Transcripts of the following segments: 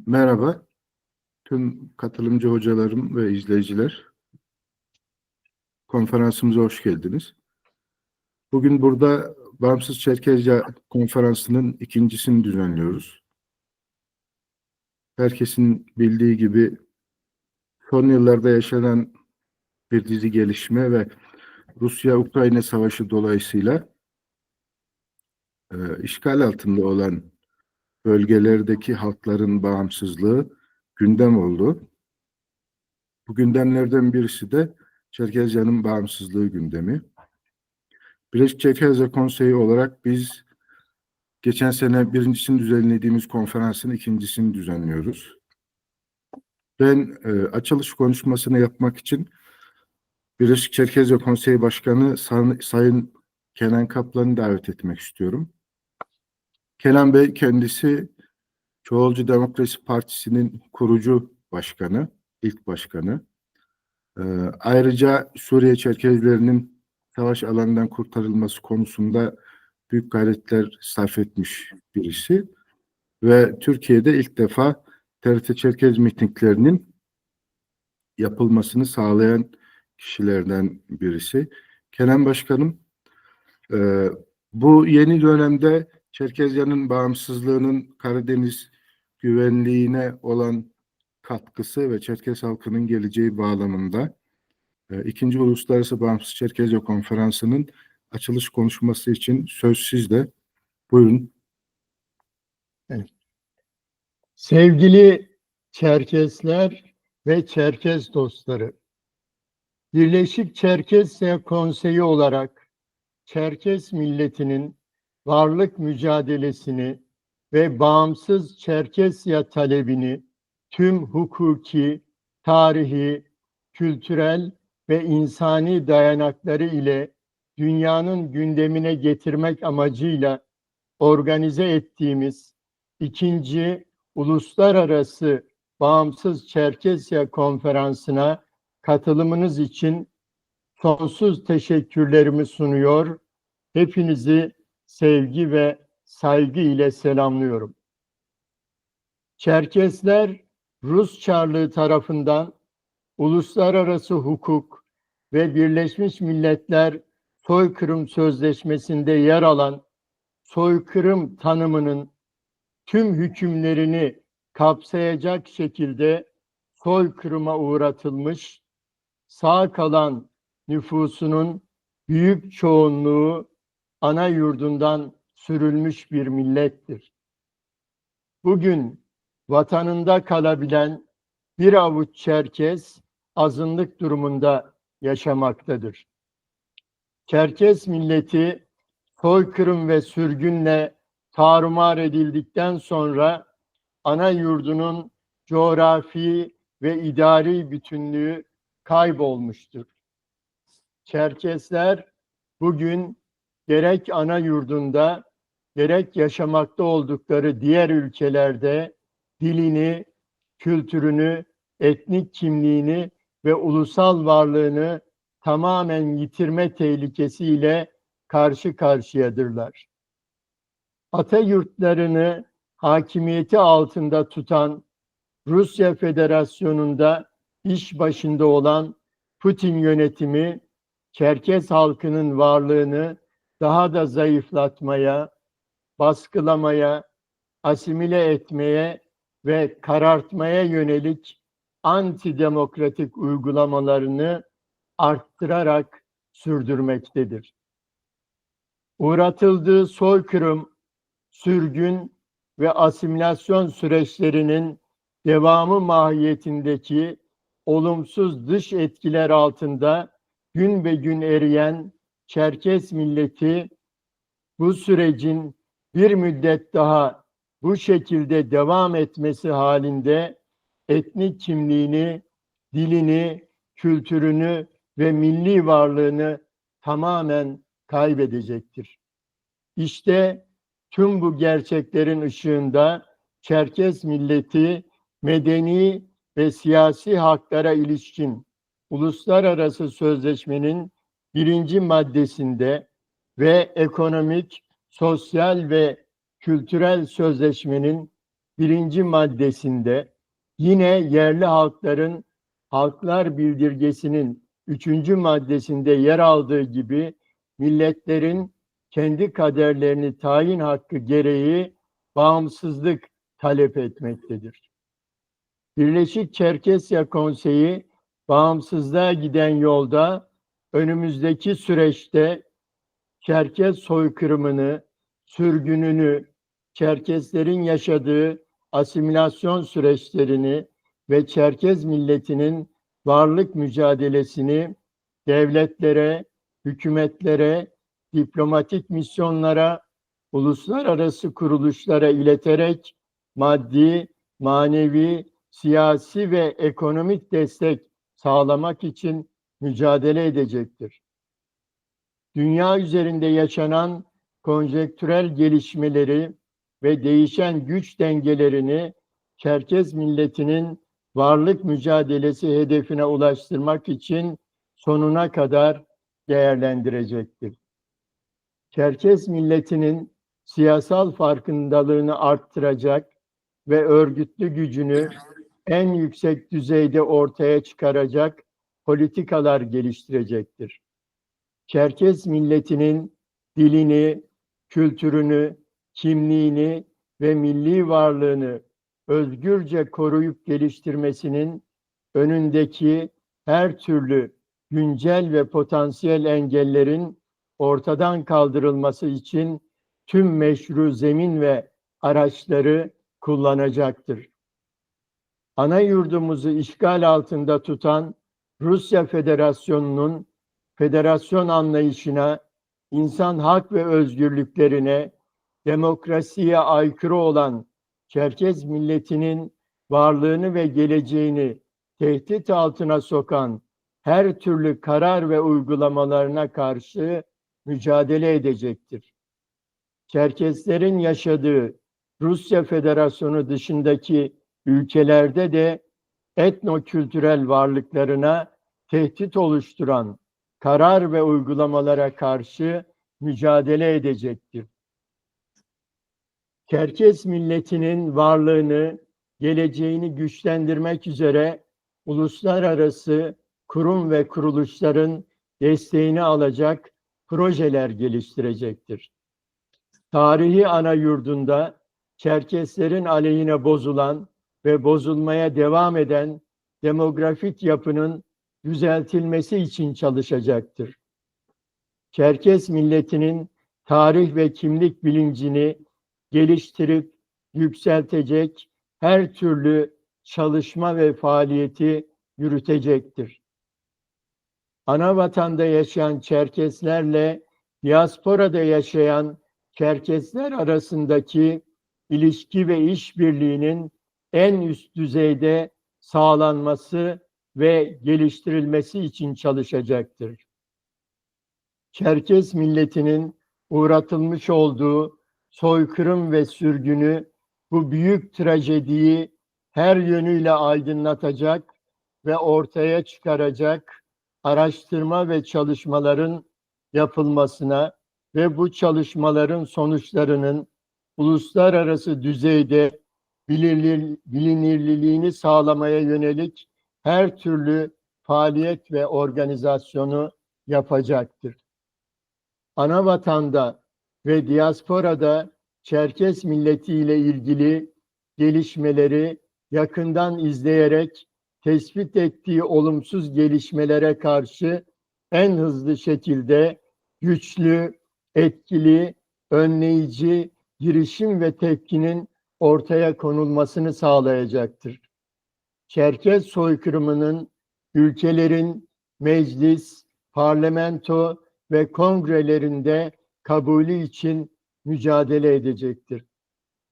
Merhaba, tüm katılımcı hocalarım ve izleyiciler. Konferansımıza hoş geldiniz. Bugün burada Bağımsız Çerkezce Konferansı'nın ikincisini düzenliyoruz. Herkesin bildiği gibi son yıllarda yaşanan bir dizi gelişme ve Rusya-Ukrayna Savaşı dolayısıyla işgal altında olan bölgelerdeki halkların bağımsızlığı gündem oldu. Bu gündemlerden birisi de Çerkezce'nin bağımsızlığı gündemi. Birleşik Çerkezce Konseyi olarak biz geçen sene birincisini düzenlediğimiz konferansın ikincisini düzenliyoruz. Ben açılış konuşmasını yapmak için Birleşik Çerkezce Konseyi Başkanı Sayın Kenan Kaplan'ı davet etmek istiyorum. Kenan Bey kendisi Çoğulcu Demokrasi Partisi'nin kurucu başkanı, ilk başkanı. Ayrıca Suriye Çerkezlerinin savaş alanından kurtarılması konusunda büyük gayretler sarf etmiş birisi ve Türkiye'de ilk defa TRT Çerkez mitinglerinin yapılmasını sağlayan kişilerden birisi. Kenan Başkanım, bu yeni dönemde Çerkezyanın bağımsızlığının Karadeniz güvenliğine olan katkısı ve Çerkez halkının geleceği bağlamında İkinci Uluslararası Bağımsız Çerkezce Konferansı'nın açılış konuşması için söz sizde. Buyurun. Evet. Sevgili Çerkesler ve Çerkes dostları, Birleşik Çerkesya Konseyi olarak Çerkes milletinin varlık mücadelesini ve bağımsız Çerkesya talebini tüm hukuki, tarihi, kültürel ve insani dayanakları ile dünyanın gündemine getirmek amacıyla organize ettiğimiz ikinci Uluslararası Bağımsız Çerkesya Konferansı'na katılımınız için sonsuz teşekkürlerimi sunuyor. Hepinizi sevgi ve saygı ile selamlıyorum. Çerkesler Rus Çarlığı tarafından uluslararası hukuk ve Birleşmiş Milletler Soykırım Sözleşmesi'nde yer alan soykırım tanımının tüm hükümlerini kapsayacak şekilde soykırıma uğratılmış, sağ kalan nüfusunun büyük çoğunluğu ana yurdundan sürülmüş bir millettir. Bugün vatanında kalabilen bir avuç Çerkes azınlık durumunda yaşamaktadır. Çerkes milleti soykırım ve sürgünle tarumar edildikten sonra ana yurdunun coğrafi ve idari bütünlüğü kaybolmuştur. Çerkesler bugün gerek ana yurdunda gerek yaşamakta oldukları diğer ülkelerde dilini, kültürünü, etnik kimliğini ve ulusal varlığını tamamen yitirme tehlikesiyle karşı karşıyadırlar. Atayurtlarını hakimiyeti altında tutan Rusya Federasyonu'nda iş başında olan Putin yönetimi Çerkes halkının varlığını daha da zayıflatmaya, baskılamaya, asimile etmeye ve karartmaya yönelik antidemokratik uygulamalarını arttırarak sürdürmektedir. Uğratıldığı soykırım, sürgün ve asimilasyon süreçlerinin devamı mahiyetindeki olumsuz dış etkiler altında gün be gün eriyen Çerkes milleti bu sürecin bir müddet daha bu şekilde devam etmesi halinde etnik kimliğini, dilini, kültürünü ve milli varlığını tamamen kaybedecektir. İşte tüm bu gerçeklerin ışığında Çerkes milleti medeni ve siyasi haklara ilişkin uluslararası sözleşmenin 1. maddesinde ve ekonomik, sosyal ve kültürel sözleşmenin 1. maddesinde yine yerli halkların Halklar Bildirgesi'nin 3. maddesinde yer aldığı gibi milletlerin kendi kaderlerini tayin hakkı gereği bağımsızlık talep etmektedir. Birleşik Çerkesya Konseyi bağımsızlığa giden yolda önümüzdeki süreçte Çerkes soykırımını, sürgününü, Çerkeslerin yaşadığı asimilasyon süreçlerini ve Çerkez milletinin varlık mücadelesini devletlere, hükümetlere, diplomatik misyonlara, uluslararası kuruluşlara ileterek maddi, manevi, siyasi ve ekonomik destek sağlamak için mücadele edecektir. Dünya üzerinde yaşanan konjektürel gelişmeleri ve değişen güç dengelerini Çerkez milletinin varlık mücadelesi hedefine ulaştırmak için sonuna kadar değerlendirecektir. Çerkez milletinin siyasal farkındalığını arttıracak ve örgütlü gücünü en yüksek düzeyde ortaya çıkaracak politikalar geliştirecektir. Çerkez milletinin dilini, kültürünü, kimliğini ve milli varlığını özgürce koruyup geliştirmesinin önündeki her türlü güncel ve potansiyel engellerin ortadan kaldırılması için tüm meşru zemin ve araçları kullanacaktır. Ana yurdumuzu işgal altında tutan Rusya Federasyonu'nun federasyon anlayışına, insan hak ve özgürlüklerine, demokrasiye aykırı olan Çerkez milletinin varlığını ve geleceğini tehdit altına sokan her türlü karar ve uygulamalarına karşı mücadele edecektir. Çerkeslerin yaşadığı Rusya Federasyonu dışındaki ülkelerde de etnokültürel varlıklarına tehdit oluşturan karar ve uygulamalara karşı mücadele edecektir. Çerkes milletinin varlığını, geleceğini güçlendirmek üzere uluslararası kurum ve kuruluşların desteğini alacak projeler geliştirecektir. Tarihi ana yurdunda Çerkeslerin aleyhine bozulan ve bozulmaya devam eden demografik yapının düzeltilmesi için çalışacaktır. Çerkes milletinin tarih ve kimlik bilincini geliştirip yükseltecek her türlü çalışma ve faaliyeti yürütecektir. Ana vatanda yaşayan Çerkeslerle diasporada yaşayan Çerkesler arasındaki ilişki ve işbirliğinin en üst düzeyde sağlanması ve geliştirilmesi için çalışacaktır. Çerkes milletinin uğratılmış olduğu soykırım ve sürgünü, bu büyük trajediyi her yönüyle aydınlatacak ve ortaya çıkaracak araştırma ve çalışmaların yapılmasına ve bu çalışmaların sonuçlarının uluslararası düzeyde bilinirliğini sağlamaya yönelik her türlü faaliyet ve organizasyonu yapacaktır. Ana vatanda ve diasporada Çerkes milletiyle ilgili gelişmeleri yakından izleyerek tespit ettiği olumsuz gelişmelere karşı en hızlı şekilde güçlü, etkili, önleyici girişim ve tepkinin ortaya konulmasını sağlayacaktır. Çerkez soykırımının ülkelerin meclis, parlamento ve kongrelerinde kabulü için mücadele edecektir.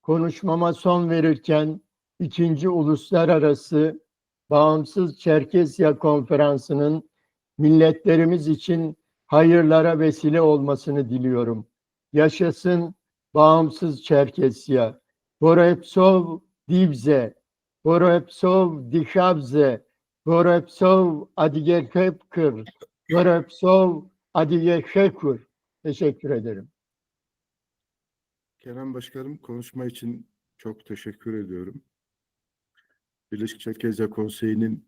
Konuşmama son verirken 2. Uluslararası Bağımsız Çerkesya Konferansı'nın milletlerimiz için hayırlara vesile olmasını diliyorum. Yaşasın bağımsız Çerkesya. Vorepsov Dibze, Vorepsov Dikhabze, Vorepsov Adigekepkır, Vorepsov Adigekhekur. Teşekkür ederim. Kenan Başkanım konuşma için Çok teşekkür ediyorum. Birleşik Çerkezya Konseyi'nin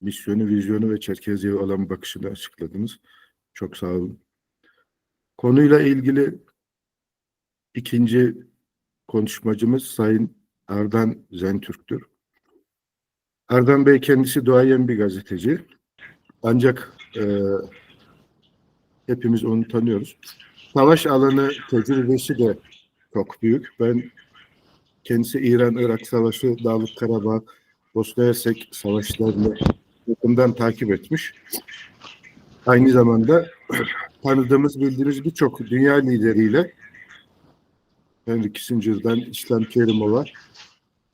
misyonu, vizyonu ve Çerkezya'ya olan bakışını açıkladınız. Çok sağ olun. Konuyla ilgili ikinci konuşmacımız Sayın Erdan Zentürk'tür. Erdan Bey kendisi duayen bir gazeteci. Ancak hepimiz onu tanıyoruz. Savaş alanı tecrübesi de çok büyük. Ben kendisi İran-Irak Savaşı, Dağlık Karabağ, Bosna Hersek savaşlarını yakından takip etmiş. Aynı zamanda tanıdığımız, bildiğimiz birçok dünya lideriyle Henry Kissinger'dan İslam Kerimov'a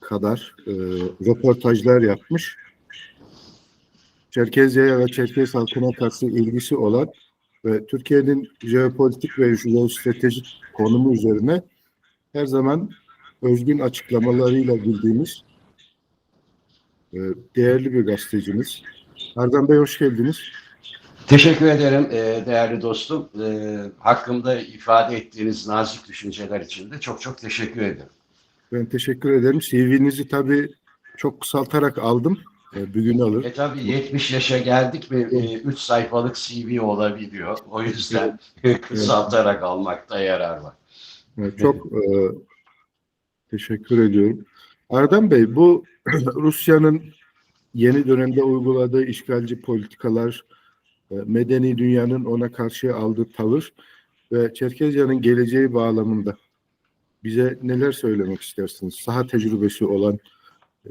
kadar röportajlar yapmış. Çerkezya'ya ve Çerkez halkına karşı ilgisi olan ve Türkiye'nin jeopolitik ve jeostratejik konumu üzerine her zaman özgün açıklamalarıyla bildiğimiz değerli bir gazetecimiz. Erdan Bey hoş geldiniz. Teşekkür ederim değerli dostum. Hakkımda ifade ettiğiniz nazik düşünceler için de çok çok teşekkür ederim. Ben teşekkür ederim. CV'nizi tabii çok kısaltarak aldım. Bir gün alır. Tabii 70 yaşa geldik mi 3 sayfalık CV olabiliyor. O yüzden kısaltarak almakta yarar var. Çok teşekkür ediyorum. Erdem Bey, bu Rusya'nın yeni dönemde uyguladığı işgalci politikalar, medeni dünyanın ona karşı aldığı tavır ve Çerkezya'nın geleceği bağlamında bize neler söylemek istersiniz? Saha tecrübesi olan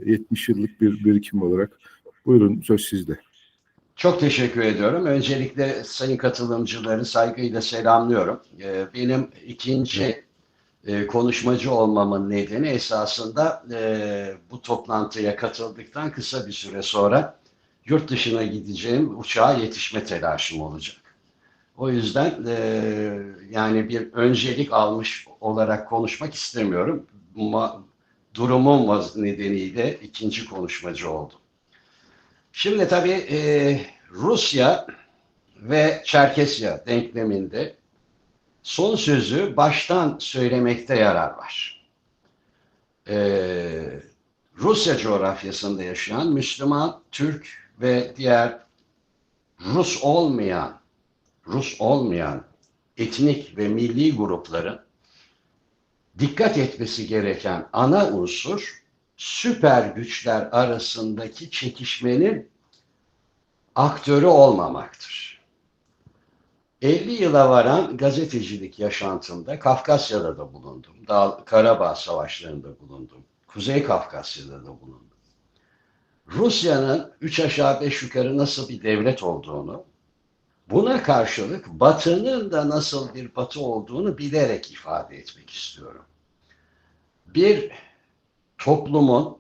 70 yıllık bir birikim olarak. Buyurun, söz sizde. Çok teşekkür ediyorum. Öncelikle sayın katılımcıları saygıyla selamlıyorum. Benim ikinci konuşmacı olmamın nedeni esasında bu toplantıya katıldıktan kısa bir süre sonra yurt dışına gideceğim uçağa yetişme telaşım olacak. O yüzden yani bir öncelik almış olarak konuşmak istemiyorum. Durumum nedeniyle ikinci konuşmacı oldum. Şimdi tabii Rusya ve Çerkesya denkleminde son sözü baştan söylemekte yarar var. Rusya coğrafyasında yaşayan Müslüman, Türk ve diğer Rus olmayan etnik ve milli grupların dikkat etmesi gereken ana unsur süper güçler arasındaki çekişmenin aktörü olmamaktır. 50 yıla varan gazetecilik yaşantımda Kafkasya'da da bulundum. Karabağ Savaşları'nda bulundum. Kuzey Kafkasya'da da bulundum. Rusya'nın 3 aşağı 5 yukarı nasıl bir devlet olduğunu, buna karşılık Batı'nın da nasıl bir Batı olduğunu bilerek ifade etmek istiyorum. Bir toplumun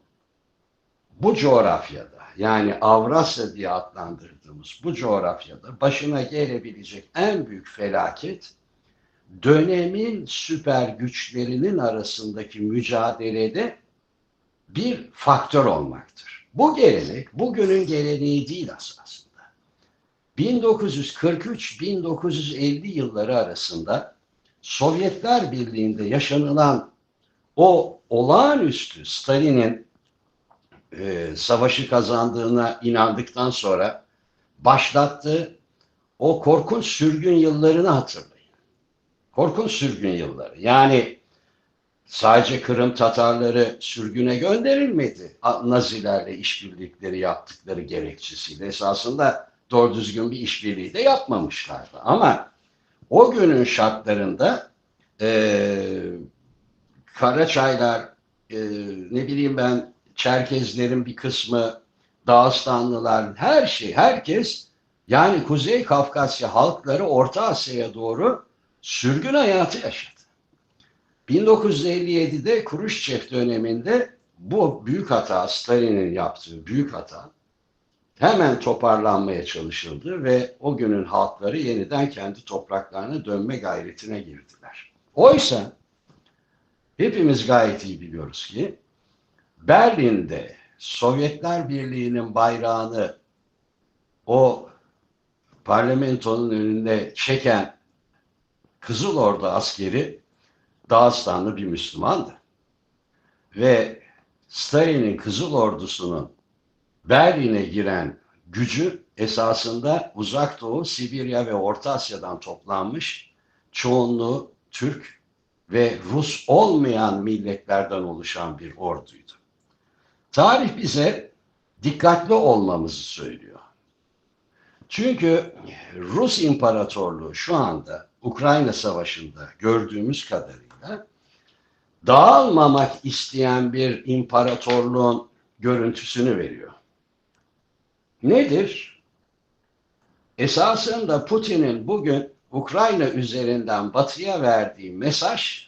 bu coğrafyada, yani Avrasya diye adlandırdığımız bu coğrafyada başına gelebilecek en büyük felaket dönemin süper güçlerinin arasındaki mücadelede bir faktör olmaktır. Bu gelenek bugünün geleneği değil esasında. 1943-1950 yılları arasında Sovyetler Birliği'nde yaşanılan o olağanüstü Stalin'in savaşı kazandığına inandıktan sonra başlattığı o korkunç sürgün yıllarını hatırlayın. Korkunç sürgün yılları. Yani sadece Kırım Tatarları sürgüne gönderilmedi. Nazilerle işbirlikleri yaptıkları gerekçesiyle. Esasında doğru düzgün bir işbirliği de yapmamışlardı. Ama o günün şartlarında Karaçaylar, ne bileyim ben, Çerkezlerin bir kısmı, Dağıstanlılar, herkes, yani Kuzey Kafkasya halkları Orta Asya'ya doğru sürgün hayatı yaşadı. 1957'de Kruşçev döneminde bu büyük hata, Stalin'in yaptığı büyük hata hemen toparlanmaya çalışıldı ve o günün halkları yeniden kendi topraklarına dönme gayretine girdiler. Oysa hepimiz gayet iyi biliyoruz ki Berlin'de Sovyetler Birliği'nin bayrağını o parlamentonun önünde çeken Kızıl Ordu askeri Dağıstanlı bir Müslümandı. ve Stalin'in Kızıl Ordusu'nun Berlin'e giren gücü esasında Uzak Doğu, Sibirya ve Orta Asya'dan toplanmış çoğunluğu Türk ve Rus olmayan milletlerden oluşan bir orduydu. Tarih bize dikkatli olmamızı söylüyor. Çünkü Rus İmparatorluğu şu anda Ukrayna Savaşı'nda gördüğümüz kadarıyla dağılmamak isteyen bir imparatorluğun görüntüsünü veriyor. Nedir? Esasında Putin'in bugün Ukrayna üzerinden Batı'ya verdiği mesaj,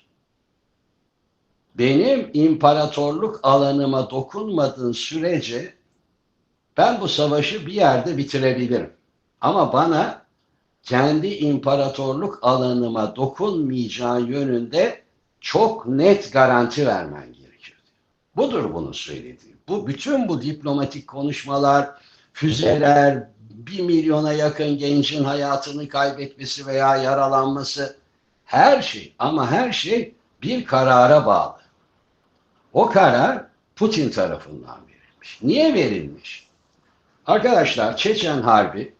benim imparatorluk alanıma dokunmadığın sürece ben bu savaşı bir yerde bitirebilirim. Ama bana kendi imparatorluk alanıma dokunmayacağın yönünde çok net garanti vermen gerekiyor. Budur bunu söylediğim. Bütün bu diplomatik konuşmalar, füzeler, 1 milyona yakın gencin hayatını kaybetmesi veya yaralanması, her şey ama her şey bir karara bağlı. O karar Putin tarafından verilmiş. Niye verilmiş? Arkadaşlar, Çeçen Harbi,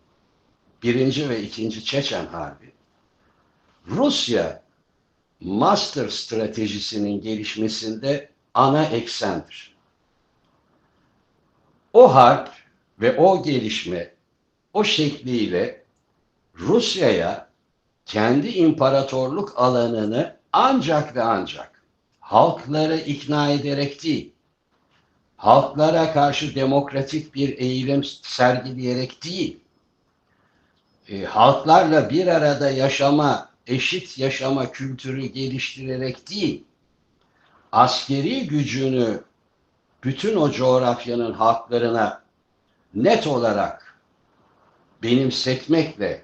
1. ve 2. Çeçen Harbi, Rusya master stratejisinin gelişmesinde ana eksendir. O harp ve o gelişme o şekliyle Rusya'ya kendi imparatorluk alanını ancak ve ancak halkları ikna ederek değil, halklara karşı demokratik bir eğilim sergileyerek değil, halklarla bir arada yaşama, eşit yaşama kültürü geliştirerek değil, askeri gücünü bütün o coğrafyanın halklarına net olarak benimsetmekle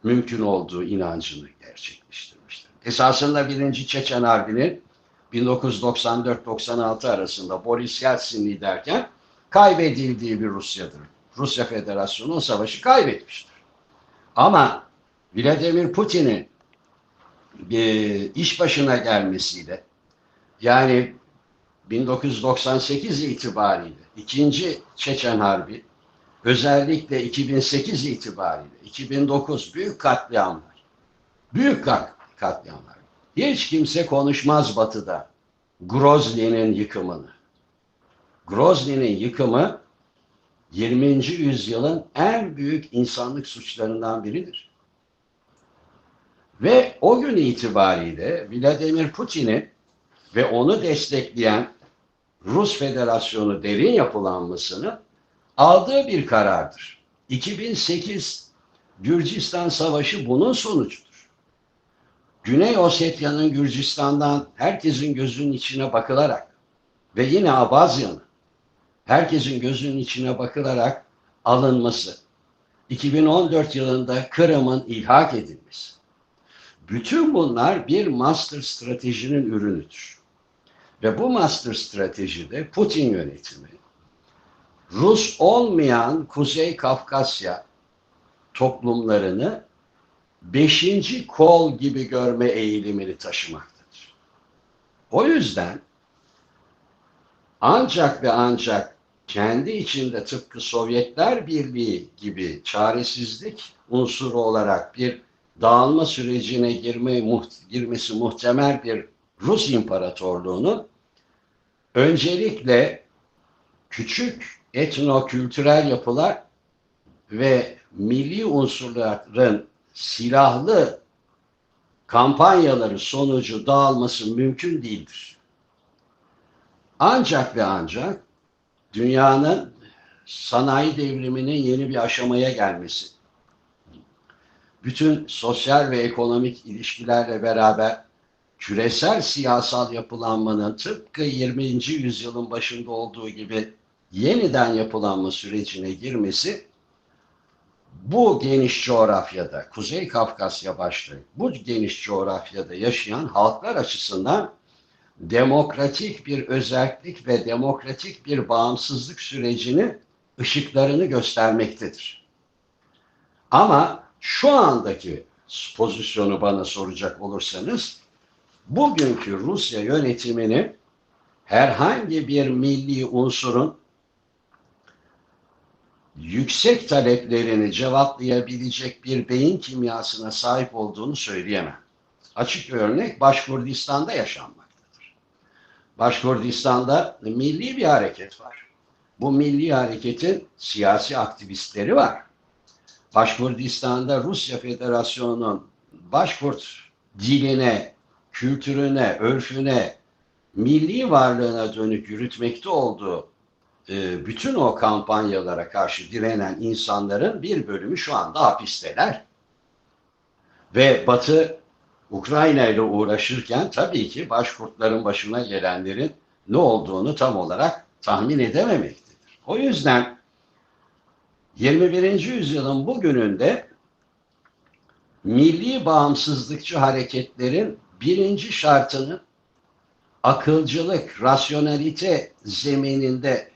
mümkün olduğu inancını gerçekleştirmiştir. Esasında 1. Çeçen Harbi'nin 1994-96 arasında Boris Yeltsin liderken kaybedildiği bir Rusya'dır. Rusya Federasyonu o savaşı kaybetmiştir. Ama Vladimir Putin'in iş başına gelmesiyle, yani 1998 itibariyle 2. Çeçen Harbi, özellikle 2008 itibariyle 2009 büyük katliamlar. Büyük katliamlar. Hiç kimse konuşmaz Batı'da Grozny'nin yıkımını. Grozny'nin yıkımı 20. yüzyılın en büyük insanlık suçlarından biridir. Ve o gün itibariyle Vladimir Putin'in ve onu destekleyen Rus Federasyonu derin yapılanmasını aldığı bir karardır. 2008 Gürcistan Savaşı bunun sonucudur. Güney Osetya'nın Gürcistan'dan herkesin gözünün içine bakılarak ve yine Abazya'nın herkesin gözünün içine bakılarak alınması, 2014 yılında Kırım'ın ilhak edilmesi, bütün bunlar bir master stratejinin ürünüdür. Ve bu master stratejide Putin yönetimi, Rus olmayan Kuzey Kafkasya toplumlarını 5. kol gibi görme eğilimini taşımaktadır. O yüzden ancak ve ancak kendi içinde tıpkı Sovyetler Birliği gibi çaresizlik unsuru olarak bir dağılma sürecine girmesi muhtemel bir Rus İmparatorluğu'nu öncelikle küçük etno-kültürel yapılar ve milli unsurların silahlı kampanyaları sonucu dağılması mümkün değildir. Ancak ve ancak dünyanın sanayi devriminin yeni bir aşamaya gelmesi, bütün sosyal ve ekonomik ilişkilerle beraber küresel siyasal yapılanmanın tıpkı 20. yüzyılın başında olduğu gibi yeniden yapılanma sürecine girmesi, bu geniş coğrafyada, Kuzey Kafkasya başta, bu geniş coğrafyada yaşayan halklar açısından demokratik bir özerklik ve demokratik bir bağımsızlık sürecini, ışıklarını göstermektedir. Ama şu andaki pozisyonu bana soracak olursanız, bugünkü Rusya yönetimini herhangi bir milli unsurun yüksek taleplerini cevaplayabilecek bir beyin kimyasına sahip olduğunu söyleyemem. Açık bir örnek Başkurdistan'da yaşanmaktadır. Başkurdistan'da milli bir hareket var. Bu milli hareketin siyasi aktivistleri var. Başkurdistan'da Rusya Federasyonu'nun Başkurt diline, kültürüne, örfüne, milli varlığına dönük yürütmekte olduğu bütün o kampanyalara karşı direnen insanların bir bölümü şu anda hapisteler. Ve Batı Ukrayna ile uğraşırken tabii ki Başkurtların başına gelenlerin ne olduğunu tam olarak tahmin edememektedir. O yüzden 21. yüzyılın bugününde milli bağımsızlıkçı hareketlerin birinci şartının akılcılık, rasyonalite zemininde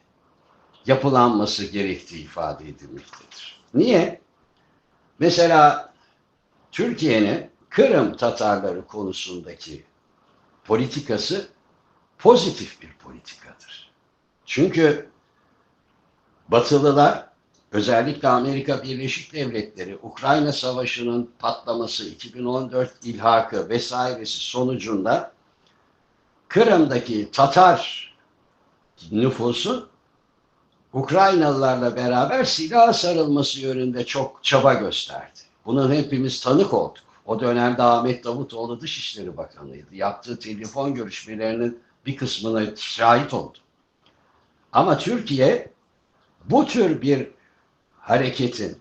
yapılanması gerektiği ifade edilmektedir. Niye? Mesela Türkiye'nin Kırım Tatarları konusundaki politikası pozitif bir politikadır. Çünkü Batılılar, özellikle Amerika Birleşik Devletleri, Ukrayna Savaşı'nın patlaması, 2014 ilhakı vesairesi sonucunda Kırım'daki Tatar nüfusun Ukraynalılarla beraber silaha sarılması yönünde çok çaba gösterdi. Bunun hepimiz tanık olduk. O dönemde Ahmet Davutoğlu Dışişleri Bakanı'ydı. Yaptığı telefon görüşmelerinin bir kısmına şahit oldu. Ama Türkiye bu tür bir hareketin,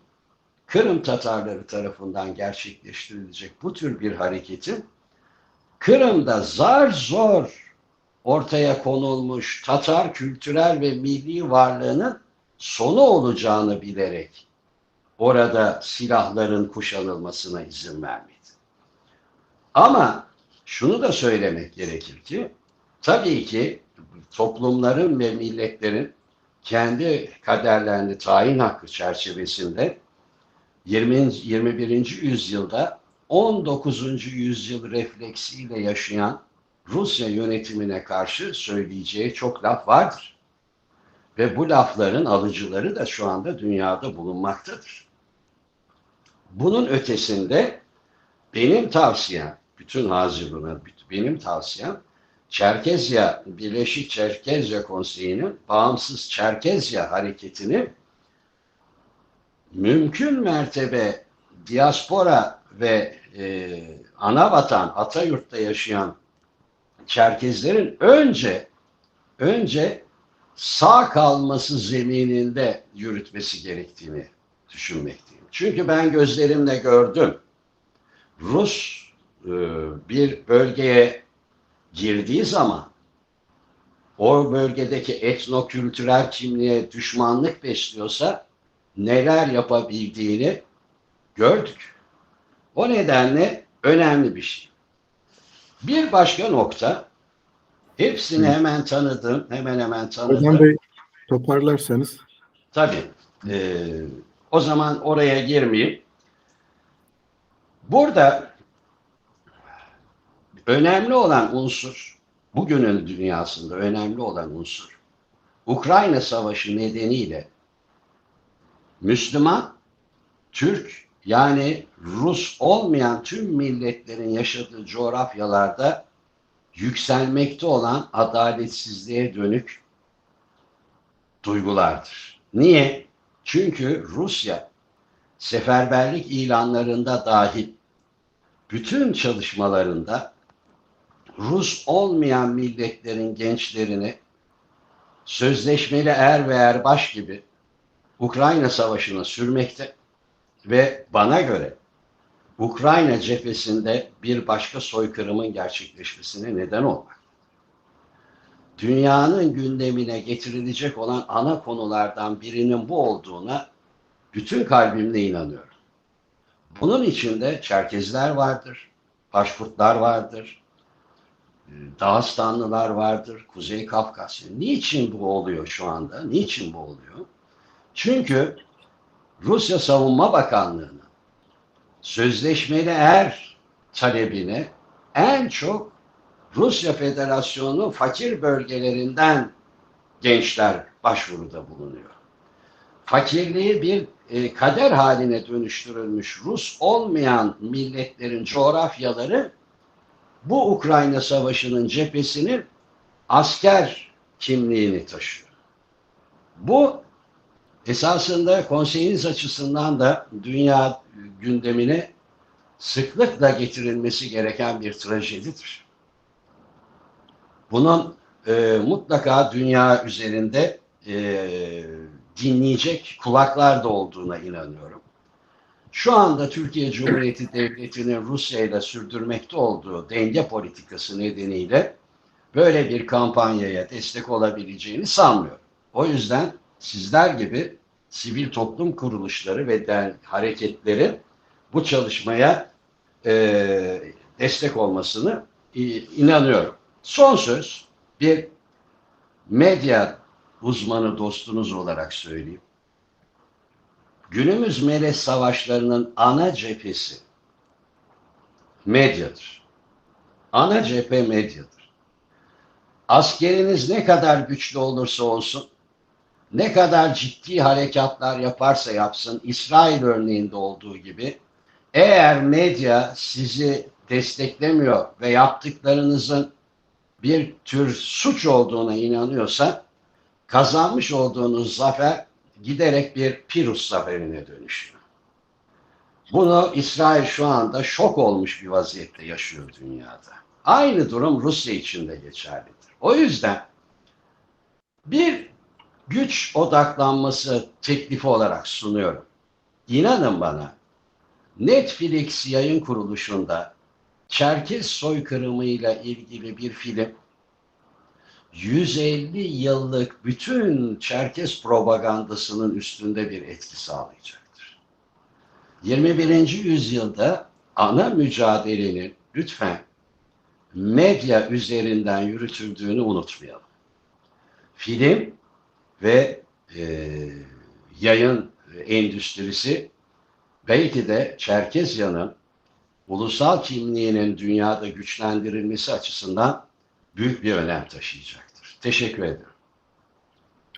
Kırım Tatarları tarafından gerçekleştirilecek bu tür bir hareketin Kırım'da zar zor ortaya konulmuş Tatar kültürel ve milli varlığının sonu olacağını bilerek orada silahların kuşanılmasına izin vermedi. Ama şunu da söylemek gerekir ki tabii ki toplumların ve milletlerin kendi kaderlerini tayin hakkı çerçevesinde 21. yüzyılda 19. yüzyıl refleksiyle yaşayan Rusya yönetimine karşı söyleyeceği çok laf vardır. Ve bu lafların alıcıları da şu anda dünyada bulunmaktadır. Bunun ötesinde benim tavsiyem, bütün hazırlığına benim tavsiyem, Çerkezya, Birleşik Çerkezya Konseyi'nin bağımsız Çerkezya hareketini mümkün mertebe diaspora ve ana vatan, Atayurt'ta yaşayan Çerkezlerin önce sağ kalması zemininde yürütmesi gerektiğini düşünmekteyim. Çünkü ben gözlerimle gördüm. Rus bir bölgeye girdiği zaman o bölgedeki etnokültürel kimliğe düşmanlık besliyorsa neler yapabildiğini gördük. O nedenle önemli bir şey. Bir başka nokta, hepsini hemen tanıdım, hemen Orhan tanıdım. Bey, toparlarsanız. Tabii. O zaman oraya girmeyeyim. Burada önemli olan unsur, bugünün dünyasında önemli olan unsur, Ukrayna Savaşı nedeniyle Müslüman, Türk, yani Rus olmayan tüm milletlerin yaşadığı coğrafyalarda yükselmekte olan adaletsizliğe dönük duygulardır. Niye? Çünkü Rusya seferberlik ilanlarında dahil bütün çalışmalarında Rus olmayan milletlerin gençlerini sözleşmeli er ve erbaş gibi Ukrayna Savaşı'na sürmekte ve bana göre Ukrayna cephesinde bir başka soykırımın gerçekleşmesine neden olmak. Dünyanın gündemine getirilecek olan ana konulardan birinin bu olduğuna bütün kalbimle inanıyorum. Bunun içinde Çerkezler vardır, Başkurtlar vardır, Dağıstanlılar vardır, Kuzey Kafkasya. Niçin bu oluyor şu anda? Niçin bu oluyor? Çünkü Rusya Savunma Bakanlığı'nın sözleşmeli er talebine en çok Rusya Federasyonu fakir bölgelerinden gençler başvuruda bulunuyor. Fakirliği bir kader haline dönüştürülmüş Rus olmayan milletlerin coğrafyaları bu Ukrayna Savaşı'nın cephesinin asker kimliğini taşıyor. Bu esasında konseyiniz açısından da dünya gündemine sıklıkla getirilmesi gereken bir trajedidir. Bunun mutlaka dünya üzerinde dinleyecek kulaklar da olduğuna inanıyorum. Şu anda Türkiye Cumhuriyeti Devleti'nin Rusya ile sürdürmekte olduğu denge politikası nedeniyle böyle bir kampanyaya destek olabileceğini sanmıyorum. O yüzden sizler gibi sivil toplum kuruluşları ve hareketleri bu çalışmaya destek olmasını inanıyorum. Son söz bir medya uzmanı dostunuz olarak söyleyeyim. Günümüz melez savaşlarının ana cephesi medyadır. Ana cephe medyadır. Askeriniz ne kadar güçlü olursa olsun, ne kadar ciddi harekatlar yaparsa yapsın, İsrail örneğinde olduğu gibi, eğer medya sizi desteklemiyor ve yaptıklarınızın bir tür suç olduğuna inanıyorsa, kazanmış olduğunuz zafer giderek bir Pirus zaferine dönüşüyor. Bunu İsrail şu anda şok olmuş bir vaziyette yaşıyor dünyada. Aynı durum Rusya için de geçerlidir. O yüzden bir güç odaklanması teklifi olarak sunuyorum. İnanın bana, Netflix yayın kuruluşunda Çerkez soykırımıyla ilgili bir film 150 yıllık bütün Çerkez propagandasının üstünde bir etki sağlayacaktır. 21. yüzyılda ana mücadelenin lütfen medya üzerinden yürütüldüğünü unutmayalım. Film ve yayın endüstrisi belki de Çerkezya'nın ulusal kimliğinin dünyada güçlendirilmesi açısından büyük bir önem taşıyacaktır. Teşekkür ederim.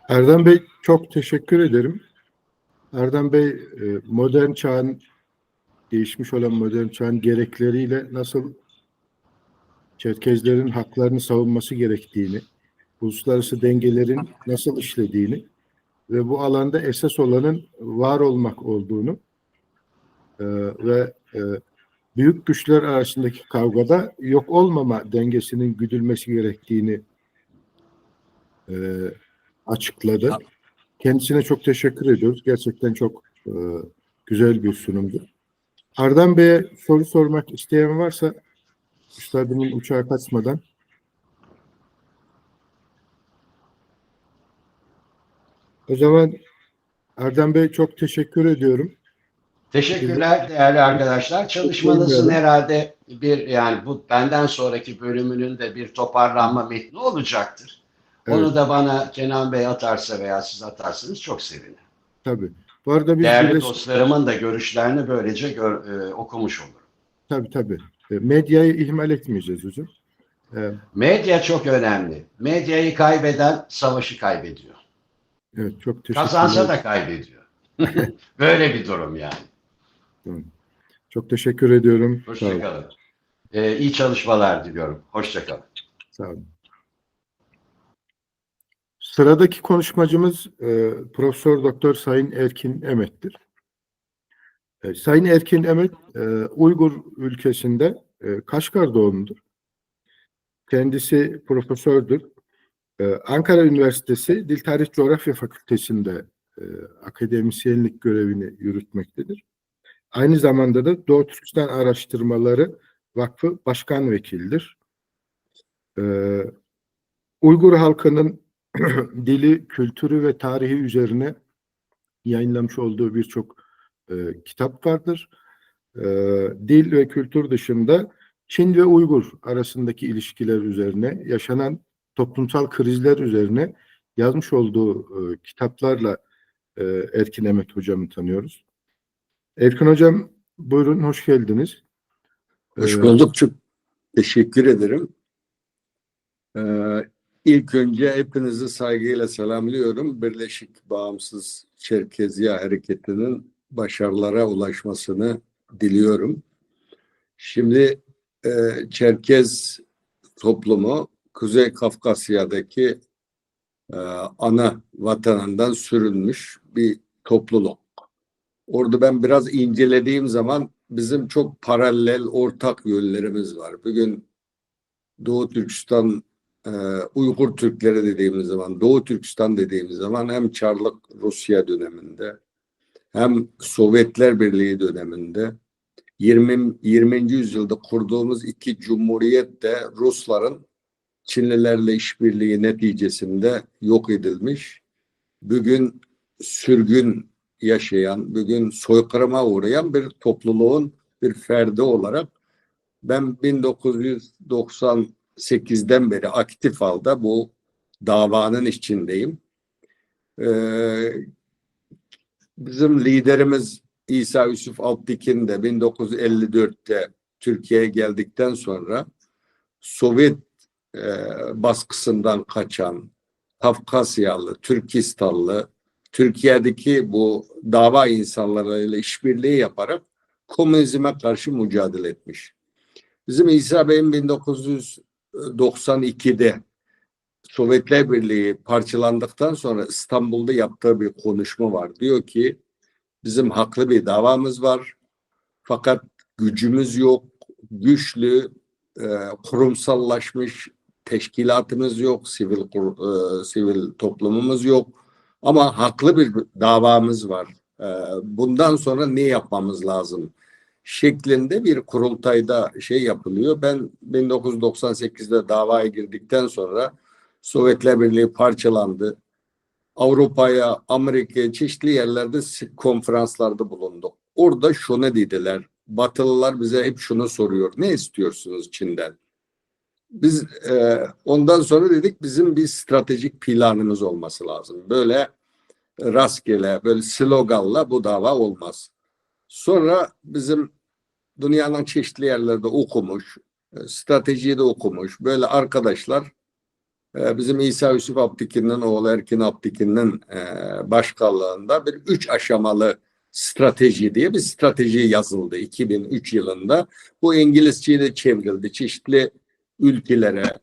Erdem Bey, çok teşekkür ederim. Erdem Bey, modern çağın, değişmiş olan modern çağın gerekleriyle nasıl Çerkezlerin haklarını savunması gerektiğini, uluslararası dengelerin nasıl işlediğini ve bu alanda esas olanın var olmak olduğunu ve büyük güçler arasındaki kavgada yok olmama dengesinin güdülmesi gerektiğini açıkladı. Kendisine çok teşekkür ediyoruz. Gerçekten çok güzel bir sunumdu. Erdem Bey'e soru sormak isteyen varsa üstadımın uçağa kaçmadan. O zaman Erdem Bey, çok teşekkür ediyorum. Teşekkürler değerli arkadaşlar. Çalışmanızın herhalde yani bu benden sonraki bölümünün de bir toparlanma metni olacaktır. Evet. Onu da bana Kenan Bey atarsa veya siz atarsanız çok sevinirim. Tabii. Bu arada biz değerli dostlarımın da görüşlerini böylece okumuş olurum. Tabii. Medyayı ihmal etmeyeceğiz hocam. Medya çok önemli. Medyayı kaybeden savaşı kaybediyor. Evet, çok teşekkürler. Kazansa da kaybediyor. Böyle bir durum yani. Çok teşekkür ediyorum. Hoşçakalın. İyi çalışmalar diliyorum. Hoşçakalın. Sağ olun. Sıradaki konuşmacımız Profesör Doktor Sayın Erkin Emet'tir. Sayın Erkin Emet Uygur ülkesinde Kaşgar doğumludur. Kendisi profesördür. Ankara Üniversitesi Dil Tarih Coğrafya Fakültesi'nde akademisyenlik görevini yürütmektedir. Aynı zamanda da Doğu Türkistan Araştırmaları Vakfı Başkan Vekilidir. Uygur halkının dili, kültürü ve tarihi üzerine yayınlamış olduğu birçok kitap vardır. Dil ve kültür dışında Çin ve Uygur arasındaki ilişkiler üzerine, yaşanan toplumsal krizler üzerine yazmış olduğu kitaplarla Erkin Emet hocamı tanıyoruz. Erkin hocam, buyurun, hoş geldiniz. Hoş bulduk. Çok teşekkür ederim. İlk önce hepinizi saygıyla selamlıyorum. Birleşik Bağımsız Çerkezya Hareketi'nin başarılara ulaşmasını diliyorum. Şimdi Çerkez toplumu Kuzey Kafkasya'daki ana vatanından sürülmüş bir topluluk. Orada ben biraz incelediğim zaman bizim çok paralel ortak yönlerimiz var. Bugün Doğu Türkistan, Uygur Türkleri dediğimiz zaman, Doğu Türkistan dediğimiz zaman hem Çarlık Rusya döneminde hem Sovyetler Birliği döneminde 20. yüzyılda kurduğumuz iki cumhuriyet de Rusların Çinlilerle işbirliği neticesinde yok edilmiş. Bugün sürgün yaşayan, bugün soykırıma uğrayan bir topluluğun bir ferdi olarak ben 1998'den beri aktif halde bu davanın içindeyim. Bizim liderimiz İsa Yusuf Alptekin de 1954'te Türkiye'ye geldikten sonra Sovyet baskısından kaçan Kafkasyalı, Türkistanlı, Türkiye'deki bu dava insanlarıyla işbirliği yaparak komünizme karşı mücadele etmiş. Bizim İsa Bey'in 1992'de Sovyetler Birliği parçalandıktan sonra İstanbul'da yaptığı bir konuşma var. Diyor ki bizim haklı bir davamız var fakat gücümüz yok, güçlü, kurumsallaşmış teşkilatımız yok, sivil toplumumuz yok ama haklı bir davamız var. Bundan sonra ne yapmamız lazım şeklinde bir kurultayda yapılıyor. Ben 1998'de davaya girdikten sonra Sovyetler Birliği parçalandı. Avrupa'ya, Amerika'ya çeşitli yerlerde konferanslarda bulunduk. Orada şunu dediler. Batılılar bize hep şunu soruyor. Ne istiyorsunuz Çin'den? Biz ondan sonra dedik bizim bir stratejik planımız olması lazım. Böyle rastgele, böyle sloganla bu dava olmaz. Sonra bizim dünyanın çeşitli yerlerde okumuş, stratejiyi de okumuş böyle arkadaşlar bizim İsa Yusuf Alptekin'in oğlu Erkin Alptekin'in başkanlığında bir 3 aşamalı strateji diye bir strateji yazıldı 2003 yılında. Bu İngilizce'ye de çevrildi. Çeşitli ülkelere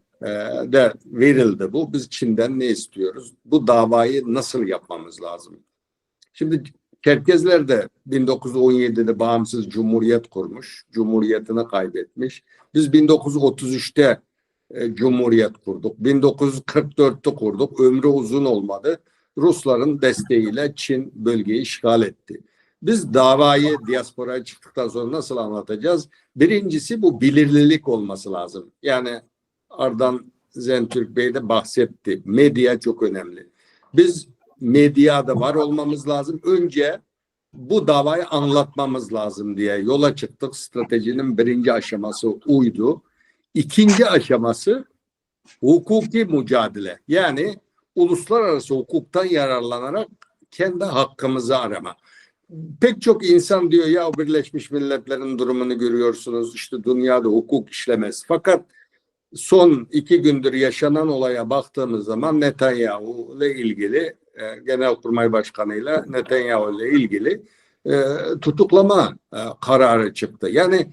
de verildi bu. Biz Çin'den ne istiyoruz? Bu davayı nasıl yapmamız lazım? Şimdi Çerkezler de 1917'de bağımsız cumhuriyet kurmuş. Cumhuriyetini kaybetmiş. Biz 1933'te cumhuriyet kurduk. 1944'te kurduk. Ömrü uzun olmadı. Rusların desteğiyle Çin bölgeyi işgal etti. Biz davayı diasporaya çıktıktan sonra nasıl anlatacağız? Birincisi bu belirlilik olması lazım. Yani Ardan Zentürk Bey de bahsetti. Medya çok önemli. Biz medyada var olmamız lazım. Önce bu davayı anlatmamız lazım diye yola çıktık. Stratejinin birinci aşaması uydu. İkinci aşaması hukuki mücadele. Yani uluslararası hukuktan yararlanarak kendi hakkımızı arama. Pek çok insan diyor ya Birleşmiş Milletler'in durumunu görüyorsunuz. İşte dünyada hukuk işlemez. Fakat son 2 gündür yaşanan olaya baktığımız zaman Netanyahu ile ilgili Genelkurmay Başkanı ile Netanyahu ile ilgili tutuklama kararı çıktı. Yani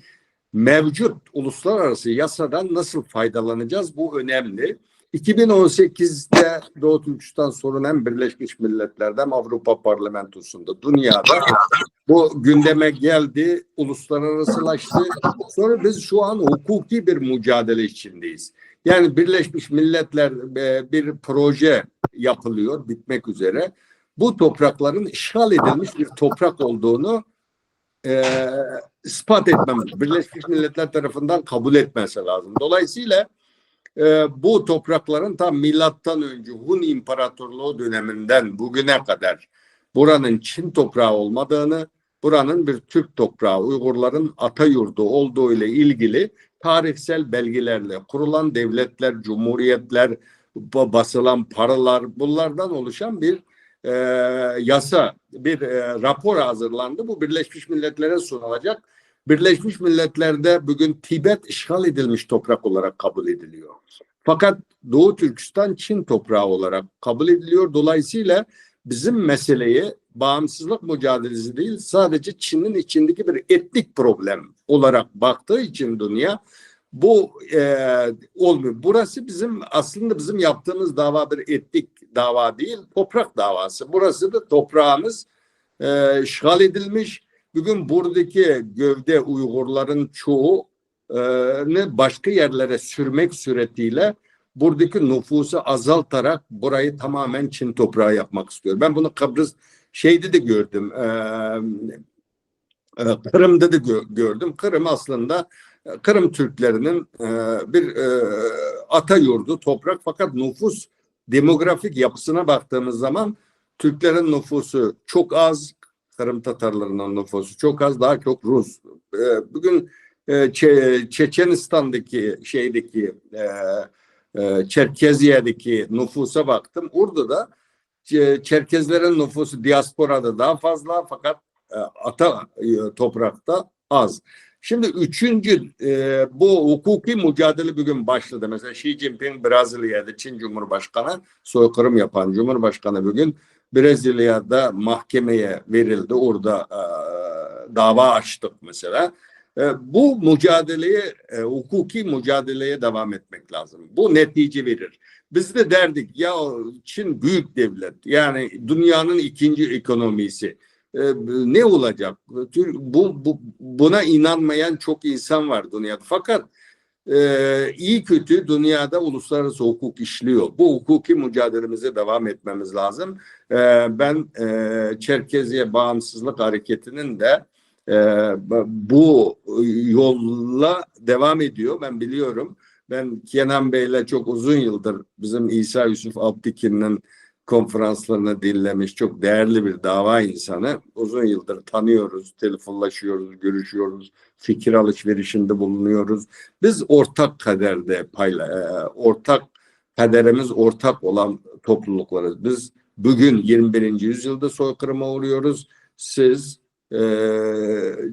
mevcut uluslararası yasadan nasıl faydalanacağız? Bu önemli. 2018'de Doğu Türkistan sorunu hem Birleşmiş Milletler'de hem Avrupa Parlamentosu'nda dünyada bu gündeme geldi, uluslararasılaştı. Sonra biz şu an hukuki bir mücadele içindeyiz. Yani Birleşmiş Milletler bir proje yapılıyor, bitmek üzere. Bu toprakların işgal edilmiş bir toprak olduğunu ispat etmemiz, Birleşmiş Milletler tarafından kabul etmesi lazım. Dolayısıyla bu toprakların tam milattan önce Hun İmparatorluğu döneminden bugüne kadar buranın Çin toprağı olmadığını, buranın bir Türk toprağı, Uygurların ata yurdu olduğu ile ilgili tarihsel belgelerle kurulan devletler, cumhuriyetler, basılan paralar, bunlardan oluşan bir yasa, bir rapor hazırlandı. Bu Birleşmiş Milletler'e sunulacak. Birleşmiş Milletler'de bugün Tibet işgal edilmiş toprak olarak kabul ediliyor. Fakat Doğu Türkistan Çin toprağı olarak kabul ediliyor. Dolayısıyla bizim meseleyi bağımsızlık mücadelesi değil, sadece Çin'in içindeki bir etnik problem olarak baktığı için dünya bu olmuyor. Burası aslında bizim yaptığımız dava bir etnik dava değil, toprak davası. Burası da toprağımız işgal edilmiş. Bugün buradaki gövde Uygurların çoğu başka yerlere sürmek suretiyle buradaki nüfusu azaltarak burayı tamamen Çin toprağı yapmak istiyor. Ben bunu Kıbrıs şeyde de gördüm. Kırım'da da gördüm. Kırım aslında Kırım Türklerinin bir ata yurdu, toprak, fakat nüfus demografik yapısına baktığımız zaman Türklerin nüfusu çok az, Kırım Tatarlarının nüfusu çok az, daha çok Rus. Bugün Çeçenistan'daki Çerkeziye'deki nüfusa baktım. Orada da Çerkezlerin nüfusu diasporada daha fazla, fakat ata toprakta az. Şimdi üçüncü bu hukuki mücadele bugün başladı. Mesela Xi Jinping Brezilya'da, Çin Cumhurbaşkanı, soykırım yapan Cumhurbaşkanı bugün Brezilya'da mahkemeye verildi. Orada dava açtık mesela. Bu mücadeleye, hukuki mücadeleye devam etmek lazım. Bu netice verir. Biz de derdik ya Çin büyük devlet, yani dünyanın ikinci ekonomisi. Ne olacak? Buna inanmayan çok insan var dünyada. Fakat iyi kötü dünyada uluslararası hukuk işliyor. Bu hukuki mücadelemize devam etmemiz lazım. Ben Çerkeziye Bağımsızlık Hareketi'nin de bu yolla devam ediyor. Ben biliyorum. Ben Kenan Bey'le çok uzun yıldır bizim İsa Yusuf Alptekin'in konferanslarını dinlemiş, çok değerli bir dava insanı. Uzun yıldır tanıyoruz, telefonlaşıyoruz, görüşüyoruz, fikir alışverişinde bulunuyoruz. Biz ortak kaderde ortak kaderimiz ortak olan topluluklarız. Biz bugün 21. yüzyılda soykırıma uğruyoruz. Siz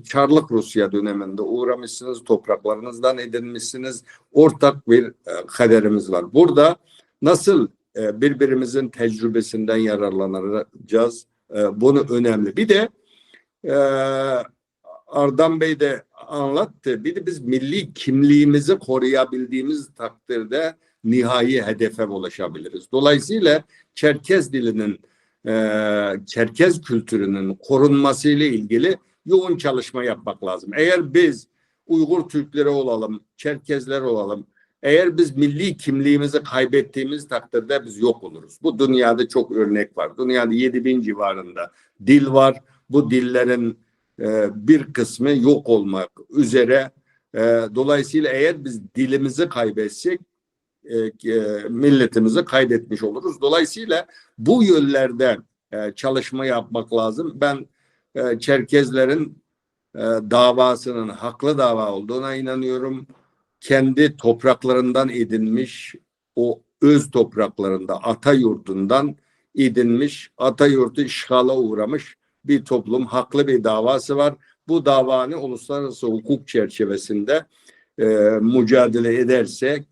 Çarlık Rusya döneminde uğramışsınız, topraklarınızdan edinmişsiniz. Ortak bir kaderimiz var. Burada nasıl birbirimizin tecrübesinden yararlanacağız? Bunu önemli. Bir de Ardan Bey de anlattı. Bir de biz milli kimliğimizi koruyabildiğimiz takdirde nihai hedefe ulaşabiliriz. Dolayısıyla Çerkez dilinin, Çerkez kültürünün korunması ile ilgili yoğun çalışma yapmak lazım. Eğer biz Uygur Türkleri olalım, Çerkezler olalım, eğer biz milli kimliğimizi kaybettiğimiz takdirde biz yok oluruz. Bu dünyada çok örnek var. Dünyada 7.000 civarında dil var. Bu dillerin bir kısmı yok olmak üzere. Dolayısıyla eğer biz dilimizi kaybetsek milletimizi kaybetmiş oluruz. Dolayısıyla bu yönlerde çalışma yapmak lazım. Ben Çerkezlerin davasının haklı dava olduğuna inanıyorum. Kendi topraklarından edinmiş, o öz topraklarında, ata yurdundan edinmiş, ata yurdu işgala uğramış bir toplum, haklı bir davası var. Bu davanı uluslararası hukuk çerçevesinde mücadele edersek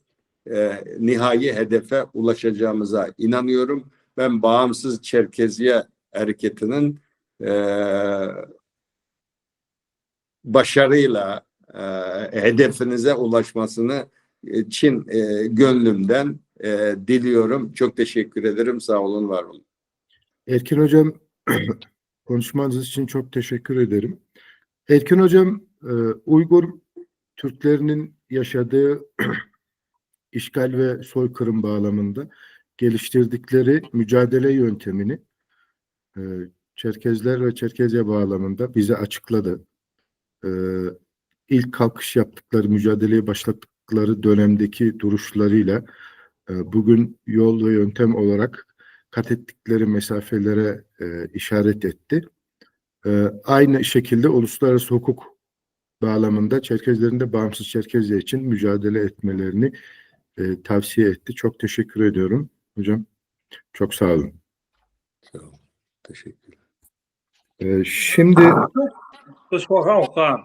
nihai hedefe ulaşacağımıza inanıyorum. Ben bağımsız Çerkeziye hareketinin başarıyla hedefinize ulaşmasını Çin gönlümden diliyorum. Çok teşekkür ederim. Sağ olun, var olun. Erkin Hocam, konuşmanız için çok teşekkür ederim. Erkin Hocam, Uygur Türklerinin yaşadığı işgal ve soykırım bağlamında geliştirdikleri mücadele yöntemini Çerkezler ve Çerkezya bağlamında bize açıkladı. İlk kalkış yaptıkları, mücadeleye başlattıkları dönemdeki duruşlarıyla bugün yol ve yöntem olarak kat ettikleri mesafelere işaret etti. Aynı şekilde uluslararası hukuk bağlamında Çerkezlerin de bağımsız Çerkezya için mücadele etmelerini tavsiye etti. Çok teşekkür ediyorum hocam. Çok sağ olun. Sağ olun. Teşekkürler. Şimdi Sois Okan.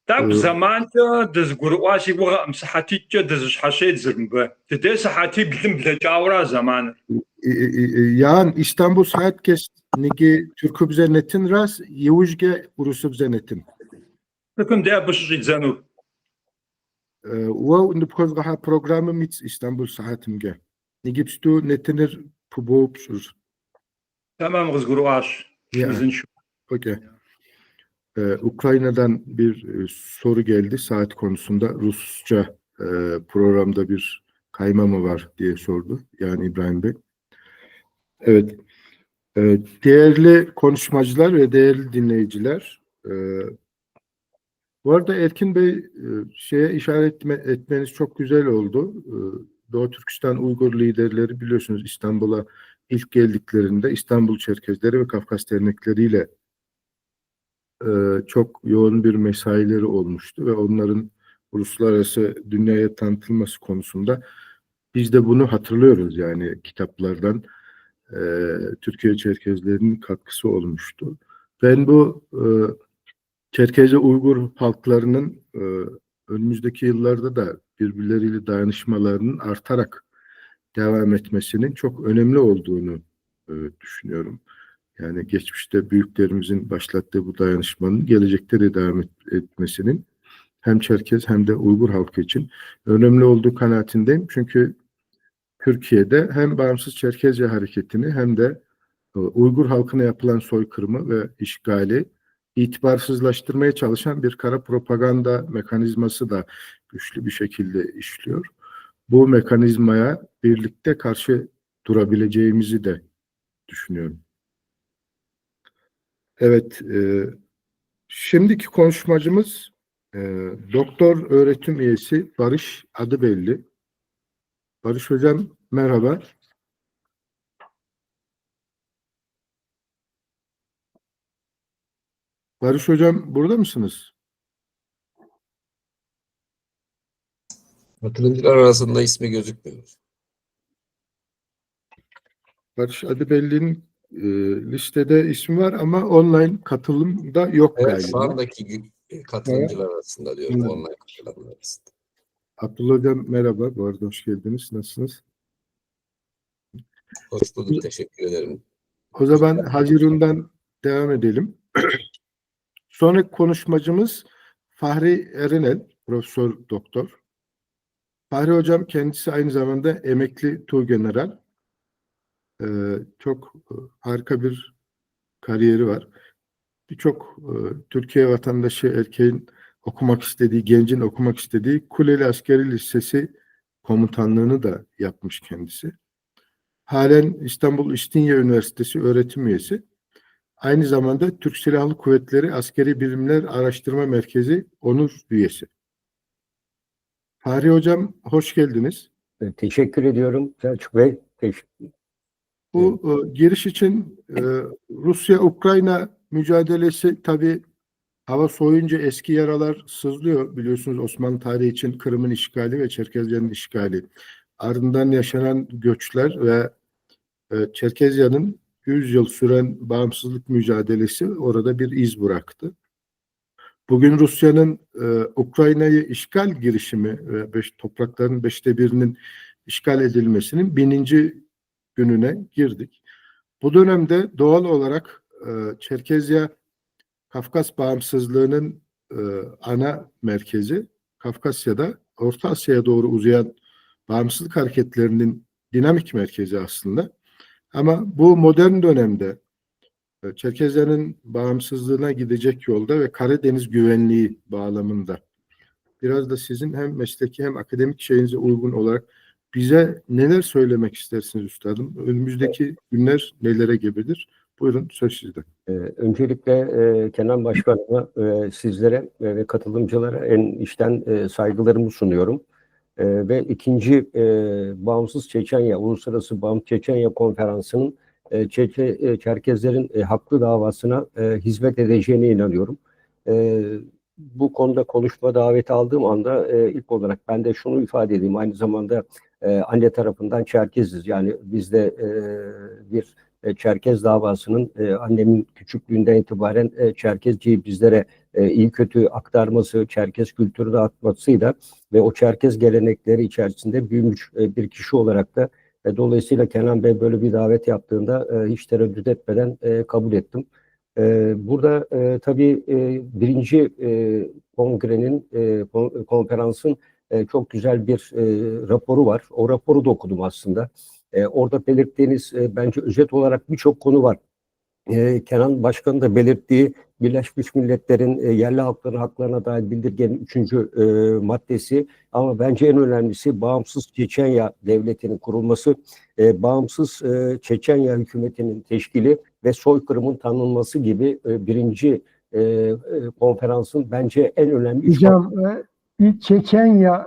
Так заманкӏэ дызгурыӏуащи угъэӏым, сыхьэтитӏкӏэ дызыщхьэщедзыркъым мыбы. Дыдей сыхьэтибл блым блэкӏауэра заманыр. Yani İstanbul saat kes nigi Türkübze netin ras yevujge Rusubze netin. Тыкум дей абы щыщӏидзэну. Wow nupkozgaha programı mit İstanbul saatimge. Nigipstu netinir pubopşur. Tamam kızgurı'aş. Ya. Şimizin şu. Okey. Ukrayna'dan bir soru geldi saat konusunda. Rusça programda bir kayma mı var diye sordu. Yani İbrahim Bey. Evet. Değerli konuşmacılar ve değerli dinleyiciler, bu arada Erkin Bey şeye işaret etmeniz çok güzel oldu. Doğu Türkistan Uygur liderleri biliyorsunuz İstanbul'a ilk geldiklerinde İstanbul Çerkezleri ve Kafkas dernekleriyle çok yoğun bir mesaileri olmuştu ve onların uluslararası dünyaya tanıtılması konusunda biz de bunu hatırlıyoruz yani kitaplardan Türkiye Çerkezlerinin katkısı olmuştu. Ben bu Çerkezi Uygur halklarının önümüzdeki yıllarda da birbirleriyle dayanışmalarının artarak devam etmesinin çok önemli olduğunu düşünüyorum. Yani geçmişte büyüklerimizin başlattığı bu dayanışmanın gelecekte de devam etmesinin hem Çerkez hem de Uygur halkı için önemli olduğu kanaatindeyim. Çünkü Türkiye'de hem bağımsız Çerkezce hareketini hem de Uygur halkına yapılan soykırımı ve işgali itibarsızlaştırmaya çalışan bir kara propaganda mekanizması da güçlü bir şekilde işliyor. Bu mekanizmaya birlikte karşı durabileceğimizi de düşünüyorum. Evet, şimdiki konuşmacımız doktor öğretim üyesi Barış Adıbelli. Barış Hocam merhaba. Barış Hocam burada mısınız? Katılımcılar arasında ismi gözükmüyor. Barış Adıbelli'nin listede ismi var ama online katılımda yok Evet, galiba. şu andaki katılımcılar arasında diyorum. Evet. Online katılanlar arasında. Abdullah Hocam merhaba. Bu arada hoş geldiniz. Nasılsınız? Hoş bulduk. Teşekkür ederim. O zaman Haziran'dan devam edelim. Sonraki konuşmacımız Fahri Erinel, Profesör Doktor. Fahri Hocam kendisi aynı zamanda emekli Tuğgeneral. Çok harika bir kariyeri var. Birçok Türkiye vatandaşı erkeğin okumak istediği, gencin okumak istediği Kuleli Askeri Lisesi komutanlığını da yapmış kendisi. Halen İstanbul İstinye Üniversitesi öğretim üyesi. Aynı zamanda Türk Silahlı Kuvvetleri Askeri Bilimler Araştırma Merkezi onur üyesi. Fahri Hocam hoş geldiniz. Teşekkür ediyorum Selçuk Bey. Bu giriş için Rusya-Ukrayna mücadelesi tabii hava soğuyunca eski yaralar sızlıyor. Biliyorsunuz Osmanlı tarihi için Kırım'ın işgali ve Çerkezce'nin işgali. Ardından yaşanan göçler ve Çerkezce'nin 100 yıl süren bağımsızlık mücadelesi orada bir iz bıraktı. Bugün Rusya'nın Ukrayna'yı işgal girişimi ve toprakların 1/5'inin işgal edilmesinin 1000. gününe girdik. Bu dönemde doğal olarak Çerkezya Kafkas bağımsızlığının ana merkezi, Kafkasya'da Orta Asya'ya doğru uzayan bağımsızlık hareketlerinin dinamik merkezi aslında. Ama bu modern dönemde Çerkezya'nın bağımsızlığına gidecek yolda ve Karadeniz güvenliği bağlamında biraz da sizin hem mesleki hem akademik şeyinize uygun olarak bize neler söylemek istersiniz üstadım? Önümüzdeki günler nelere gebedir? Buyurun söz sizde. Öncelikle Kenan Başkanıma, sizlere ve katılımcılara en içten saygılarımı sunuyorum. Ve ikinci Bağımsız Çeçenya, Uluslararası Bağımsız Çeçenya Konferansı'nın Çerkezlerin haklı davasına hizmet edeceğine inanıyorum. Bu konuda konuşma daveti aldığım anda ilk olarak ben de şunu ifade edeyim. Aynı zamanda anne tarafından Çerkeziz. Yani bizde bir Çerkez davasının annemin küçüklüğünden itibaren Çerkezceyi bizlere iyi kötü aktarması, Çerkez kültürünü atmasıyla ve o Çerkez gelenekleri içerisinde büyümüş bir kişi olarak da dolayısıyla Kenan Bey böyle bir davet yaptığında hiç tereddüt etmeden kabul ettim. Burada tabii birinci kongrenin, konferansın çok güzel bir raporu var. O raporu da okudum aslında. Orada belirttiğiniz bence özet olarak birçok konu var. Kenan Başkan'ın da belirttiği Birleşmiş Milletler'in yerli halkların haklarına dair bildirgenin 3. maddesi, ama bence en önemlisi bağımsız Çeçenya devletinin kurulması, bağımsız Çeçenya hükümetinin teşkili ve soykırımın tanınması gibi birinci konferansın bence en önemli Hocam bir Çeçenya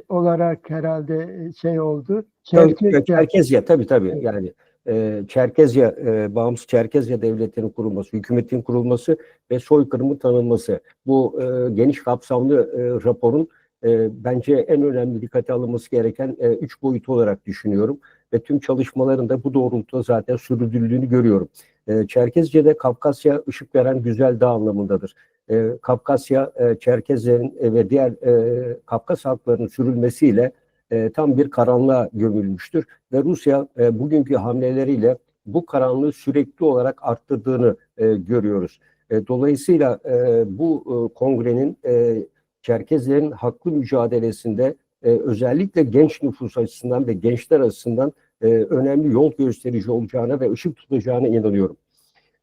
olarak herhalde şey oldu. Çerkezya tabii yani Çerkezya, bağımsız Çerkezya devletinin kurulması, hükümetin kurulması ve soykırımın tanınması. Bu geniş kapsamlı raporun bence en önemli dikkate alınması gereken 3 boyutu olarak düşünüyorum. Ve tüm çalışmaların da bu doğrultuda zaten sürdürüldüğünü görüyorum. Çerkezce'de Kafkasya ışık veren güzel dağ anlamındadır. Kafkasya, Çerkezlerin ve diğer Kafkas halklarının sürülmesiyle tam bir karanlığa gömülmüştür. Ve Rusya bugünkü hamleleriyle bu karanlığı sürekli olarak arttırdığını görüyoruz. Dolayısıyla bu kongrenin Çerkezlerin haklı mücadelesinde özellikle genç nüfus açısından ve gençler açısından önemli yol gösterici olacağına ve ışık tutacağına inanıyorum.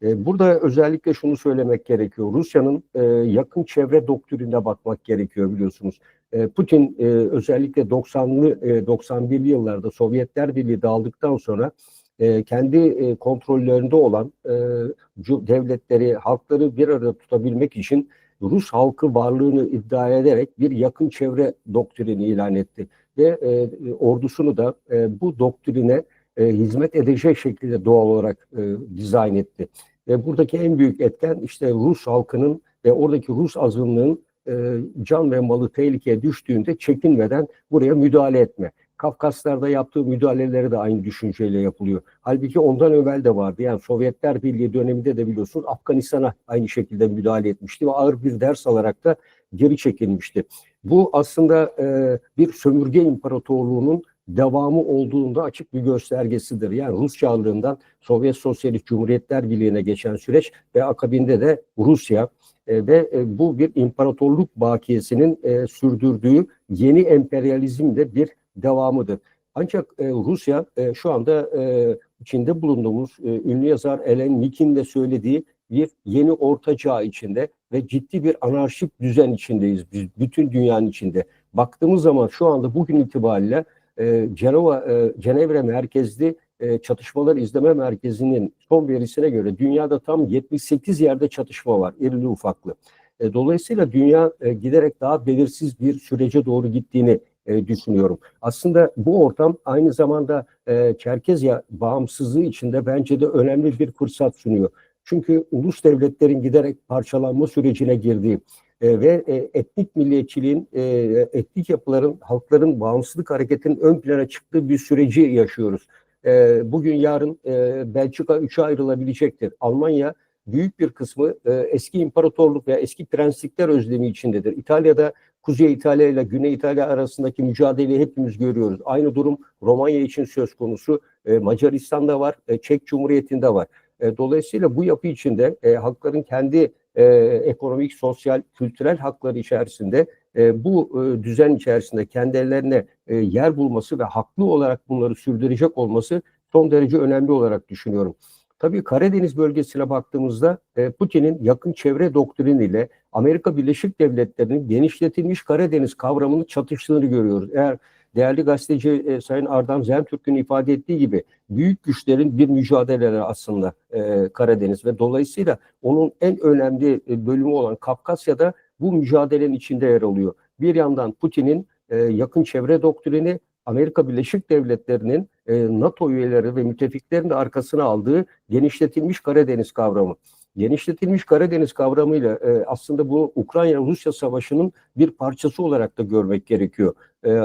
Burada özellikle şunu söylemek gerekiyor. Rusya'nın yakın çevre doktrinine bakmak gerekiyor biliyorsunuz. Putin özellikle 90'lı 91'li yıllarda Sovyetler Birliği dağıldıktan sonra kendi kontrollerinde olan devletleri, halkları bir arada tutabilmek için Rus halkı varlığını iddia ederek bir yakın çevre doktrini ilan etti. Ve ordusunu da bu doktrine hizmet edecek şekilde doğal olarak dizayn etti. Ve buradaki en büyük etken işte Rus halkının ve oradaki Rus azınlığın can ve malı tehlikeye düştüğünde çekinmeden buraya müdahale etme. Kafkaslar'da yaptığı müdahaleleri de aynı düşünceyle yapılıyor. Halbuki ondan evvel de vardı. Yani Sovyetler Birliği döneminde de biliyorsunuz Afganistan'a aynı şekilde müdahale etmişti ve ağır bir ders alarak da geri çekilmişti. Bu aslında bir sömürge imparatorluğunun devamı olduğunda açık bir göstergesidir. Yani Rus Çarlığından Sovyet Sosyalist Cumhuriyetler Birliği'ne geçen süreç ve akabinde de Rusya ve bu bir imparatorluk bakiyesinin sürdürdüğü yeni emperyalizmde bir devamıdır. Ancak Rusya şu anda içinde bulunduğumuz ünlü yazar Ellen Mick'in de söylediği bir yeni orta çağ içinde ve ciddi bir anarşik düzen içindeyiz biz, bütün dünyanın içinde. Baktığımız zaman şu anda bugün itibariyle Cenevre merkezli çatışmalar izleme merkezinin son verisine göre dünyada tam 78 yerde çatışma var, irili ufaklı. Dolayısıyla dünya giderek daha belirsiz bir sürece doğru gittiğini düşünüyorum. Aslında bu ortam aynı zamanda Çerkezya bağımsızlığı içinde bence de önemli bir fırsat sunuyor. Çünkü ulus devletlerin giderek parçalanma sürecine girdiği ve etnik milliyetçiliğin, etnik yapıların, halkların bağımsızlık hareketinin ön plana çıktığı bir süreci yaşıyoruz. Bugün yarın Belçika üçe ayrılabilecektir. Almanya büyük bir kısmı eski imparatorluk veya eski prenslikler özlemi içindedir. İtalya'da Kuzey İtalya ile Güney İtalya arasındaki mücadeleyi hepimiz görüyoruz. Aynı durum Romanya için söz konusu. Macaristan'da var, Çek Cumhuriyeti'nde var. Dolayısıyla bu yapı içinde halkların kendi ekonomik, sosyal, kültürel hakları içerisinde bu düzen içerisinde kendilerine yer bulması ve haklı olarak bunları sürdürecek olması son derece önemli olarak düşünüyorum. Tabii Karadeniz bölgesine baktığımızda Putin'in yakın çevre doktriniyle Amerika Birleşik Devletleri'nin genişletilmiş Karadeniz kavramını çatıştığını görüyoruz. Eğer değerli gazeteci Sayın Ardam Zentürk'ün ifade ettiği gibi büyük güçlerin bir mücadeleleri aslında Karadeniz ve dolayısıyla onun en önemli bölümü olan Kafkasya'da bu mücadelenin içinde yer alıyor. Bir yandan Putin'in yakın çevre doktrini, Amerika Birleşik NATO üyeleri ve müttefiklerin de arkasına aldığı genişletilmiş Karadeniz kavramı. genişletilmiş Karadeniz kavramıyla aslında bu Ukrayna-Rusya savaşının bir parçası olarak da görmek gerekiyor.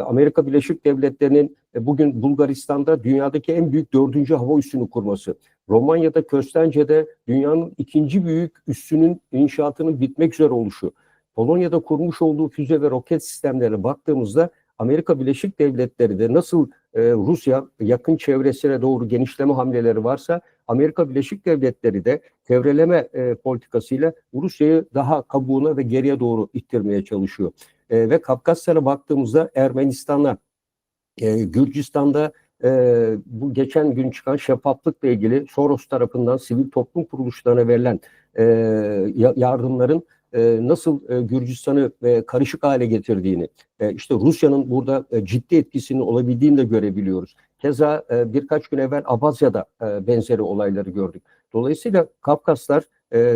Amerika Birleşik Devletleri'nin bugün Bulgaristan'da dünyadaki en büyük 4. hava üssünü kurması, Romanya'da Köstence'de dünyanın 2. büyük üssünün inşaatının bitmek üzere oluşu, Polonya'da kurmuş olduğu füze ve roket sistemlerine baktığımızda Amerika Birleşik Devletleri de nasıl Rusya yakın çevresine doğru genişleme hamleleri varsa Amerika Birleşik Devletleri de çevreleme politikasıyla Rusya'yı daha kabuğuna ve geriye doğru ittirmeye çalışıyor. Ve Kafkasya'na baktığımızda Ermenistan'a, Gürcistan'da bu geçen gün çıkan şeffaflıkla ilgili Soros tarafından sivil toplum kuruluşlarına verilen yardımların nasıl Gürcistan'ı karışık hale getirdiğini, işte Rusya'nın burada ciddi etkisinin olabildiğini de görebiliyoruz. Keza birkaç gün evvel Abazya'da benzeri olayları gördük. Dolayısıyla Kafkaslar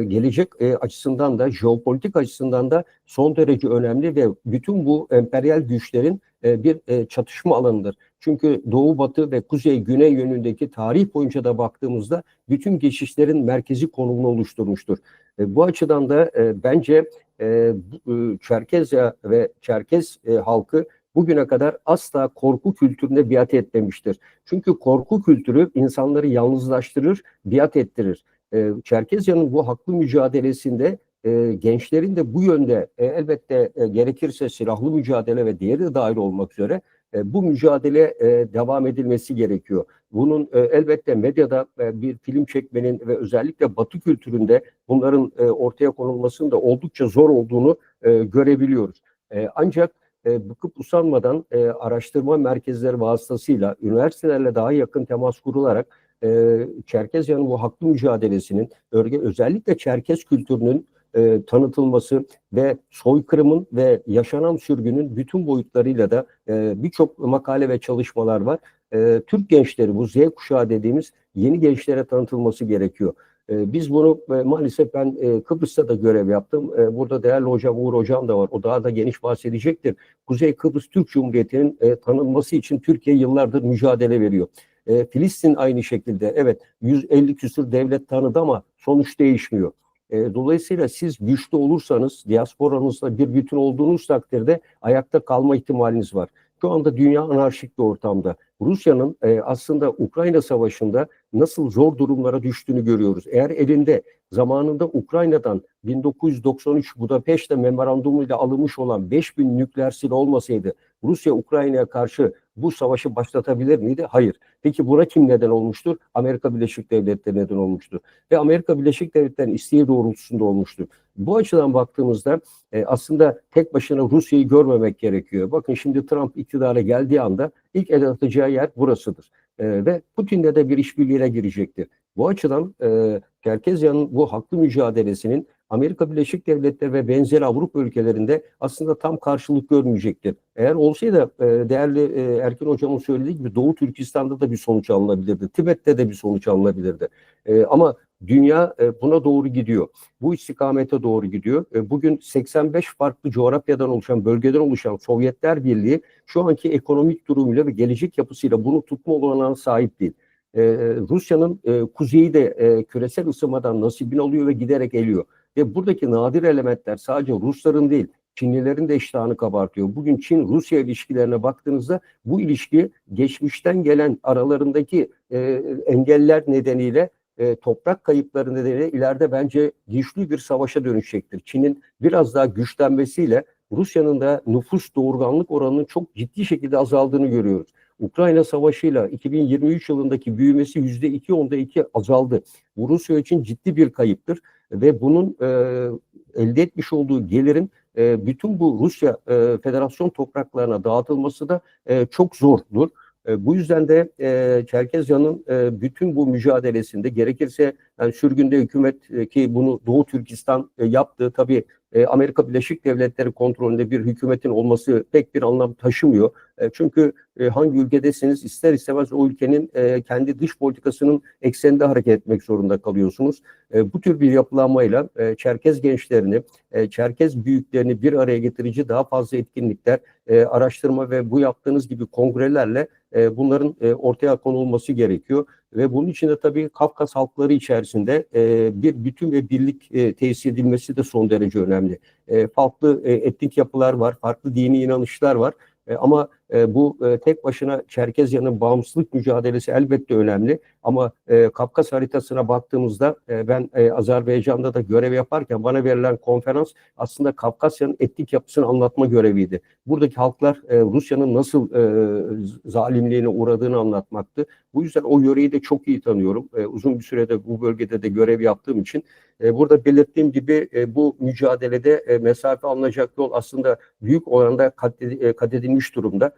gelecek açısından da jeopolitik açısından da son derece önemli ve bütün bu emperyal güçlerin bir çatışma alanıdır. Çünkü Doğu, Batı ve Kuzey, Güney yönündeki tarih boyunca da baktığımızda bütün geçişlerin merkezi konumunu oluşturmuştur. Bu açıdan da bence Çerkezya ve Çerkez halkı bugüne kadar asla korku kültürüne biat etmemiştir. Çünkü korku kültürü insanları yalnızlaştırır, biat ettirir. Çerkezya'nın bu haklı mücadelesinde gençlerin de bu yönde elbette gerekirse silahlı mücadele ve diğeri de dahil olmak üzere bu mücadele devam edilmesi gerekiyor. Bunun elbette medyada bir film çekmenin ve özellikle Batı kültüründe bunların ortaya konulmasının da oldukça zor olduğunu görebiliyoruz. Ancak bıkıp usanmadan araştırma merkezleri vasıtasıyla üniversitelerle daha yakın temas kurularak Çerkezya'nın bu haklı mücadelesinin özellikle Çerkez kültürünün tanıtılması ve soykırımın ve yaşanan sürgünün bütün boyutlarıyla da birçok makale ve çalışmalar var. Türk gençleri, bu Z kuşağı dediğimiz yeni gençlere tanıtılması gerekiyor. Biz bunu maalesef ben Kıbrıs'ta da görev yaptım. Burada değerli hocam Uğur hocam da var. O daha da geniş bahsedecektir. Kuzey Kıbrıs Türk Cumhuriyeti'nin tanınması için Türkiye yıllardır mücadele veriyor. Filistin aynı şekilde, evet 150 küsur devlet tanıdı ama sonuç değişmiyor. Dolayısıyla siz güçlü olursanız, diasporanızla bir bütün olduğunuz takdirde ayakta kalma ihtimaliniz var. Şu anda dünya anarşik bir ortamda. Rusya'nın aslında Ukrayna Savaşı'nda nasıl zor durumlara düştüğünü görüyoruz. Eğer elinde zamanında Ukrayna'dan 1993 Budapeşte Memorandumu ile alınmış olan 5000 nükleer silah olmasaydı Rusya Ukrayna'ya karşı bu savaşı başlatabilir miydi? Hayır. Peki buna kim neden olmuştur? Amerika Birleşik Devletleri neden olmuştur. Ve Amerika Birleşik Devletleri'nin isteği doğrultusunda olmuştur. Bu açıdan baktığımızda aslında tek başına Rusya'yı görmemek gerekiyor. Bakın şimdi Trump iktidara geldiği anda ilk el atacağı yer burasıdır. Ve Putin'le de bir işbirliğine girecektir. Bu açıdan Çerkezya'nın bu haklı mücadelesinin Amerika Birleşik Devletleri ve benzeri Avrupa ülkelerinde aslında tam karşılık görmeyecektir. Eğer olsaydı değerli Erkin hocamın söylediği gibi Doğu Türkistan'da da bir sonuç alınabilirdi. Tibet'te de bir sonuç alınabilirdi. Ama dünya buna doğru gidiyor. Bu istikamete doğru gidiyor. Bugün 85 farklı coğrafyadan oluşan, bölgeden oluşan Sovyetler Birliği şu anki ekonomik durumuyla ve gelecek yapısıyla bunu tutma olanağına sahip değil. Rusya'nın kuzeyi de küresel ısınmadan nasibini alıyor ve giderek eliyor. Ve buradaki nadir elementler sadece Rusların değil, Çinlilerin de iştahını kabartıyor. Bugün Çin-Rusya ilişkilerine baktığınızda bu ilişki geçmişten gelen aralarındaki engeller nedeniyle toprak kayıpları nedeniyle ileride bence güçlü bir savaşa dönüşecektir. Çin'in biraz daha güçlenmesiyle Rusya'nın da nüfus doğurganlık oranının çok ciddi şekilde azaldığını görüyoruz. Ukrayna Savaşı'yla 2023 yılındaki büyümesi %2 azaldı. Bu Rusya için ciddi bir kayıptır ve bunun elde etmiş olduğu gelirin bütün bu Rusya Federasyon topraklarına dağıtılması da çok zordur. Bu yüzden de Çerkezya'nın bütün bu mücadelesinde gerekirse yani sürgünde hükümet ki bunu Doğu Türkistan yaptı. Tabii Amerika Birleşik Devletleri kontrolünde bir hükümetin olması pek bir anlam taşımıyor. Çünkü hangi ülkedesiniz ister istemez o ülkenin kendi dış politikasının ekseninde hareket etmek zorunda kalıyorsunuz. Bu tür bir yapılanmayla Çerkez gençlerini, Çerkez büyüklerini bir araya getirici daha fazla etkinlikler, araştırma ve bu yaptığınız gibi kongrelerle bunların ortaya konulması gerekiyor. Ve bunun için de tabii Kafkas halkları içerisinde bir bütün ve birlik tesis edilmesi de son derece önemli. Farklı etnik yapılar var, farklı dini inanışlar var. Ama bu tek başına Çerkezya'nın bağımsızlık mücadelesi elbette önemli. Ama Kafkas haritasına baktığımızda ben Azerbaycan'da da görev yaparken bana verilen konferans aslında Kafkasya'nın etnik yapısını anlatma göreviydi. Buradaki halklar Rusya'nın nasıl zalimliğine uğradığını anlatmaktı. Bu yüzden o yöreyi de çok iyi tanıyorum. Uzun bir sürede bu bölgede de görev yaptığım için. Burada belirttiğim gibi bu mücadelede mesafe alınacak yol aslında büyük oranda kat edilmiş durumda.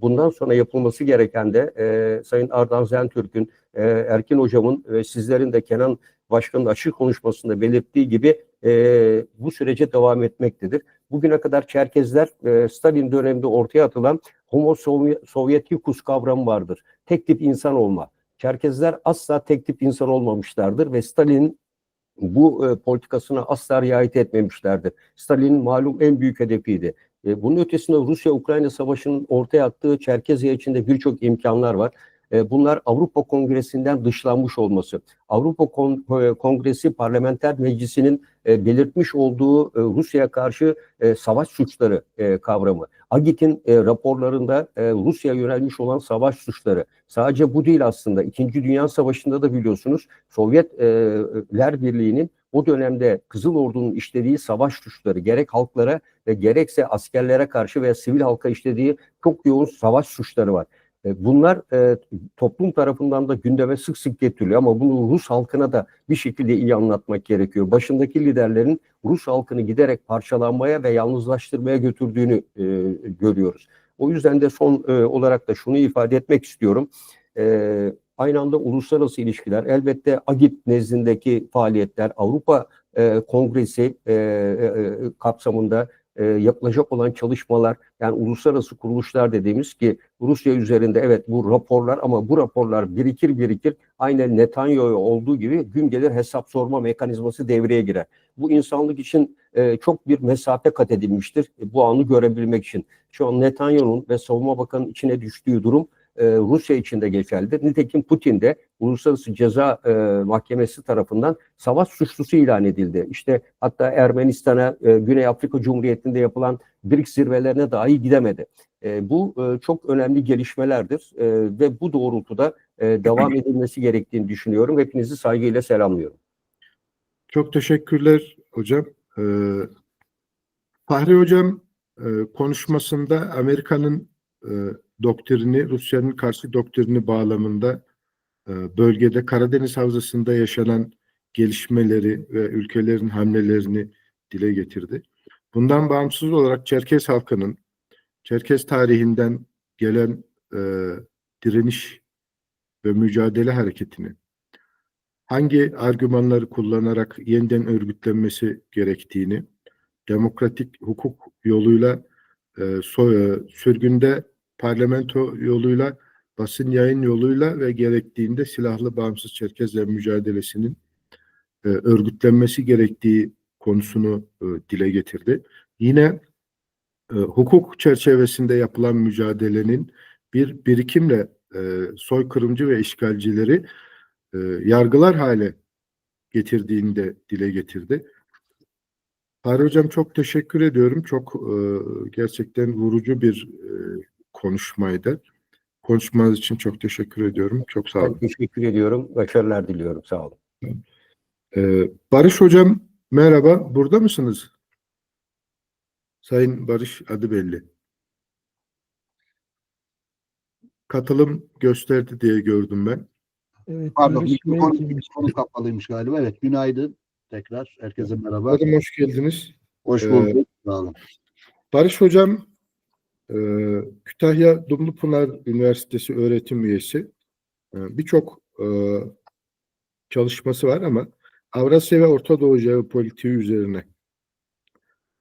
Bundan sonra yapılması gereken de Sayın Ardahan Zentürk'ün, Erkin Hocam'ın ve sizlerin de Kenan Başkan'ın açık konuşmasında belirttiği gibi bu sürece devam etmektedir. Bugüne kadar Çerkezler Stalin döneminde ortaya atılan Homo Sovietikus kavramı vardır. Tek tip insan olma. Çerkezler asla tek tip insan olmamışlardır ve Stalin'in bu politikasına asla riayet etmemişlerdir. Stalin'in malum en büyük hedefiydi. Bunun ötesinde Rusya-Ukrayna Savaşı'nın ortaya attığı Çerkezya içinde birçok imkanlar var. Bunlar Avrupa Kongresi'nden dışlanmış olması, Avrupa Kongresi Parlamenter Meclisi'nin belirtmiş olduğu Rusya'ya karşı savaş suçları kavramı, AGİT'in raporlarında Rusya'ya yönelmiş olan savaş suçları. Sadece bu değil aslında. İkinci Dünya Savaşı'nda da biliyorsunuz Sovyetler Birliği'nin o dönemde Kızıl Ordu'nun işlediği savaş suçları gerek halklara ve gerekse askerlere karşı veya sivil halka işlediği çok yoğun savaş suçları var. Bunlar toplum tarafından da gündeme sık sık getiriliyor ama bunu Rus halkına da bir şekilde iyi anlatmak gerekiyor. Başındaki liderlerin Rus halkını giderek parçalanmaya ve yalnızlaştırmaya götürdüğünü görüyoruz. O yüzden de son olarak da şunu ifade etmek istiyorum. Aynı anda uluslararası ilişkiler, elbette AGİT nezdindeki faaliyetler, Avrupa Kongresi kapsamında yapılacak olan çalışmalar, yani uluslararası kuruluşlar dediğimiz ki Rusya üzerinde evet bu raporlar ama bu raporlar birikir aynen Netanyahu'ya olduğu gibi gün gelir hesap sorma mekanizması devreye girer. Bu insanlık için çok bir mesafe kat edilmiştir bu anı görebilmek için. Şu an Netanyahu'nun ve Savunma Bakanı'nın içine düştüğü durum Rusya için de geçerlidir. Nitekim Putin de Uluslararası Ceza Mahkemesi tarafından savaş suçlusu ilan edildi. İşte hatta Ermenistan'a, Güney Afrika Cumhuriyeti'nde yapılan BRICS zirvelerine dahi gidemedi. Bu çok önemli gelişmelerdir ve bu doğrultuda devam edilmesi gerektiğini düşünüyorum. Hepinizi saygıyla selamlıyorum. Çok teşekkürler hocam. Fahri hocam konuşmasında Amerika'nın doktrini, Rusya'nın karşı doktrini bağlamında bölgede Karadeniz Havzası'nda yaşanan gelişmeleri ve ülkelerin hamlelerini dile getirdi. Bundan bağımsız olarak Çerkez halkının, Çerkez tarihinden gelen direniş ve mücadele hareketini hangi argümanları kullanarak yeniden örgütlenmesi gerektiğini, demokratik hukuk yoluyla, sürgünde parlamento yoluyla, basın yayın yoluyla ve gerektiğinde silahlı bağımsız Çerkezler mücadelesinin örgütlenmesi gerektiği konusunu dile getirdi. Yine hukuk çerçevesinde yapılan mücadelenin bir birikimle soykırımcı ve işgalcileri yargılar hale getirdiğini de dile getirdi. Fahri hocam çok teşekkür ediyorum. Çok gerçekten vurucu bir konuşmaydı. Konuşmanız için çok teşekkür ediyorum. Çok sağ olun. Ben teşekkür ediyorum. Başarılar diliyorum. Sağ olun. Barış hocam merhaba. Burada mısınız? Sayın Barış adı belli. Katılım gösterdi diye gördüm ben. Evet, Pardon, Barış Bey mikrofon kapalıymış galiba. Evet, günaydın. Tekrar herkese merhaba. Hocam hoş geldiniz. Hoş bulduk. Sağ olun. Barış hocam Kütahya Dumlupınar Üniversitesi öğretim üyesi. Birçok çalışması var ama Avrasya ve Orta Doğu jeopolitiği üzerine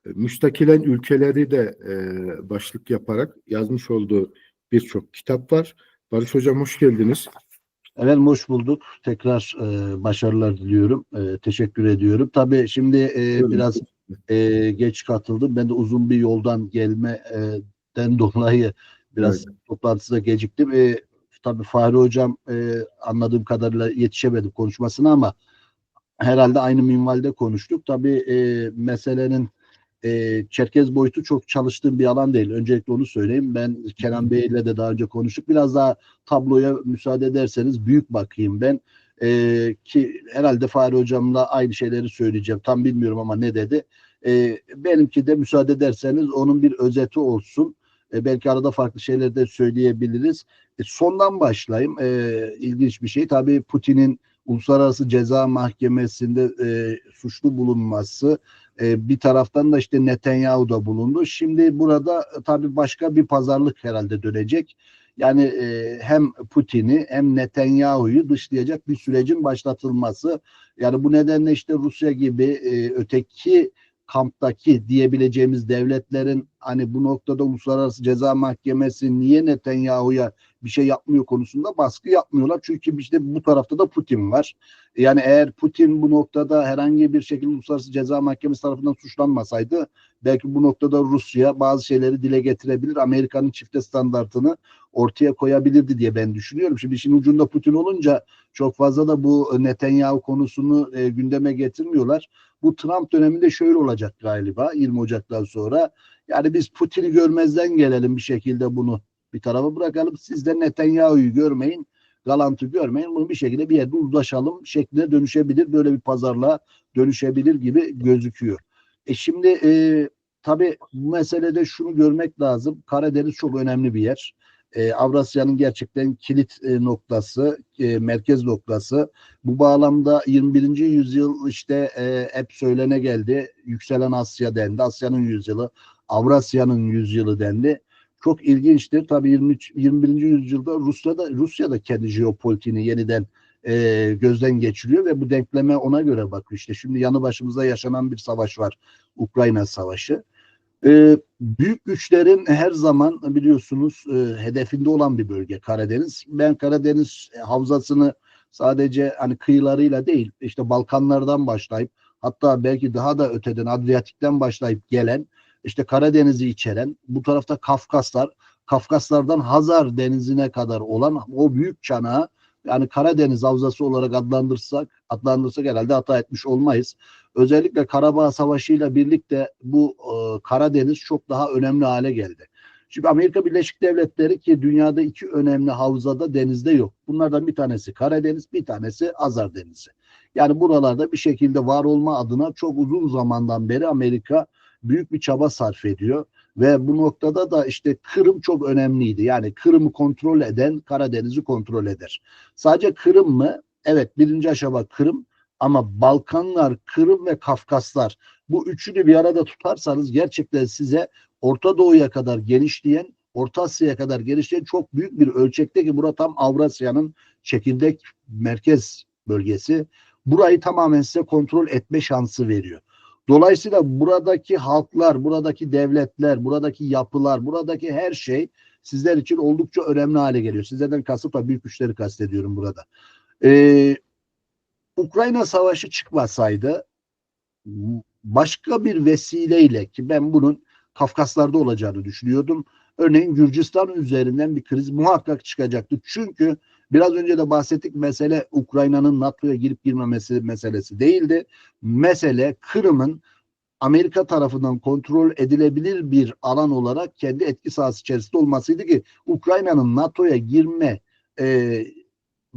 müstakilen ülkeleri de başlık yaparak yazmış olduğu birçok kitap var. Barış Hocam hoş geldiniz. Evet, hoş bulduk. Tekrar başarılar diliyorum. Teşekkür ediyorum. Tabii şimdi biraz geç katıldım. Ben de uzun bir yoldan gelmeden dolayı biraz toplantıda geciktim. Tabii Fahri Hocam anladığım kadarıyla yetişemedim konuşmasına ama herhalde aynı minvalde konuştuk. Tabii meselenin Çerkez boyutu çok çalıştığım bir alan değil. Öncelikle onu söyleyeyim. Ben Kenan Bey ile de daha önce konuştuk. Biraz daha tabloya müsaade ederseniz büyük bakayım ben. Ki herhalde Fahri Hocam'la aynı şeyleri söyleyeceğim. Tam bilmiyorum ama ne dedi. Benimki de müsaade ederseniz onun bir özeti olsun. Belki arada farklı şeyler de söyleyebiliriz. Sondan başlayayım. İlginç bir şey. Tabii Putin'in Uluslararası Ceza Mahkemesi'nde suçlu bulunması, bir taraftan da işte Netanyahu da bulundu. Şimdi burada tabii başka bir pazarlık herhalde dönecek. Yani hem Putin'i hem Netanyahu'yu dışlayacak bir sürecin başlatılması. Yani bu nedenle işte Rusya gibi öteki kamptaki diyebileceğimiz devletlerin hani bu noktada Uluslararası Ceza Mahkemesi niye Netanyahu'ya bir şey yapmıyor konusunda baskı yapmıyorlar. Çünkü işte bu tarafta da Putin var. Yani eğer Putin bu noktada herhangi bir şekilde Uluslararası Ceza Mahkemesi tarafından suçlanmasaydı belki bu noktada Rusya bazı şeyleri dile getirebilir. Amerika'nın çifte standartını ortaya koyabilirdi diye ben düşünüyorum. Şimdi işin ucunda Putin olunca çok fazla da bu Netanyahu konusunu gündeme getirmiyorlar. Bu Trump döneminde şöyle olacak galiba 20 Ocak'tan sonra. Yani biz Putin'i görmezden gelelim bir şekilde bunu bir tarafa bırakalım. Siz de Netanyahu'yu görmeyin, Galant'ı görmeyin. Bunu bir şekilde bir yerde uzlaşalım şekline dönüşebilir. Böyle bir pazarlığa dönüşebilir gibi gözüküyor. Şimdi tabii bu meselede şunu görmek lazım. Karadeniz çok önemli bir yer. Avrasya'nın gerçekten kilit noktası, merkez noktası. Bu bağlamda 21. yüzyıl işte hep söylene geldi. Yükselen Asya dendi. Asya'nın yüzyılı, Avrasya'nın yüzyılı dendi. Çok ilginçtir. Tabii 21. yüzyılda Rusya da kendi jeopolitiğini yeniden gözden geçiriyor ve bu denkleme ona göre bakıyor. İşte şimdi yanı başımızda yaşanan bir savaş var. Ukrayna Savaşı. Büyük güçlerin her zaman biliyorsunuz hedefinde olan bir bölge Karadeniz. Ben Karadeniz havzasını sadece hani kıyılarıyla değil işte Balkanlardan başlayıp hatta belki daha da öteden Adriyatik'ten başlayıp gelen işte Karadeniz'i içeren bu tarafta Kafkaslardan Hazar Denizi'ne kadar olan o büyük çanağı yani Karadeniz havzası olarak adlandırsak herhalde hata etmiş olmayız. Özellikle Karabağ Savaşı ile birlikte bu Karadeniz çok daha önemli hale geldi. Şimdi Amerika Birleşik Devletleri ki dünyada iki önemli havzada denizde yok. Bunlardan bir tanesi Karadeniz, bir tanesi Hazar Denizi. Yani buralarda bir şekilde var olma adına çok uzun zamandan beri Amerika büyük bir çaba sarf ediyor. Ve bu noktada da işte Kırım çok önemliydi. Yani Kırım'ı kontrol eden Karadeniz'i kontrol eder. Sadece Kırım mı? Evet, birinci aşama Kırım. Ama Balkanlar, Kırım ve Kafkaslar bu üçünü bir arada tutarsanız gerçekten size Orta Doğu'ya kadar genişleyen, Orta Asya'ya kadar genişleyen çok büyük bir ölçekte ki burası tam Avrasya'nın çekirdek merkez bölgesi. Burayı tamamen size kontrol etme şansı veriyor. Dolayısıyla buradaki halklar, buradaki devletler, buradaki yapılar, buradaki her şey sizler için oldukça önemli hale geliyor. Sizlerden kasıp da büyük güçleri kastediyorum burada. Ukrayna Savaşı çıkmasaydı başka bir vesileyle ki ben bunun Kafkaslar'da olacağını düşünüyordum. Örneğin Gürcistan üzerinden bir kriz muhakkak çıkacaktı. Çünkü biraz önce de bahsettik mesele Ukrayna'nın NATO'ya girip girmemesi meselesi değildi. Mesele Kırım'ın Amerika tarafından kontrol edilebilir bir alan olarak kendi etki sahası içerisinde olmasıydı ki Ukrayna'nın NATO'ya girme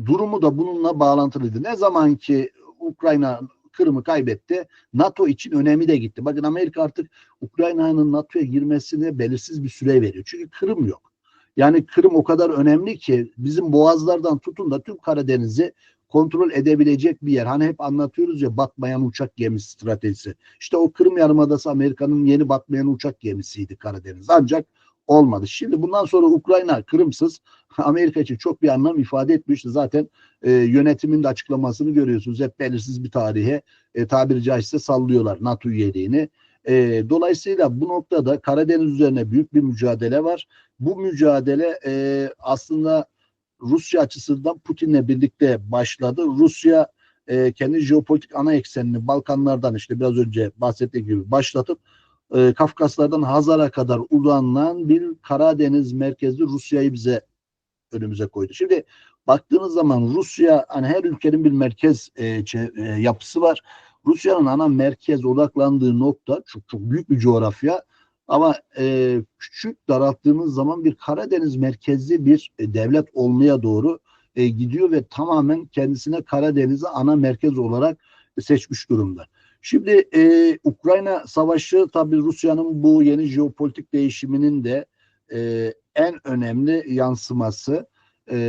durumu da bununla bağlantılıydı. Ne zaman ki Ukrayna Kırım'ı kaybetti, NATO için önemi de gitti. Bakın Amerika artık Ukrayna'nın NATO'ya girmesine belirsiz bir süre veriyor. Çünkü Kırım yok. Yani Kırım o kadar önemli ki bizim boğazlardan tutun da tüm Karadeniz'i kontrol edebilecek bir yer. Hani hep anlatıyoruz ya batmayan uçak gemisi stratejisi. İşte o Kırım Yarımadası Amerika'nın yeni batmayan uçak gemisiydi Karadeniz. Ancak olmadı. Şimdi bundan sonra Ukrayna Kırımsız Amerika için çok bir anlam ifade etmişti. Zaten yönetimin de açıklamasını görüyorsunuz. Hep belirsiz bir tarihe tabiri caizse sallıyorlar NATO üyeliğini. Dolayısıyla bu noktada Karadeniz üzerine büyük bir mücadele var. Bu mücadele aslında Rusya açısından Putin'le birlikte başladı. Rusya kendi jeopolitik ana eksenini Balkanlardan işte biraz önce bahsettiğim gibi başlatıp Kafkaslardan Hazar'a kadar uzanan bir Karadeniz merkezli Rusya'yı bize önümüze koydu. Şimdi baktığınız zaman Rusya, hani her ülkenin bir merkez yapısı var. Rusya'nın ana merkez odaklandığı nokta çok çok büyük bir coğrafya ama küçük daralttığımız zaman bir Karadeniz merkezli bir devlet olmaya doğru gidiyor ve tamamen kendisine Karadeniz'i ana merkez olarak seçmiş durumda. Şimdi Ukrayna Savaşı tabii Rusya'nın bu yeni jeopolitik değişiminin de en önemli yansıması.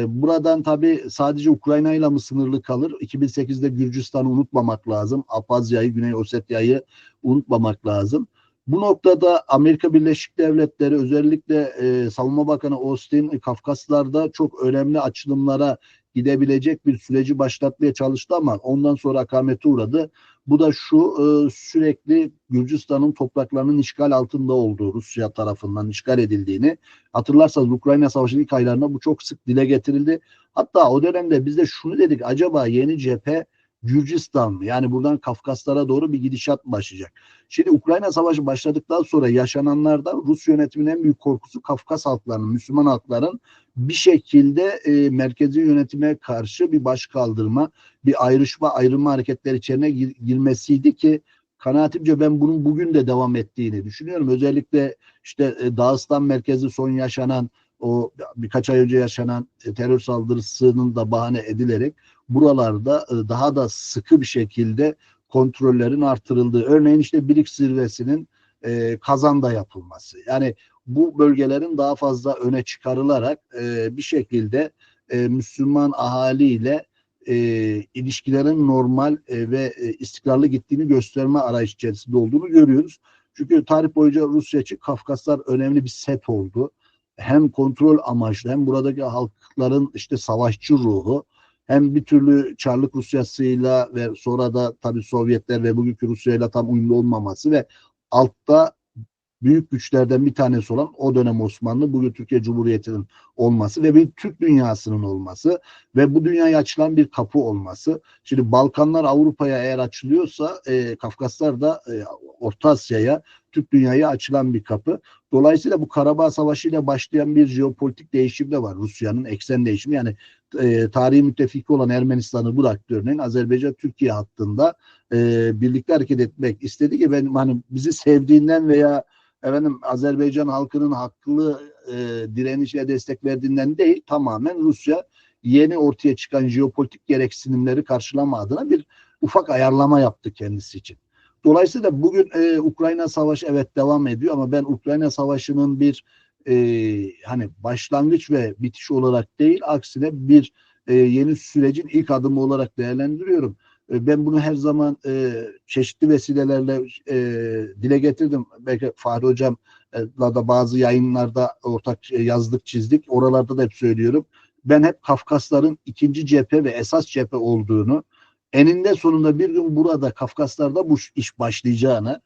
Buradan tabii sadece Ukrayna ile mi sınırlı kalır? 2008'de Gürcistan'ı unutmamak lazım. Abhazya'yı, Güney Osetya'yı unutmamak lazım. Bu noktada Amerika Birleşik Devletleri özellikle Savunma Bakanı Austin Kafkaslar'da çok önemli açılımlara gidebilecek bir süreci başlatmaya çalıştı ama ondan sonra akamete uğradı. Bu da şu sürekli Gürcistan'ın topraklarının işgal altında olduğu, Rusya tarafından işgal edildiğini hatırlarsanız Ukrayna Savaşı'nın ilk aylarında bu çok sık dile getirildi. Hatta o dönemde biz de şunu dedik, acaba yeni cephe Gürcistan mı? Yani buradan Kafkaslara doğru bir gidişat başlayacak. Şimdi Ukrayna Savaşı başladıktan sonra yaşananlardan Rus yönetiminin en büyük korkusu Kafkas halklarının, Müslüman halkların bir şekilde merkezi yönetime karşı bir başkaldırma, bir ayrılma hareketleri içine girmesiydi ki kanaatimce ben bunun bugün de devam ettiğini düşünüyorum. Özellikle işte Dağıstan merkezi son yaşanan o birkaç ay önce yaşanan terör saldırısının da bahane edilerek buralarda daha da sıkı bir şekilde kontrollerin artırıldığı. Örneğin işte BRICS zirvesinin Kazan'da yapılması. Yani bu bölgelerin daha fazla öne çıkarılarak bir şekilde Müslüman ahaliyle ilişkilerin normal ve istikrarlı gittiğini gösterme arayış içerisinde olduğunu görüyoruz. Çünkü tarih boyunca Rusya için Kafkaslar önemli bir set oldu. Hem kontrol amaçlı hem buradaki halkların işte savaşçı ruhu hem bir türlü Çarlık Rusyası'yla ve sonra da tabii Sovyetler ve bugünkü Rusya'yla tam uyumlu olmaması ve altta büyük güçlerden bir tanesi olan o dönem Osmanlı, bugün Türkiye Cumhuriyeti'nin olması ve bir Türk dünyasının olması ve bu dünyaya açılan bir kapı olması. Şimdi Balkanlar Avrupa'ya eğer açılıyorsa Kafkaslar da Orta Asya'ya, Türk dünyaya açılan bir kapı. Dolayısıyla bu Karabağ Savaşı ile başlayan bir jeopolitik değişim de var. Rusya'nın eksen değişimi, yani tarihi müttefiki olan Ermenistan'ı bıraktı örneğin Azerbaycan-Türkiye hattında birlikte hareket etmek istedi ki ben hani bizi sevdiğinden veya Azerbaycan halkının haklı direnişe destek verdiğinden değil, tamamen Rusya yeni ortaya çıkan jeopolitik gereksinimleri karşılama adına bir ufak ayarlama yaptı kendisi için. Dolayısıyla bugün Ukrayna Savaşı evet devam ediyor ama ben Ukrayna Savaşı'nın bir hani başlangıç ve bitiş olarak değil, aksine bir yeni sürecin ilk adımı olarak değerlendiriyorum. Ben bunu her zaman çeşitli vesilelerle dile getirdim. Belki Fahri Hocam'la da bazı yayınlarda ortak yazdık, çizdik. Oralarda da hep söylüyorum. Ben hep Kafkasların ikinci cephe ve esas cephe olduğunu, eninde sonunda bir gün burada Kafkaslar'da bu iş başlayacağını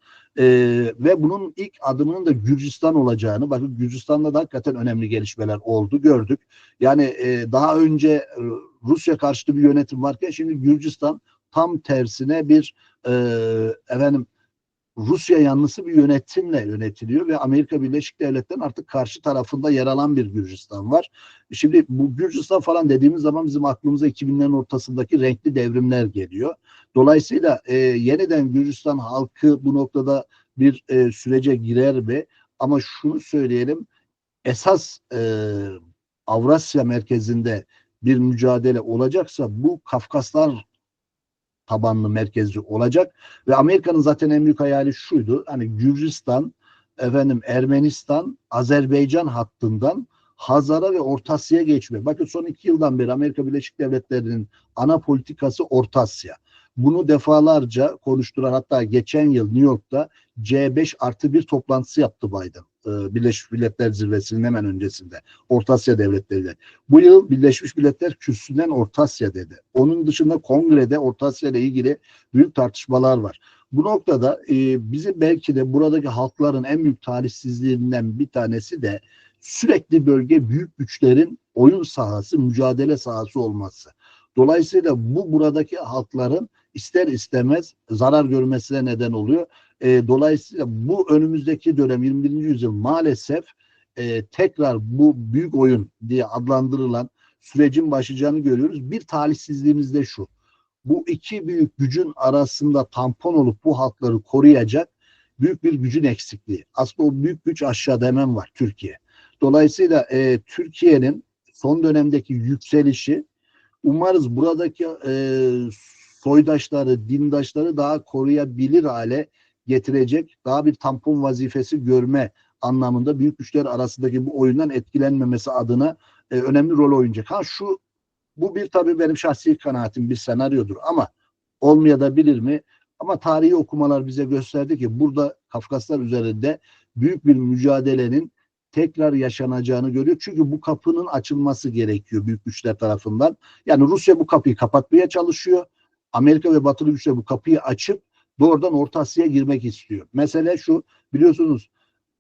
ve bunun ilk adımının da Gürcistan olacağını, bakın Gürcistan'da da hakikaten önemli gelişmeler oldu, gördük. Yani daha önce Rusya karşıtı bir yönetim varken şimdi Gürcistan tam tersine bir Rusya yanlısı bir yönetimle yönetiliyor ve Amerika Birleşik Devletleri'nin artık karşı tarafında yer alan bir Gürcistan var. Şimdi bu Gürcistan falan dediğimiz zaman bizim aklımıza 2000'lerin ortasındaki renkli devrimler geliyor. Dolayısıyla yeniden Gürcistan halkı bu noktada bir sürece girer mi? Ama şunu söyleyelim, esas Avrasya merkezinde bir mücadele olacaksa bu Kafkaslar tabanlı merkezci olacak ve Amerika'nın zaten en büyük hayali şuydu: hani Gürcistan, Ermenistan, Azerbaycan hattından Hazar'a ve Orta Asya'ya geçme. Bakın son 2 yıldan beri Amerika Birleşik Devletleri'nin ana politikası Orta Asya. Bunu defalarca konuştular. Hatta geçen yıl New York'ta C5+1 toplantısı yaptı Biden. Birleşmiş Milletler Zirvesi'nin hemen öncesinde Orta Asya devletleriyle. Bu yıl Birleşmiş Milletler kürsüsünden Orta Asya dedi. Onun dışında kongrede Orta Asya ile ilgili büyük tartışmalar var. Bu noktada bizim belki de buradaki halkların en büyük talihsizliğinden bir tanesi de sürekli bölge büyük güçlerin oyun sahası, mücadele sahası olması. Dolayısıyla bu buradaki halkların ister istemez zarar görmesine neden oluyor. Dolayısıyla bu önümüzdeki dönem 21. yüzyıl maalesef tekrar bu büyük oyun diye adlandırılan sürecin başlayacağını görüyoruz. Bir talihsizliğimiz de şu. Bu iki büyük gücün arasında tampon olup bu halkları koruyacak büyük bir gücün eksikliği. Aslında o büyük güç aşağıda hemen var, Türkiye. Dolayısıyla Türkiye'nin son dönemdeki yükselişi umarız buradaki soydaşları, dindaşları daha koruyabilir hale getirecek, daha bir tampon vazifesi görme anlamında büyük güçler arasındaki bu oyundan etkilenmemesi adına önemli rol oynayacak. Bu bir tabii benim şahsi kanaatim, bir senaryodur ama olmayabilir mi? Ama tarihi okumalar bize gösterdi ki burada Kafkaslar üzerinde büyük bir mücadelenin tekrar yaşanacağını görüyor. Çünkü bu kapının açılması gerekiyor büyük güçler tarafından. Yani Rusya bu kapıyı kapatmaya çalışıyor. Amerika ve Batılı güçler bu kapıyı açıp doğrudan Orta Asya'ya girmek istiyor. Mesele şu, biliyorsunuz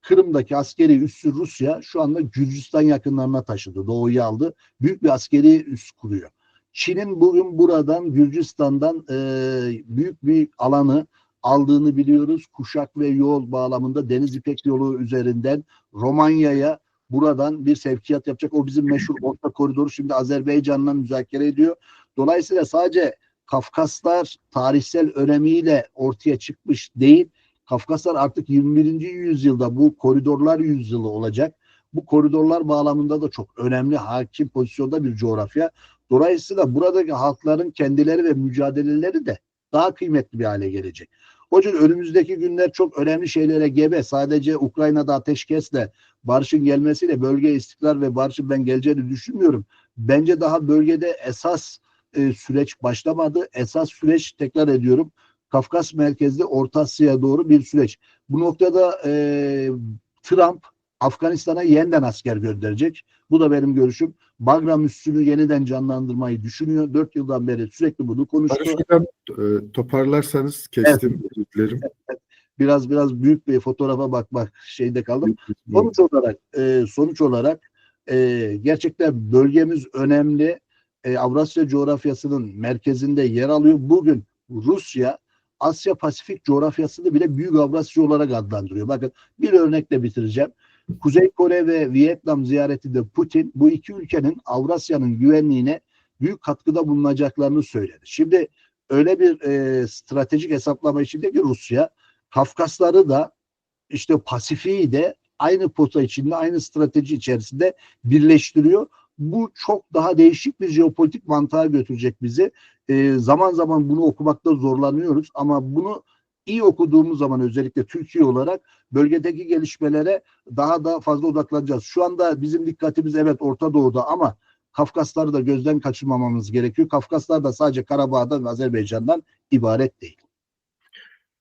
Kırım'daki askeri üssü Rusya şu anda Gürcistan yakınlarına taşıdı. Doğu'yu aldı. Büyük bir askeri üs kuruyor. Çin'in bugün buradan Gürcistan'dan büyük bir alanı aldığını biliyoruz. Kuşak ve yol bağlamında Deniz İpek Yolu üzerinden Romanya'ya buradan bir sevkiyat yapacak. O bizim meşhur Orta Koridoru şimdi Azerbaycan'la müzakere ediyor. Dolayısıyla sadece Kafkaslar tarihsel önemiyle ortaya çıkmış değil. Kafkaslar artık 21. yüzyılda bu koridorlar yüzyılı olacak. Bu koridorlar bağlamında da çok önemli, hakim pozisyonda bir coğrafya. Dolayısıyla buradaki halkların kendileri ve mücadeleleri de daha kıymetli bir hale gelecek. O yüzden önümüzdeki günler çok önemli şeylere gebe. Sadece Ukrayna'da ateşkesle, barışın gelmesiyle bölgeye istikrar ve barışın ben geleceğini düşünmüyorum. Bence daha bölgede esas süreç başlamadı. Esas süreç, tekrar ediyorum, Kafkas merkezli Orta Asya'ya doğru bir süreç. Bu noktada Trump Afganistan'a yeniden asker gönderecek. Bu da benim görüşüm. Bagram üssünü yeniden canlandırmayı düşünüyor. 4 yıldan beri sürekli bunu konuştu. Barış Hocam, toparlarsanız kestim. Evet. Özür Biraz büyük bir fotoğrafa bakmak şeyde kaldım. Sonuç olarak gerçekten bölgemiz önemli. Avrasya coğrafyasının merkezinde yer alıyor. Bugün Rusya Asya Pasifik coğrafyasını bile Büyük Avrasya olarak adlandırıyor. Bakın bir örnekle bitireceğim. Kuzey Kore ve Vietnam ziyaretinde Putin bu iki ülkenin Avrasya'nın güvenliğine büyük katkıda bulunacaklarını söyledi. Şimdi öyle bir stratejik hesaplama içinde ki Rusya Kafkasları da işte Pasifik'i de aynı pota içinde, aynı strateji içerisinde birleştiriyor. Bu çok daha değişik bir jeopolitik mantığa götürecek bizi. Zaman zaman bunu okumakta zorlanıyoruz ama bunu iyi okuduğumuz zaman özellikle Türkiye olarak bölgedeki gelişmelere daha da fazla odaklanacağız. Şu anda bizim dikkatimiz evet Orta Doğu'da ama Kafkasları da gözden kaçırmamamız gerekiyor. Kafkaslar da sadece Karabağ'dan ve Azerbaycan'dan ibaret değil.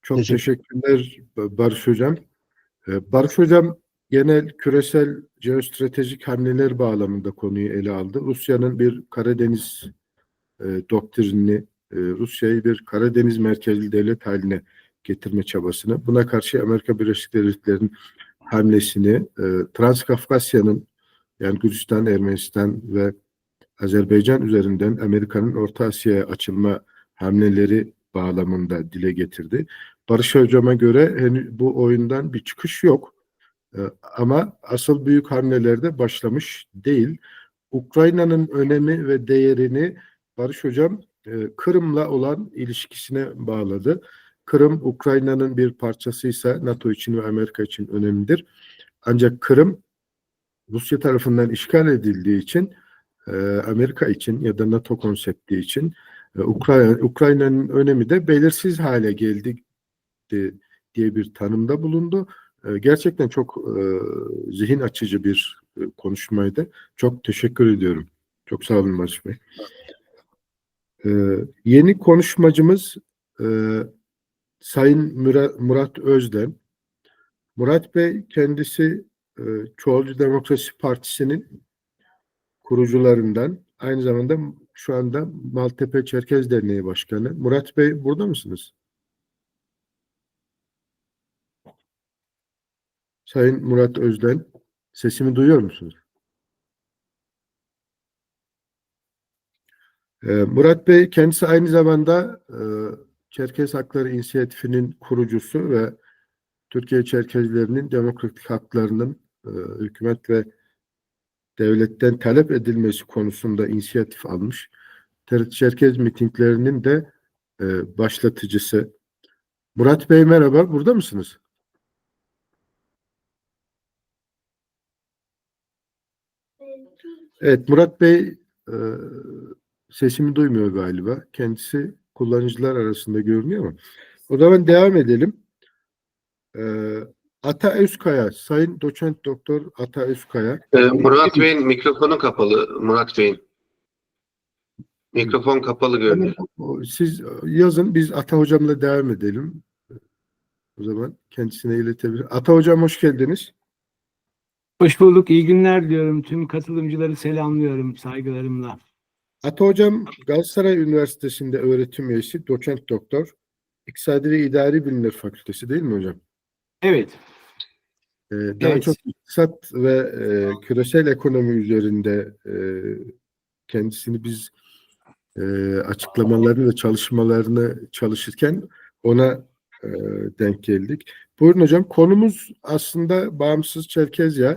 Çok teşekkürler Barış Hocam. Barış Hocam genel küresel jeostratejik hamleler bağlamında konuyu ele aldı. Rusya'nın bir Karadeniz doktrinini, Rusya'yı bir Karadeniz merkezli devlet haline getirme çabasını, buna karşı Amerika Birleşik Devletleri'nin hamlesini, Transkafkasya'nın yani Gürcistan, Ermenistan ve Azerbaycan üzerinden Amerika'nın Orta Asya'ya açılma hamleleri bağlamında dile getirdi. Barış Hocam'a göre bu oyundan bir çıkış yok. Ama asıl büyük hamleler de başlamış değil. Ukrayna'nın önemi ve değerini Barış Hocam Kırım'la olan ilişkisine bağladı. Kırım Ukrayna'nın bir parçasıysa NATO için ve Amerika için önemlidir. Ancak Kırım Rusya tarafından işgal edildiği için Amerika için ya da NATO konsepti için Ukrayna'nın önemi de belirsiz hale geldi diye bir tanımda bulundu. Gerçekten çok zihin açıcı bir konuşmaydı. Çok teşekkür ediyorum. Çok sağ olun Barış Bey. Yeni konuşmacımız Sayın Murat Özden. Murat Bey kendisi Çoğulcu Demokrasi Partisi'nin kurucularından, aynı zamanda şu anda Maltepe Çerkez Derneği Başkanı. Murat Bey burada mısınız? Sayın Murat Özden, sesimi duyuyor musunuz? Murat Bey kendisi aynı zamanda Çerkez Hakları İnisiyatifi'nin kurucusu ve Türkiye Çerkezlerinin demokratik haklarının hükümet ve devletten talep edilmesi konusunda inisiyatif almış. Çerkez mitinglerinin de başlatıcısı. Murat Bey merhaba, burada mısınız? Evet, Murat Bey sesimi duymuyor galiba. Kendisi kullanıcılar arasında görünüyor ama. O zaman devam edelim. Ata Özkaya, Sayın Doçent Doktor Ata Özkaya. Murat Bey'in mikrofonu kapalı. Murat Bey'in. Mikrofon kapalı görünüyor. Siz yazın, biz Ata Hocam'la devam edelim. O zaman kendisine iletebilir. Ata Hocam hoş geldiniz. Hoş bulduk. İyi günler diliyorum. Tüm katılımcıları selamlıyorum saygılarımla. Ata Hocam Galatasaray Üniversitesi'nde öğretim üyesi, doçent doktor. İktisadi ve İdari Bilimler Fakültesi değil mi hocam? Evet. Daha Evet. çok iktisat ve küresel ekonomi üzerinde kendisini biz açıklamalarını ve çalışmalarını çalışırken ona denk geldik. Buyurun hocam. Konumuz aslında bağımsız Çerkezya,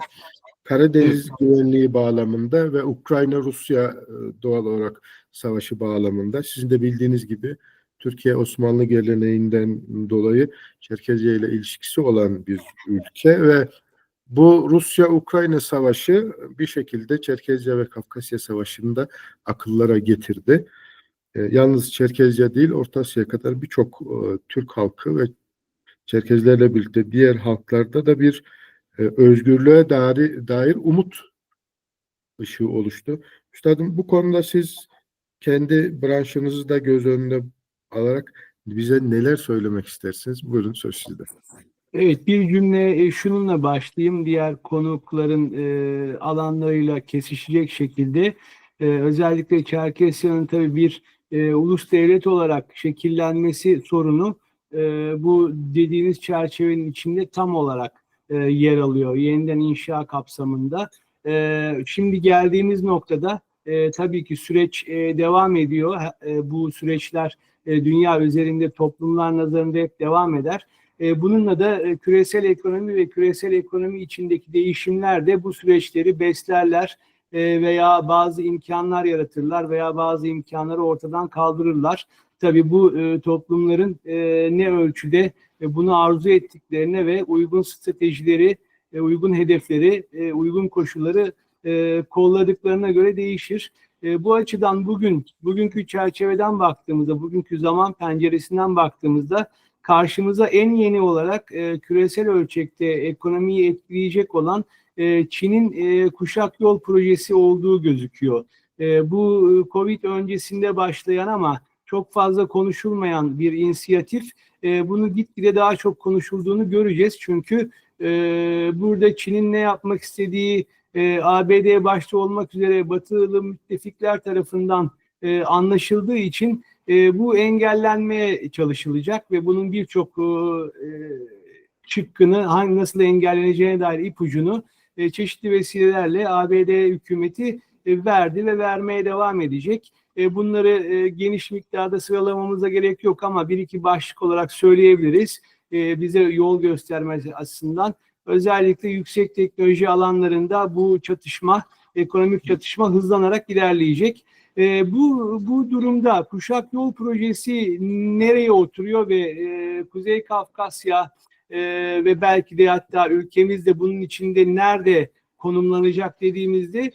Karadeniz güvenliği bağlamında ve Ukrayna-Rusya doğal olarak savaşı bağlamında. Sizin de bildiğiniz gibi Türkiye Osmanlı geleneğinden dolayı Çerkezya ile ilişkisi olan bir ülke ve bu Rusya-Ukrayna savaşı bir şekilde Çerkezya ve Kafkasya Savaşı'nı da akıllara getirdi. Yalnız Çerkezya değil, Orta Asya'ya kadar birçok Türk halkı ve Çerkezlerle birlikte diğer halklarda da bir özgürlüğe dair umut ışığı oluştu. Üstadım, bu konuda siz kendi branşınızı da göz önüne alarak bize neler söylemek istersiniz? Buyurun, söz sizde. Evet, bir cümle şununla başlayayım. Diğer konukların alanlarıyla kesişecek şekilde özellikle Çerkesya'nın tabii bir ulus devlet olarak şekillenmesi sorunu bu dediğiniz çerçevenin içinde tam olarak yer alıyor. Yeniden inşa kapsamında. Şimdi geldiğimiz noktada tabii ki süreç devam ediyor. Bu süreçler dünya üzerinde toplumlar nazarında hep devam eder. Bununla da küresel ekonomi ve küresel ekonomi içindeki değişimler de bu süreçleri beslerler veya bazı imkanlar yaratırlar veya bazı imkanları ortadan kaldırırlar. Tabii bu toplumların ne ölçüde bunu arzu ettiklerine ve uygun stratejileri, uygun hedefleri, uygun koşulları kolladıklarına göre değişir. Bu açıdan bugünkü çerçeveden baktığımızda, bugünkü zaman penceresinden baktığımızda karşımıza en yeni olarak küresel ölçekte ekonomiyi etkileyecek olan Çin'in kuşak yol projesi olduğu gözüküyor. Bu Covid öncesinde başlayan ama çok fazla konuşulmayan bir inisiyatif. Bunu gitgide daha çok konuşulduğunu göreceğiz. Çünkü burada Çin'in ne yapmak istediği ABD başta olmak üzere batılı müttefikler tarafından anlaşıldığı için bu engellenmeye çalışılacak ve bunun birçok çıkkını nasıl engelleneceğine dair ipucunu çeşitli vesilelerle ABD hükümeti verdi ve vermeye devam edecek. Bunları geniş miktarda sıralamamıza gerek yok ama bir iki başlık olarak söyleyebiliriz. Bize yol göstermesi açısından özellikle yüksek teknoloji alanlarında bu çatışma, ekonomik çatışma hızlanarak ilerleyecek. Bu durumda Kuşak Yol Projesi nereye oturuyor ve Kuzey Kafkasya ve belki de hatta ülkemiz de bunun içinde nerede konumlanacak dediğimizde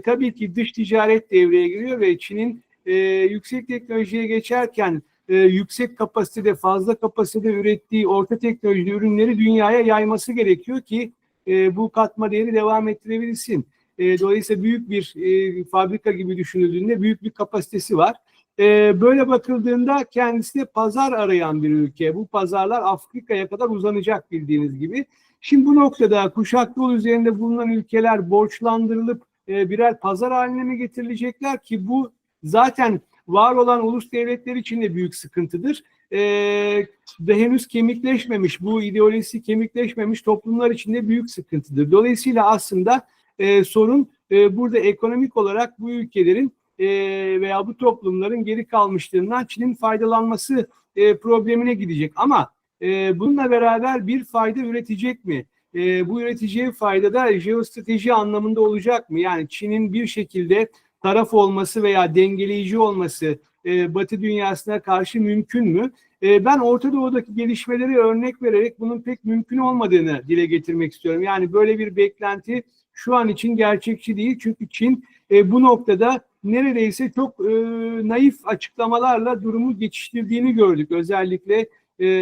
tabii ki dış ticaret devreye giriyor ve Çin'in yüksek teknolojiye geçerken yüksek kapasitede, fazla kapasitede ürettiği orta teknolojili ürünleri dünyaya yayması gerekiyor ki bu katma değeri devam ettirebilsin. Dolayısıyla büyük bir fabrika gibi düşünüldüğünde büyük bir kapasitesi var. Böyle bakıldığında kendisi de pazar arayan bir ülke. Bu pazarlar Afrika'ya kadar uzanacak bildiğiniz gibi. Şimdi bu noktada kuşak yol üzerinde bulunan ülkeler borçlandırılıp birer pazar haline mi getirilecekler ki bu zaten var olan ulus devletler için de büyük sıkıntıdır. Ve henüz kemikleşmemiş, bu ideolojisi kemikleşmemiş toplumlar için de büyük sıkıntıdır. Dolayısıyla aslında sorun burada ekonomik olarak bu ülkelerin veya bu toplumların geri kalmışlığından Çin'in faydalanması problemine gidecek. Ama bununla beraber bir fayda üretecek mi? Bu üreteceği fayda da jeostrateji anlamında olacak mı? Yani Çin'in bir şekilde taraf olması veya dengeleyici olması Batı dünyasına karşı mümkün mü? Ben Orta Doğu'daki gelişmeleri örnek vererek bunun pek mümkün olmadığını dile getirmek istiyorum. Yani böyle bir beklenti şu an için gerçekçi değil. Çünkü Çin bu noktada neredeyse çok naif açıklamalarla durumu geçiştirdiğini gördük. Özellikle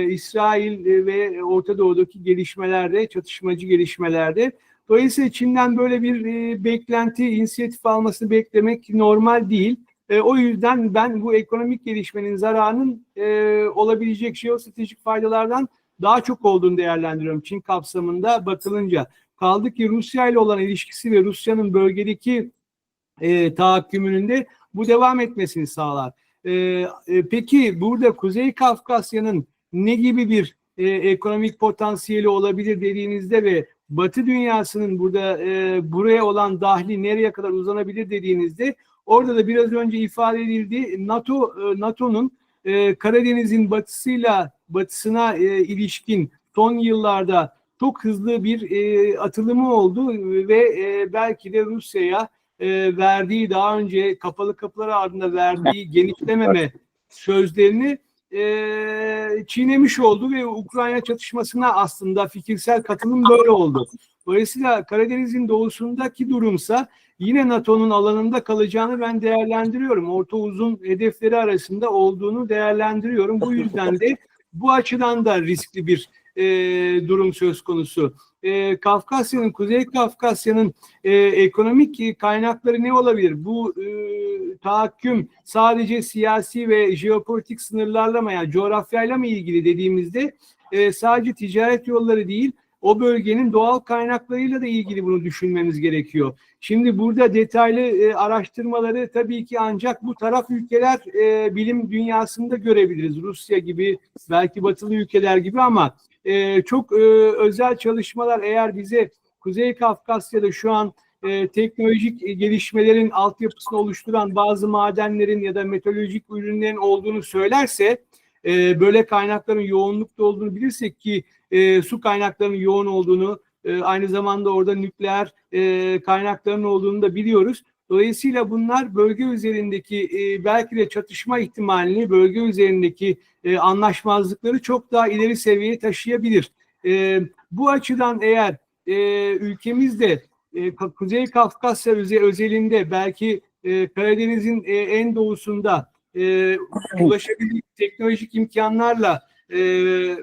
İsrail ve Orta Doğu'daki gelişmelerde, çatışmacı gelişmelerde. Dolayısıyla Çin'den böyle bir beklenti, inisiyatif almasını beklemek normal değil. O yüzden ben bu ekonomik gelişmenin zararının olabilecek jeostratejik faydalardan daha çok olduğunu değerlendiriyorum Çin kapsamında bakılınca. Kaldı ki Rusya ile olan ilişkisi ve Rusya'nın bölgedeki tahakkümünün de bu devam etmesini sağlar. Peki burada Kuzey Kafkasya'nın ne gibi bir ekonomik potansiyeli olabilir dediğinizde ve Batı dünyasının burada buraya olan dahli nereye kadar uzanabilir dediğinizde orada da biraz önce ifade edildiği NATO'nun Karadeniz'in batısına ilişkin son yıllarda çok hızlı bir atılımı oldu ve belki de Rusya'ya verdiği daha önce kapalı kapılar ardında verdiği genişlememe sözlerini çiğnemiş oldu ve Ukrayna çatışmasına aslında fikirsel katılım böyle oldu. Dolayısıyla Karadeniz'in doğusundaki durumsa yine NATO'nun alanında kalacağını ben değerlendiriyorum. Orta uzun hedefleri arasında olduğunu değerlendiriyorum. Bu yüzden de bu açıdan da riskli bir durum söz konusu. Kafkasya'nın, Kuzey Kafkasya'nın ekonomik kaynakları ne olabilir? Bu tahakküm sadece siyasi ve jeopolitik sınırlarla mı, yani coğrafyayla mı ilgili dediğimizde sadece ticaret yolları değil, o bölgenin doğal kaynaklarıyla da ilgili bunu düşünmemiz gerekiyor. Şimdi burada detaylı araştırmaları tabii ki ancak bu taraf ülkeler bilim dünyasında görebiliriz. Rusya gibi, belki batılı ülkeler gibi ama çok özel çalışmalar eğer bize Kuzey Kafkasya'da şu an teknolojik gelişmelerin altyapısını oluşturan bazı madenlerin ya da metalolojik ürünlerin olduğunu söylerse, böyle kaynakların yoğunlukta olduğunu bilirsek ki su kaynaklarının yoğun olduğunu, aynı zamanda orada nükleer kaynakların olduğunu da biliyoruz. Dolayısıyla bunlar bölge üzerindeki belki de çatışma ihtimalini, bölge üzerindeki anlaşmazlıkları çok daha ileri seviyeye taşıyabilir. Bu açıdan eğer ülkemizde Kuzey Kafkasya özelinde belki Karadeniz'in en doğusunda ulaşabilecek teknolojik imkanlarla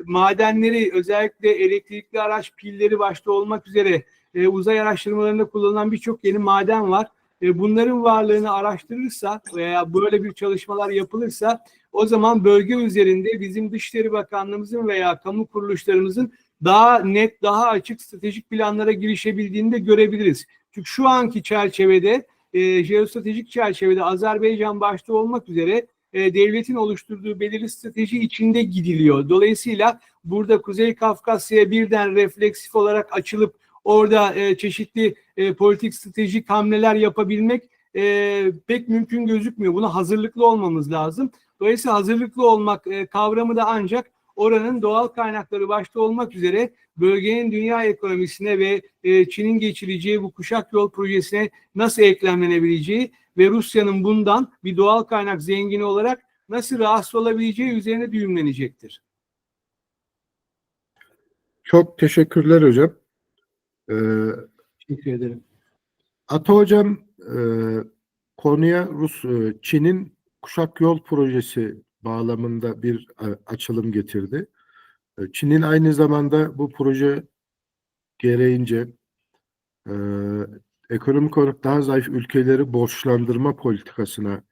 madenleri, özellikle elektrikli araç pilleri başta olmak üzere uzay araştırmalarında kullanılan birçok yeni maden var. Bunların varlığını araştırırsa veya böyle bir çalışmalar yapılırsa o zaman bölge üzerinde bizim Dışişleri Bakanlığımızın veya kamu kuruluşlarımızın daha net, daha açık stratejik planlara girişebildiğini de görebiliriz. Çünkü şu anki çerçevede, jeostratejik çerçevede Azerbaycan başta olmak üzere devletin oluşturduğu belirli strateji içinde gidiliyor. Dolayısıyla burada Kuzey Kafkasya'ya birden refleksif olarak açılıp orada çeşitli politik stratejik hamleler yapabilmek pek mümkün gözükmüyor. Buna hazırlıklı olmamız lazım. Dolayısıyla hazırlıklı olmak kavramı da ancak oranın doğal kaynakları başta olmak üzere bölgenin dünya ekonomisine ve Çin'in geçireceği bu kuşak yol projesine nasıl eklemlenebileceği ve Rusya'nın bundan bir doğal kaynak zengini olarak nasıl rahatsız olabileceği üzerine düğümlenecektir. Çok teşekkürler hocam. Teşekkür ederim. Ata hocam konuya Çin'in kuşak yol projesi bağlamında bir açılım getirdi. Çin'in aynı zamanda bu proje gereğince ekonomik olarak daha zayıf ülkeleri borçlandırma politikasına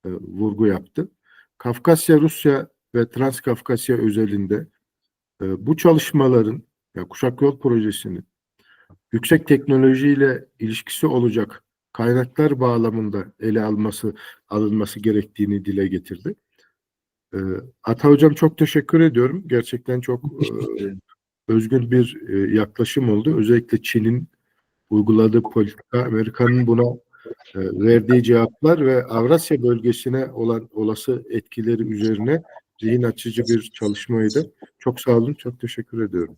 vurgu yaptı. Kafkasya, Rusya ve Transkafkasya özelinde bu çalışmaların, yani kuşak yol projesinin yüksek teknolojiyle ilişkisi olacak kaynaklar bağlamında ele alınması gerektiğini dile getirdi. Ata Hocam çok teşekkür ediyorum. Gerçekten çok özgün bir yaklaşım oldu. Özellikle Çin'in uyguladığı politika, Amerika'nın buna verdiği cevaplar ve Avrasya bölgesine olan olası etkileri üzerine zihin açıcı bir çalışmaydı. Çok sağ olun, çok teşekkür ediyorum.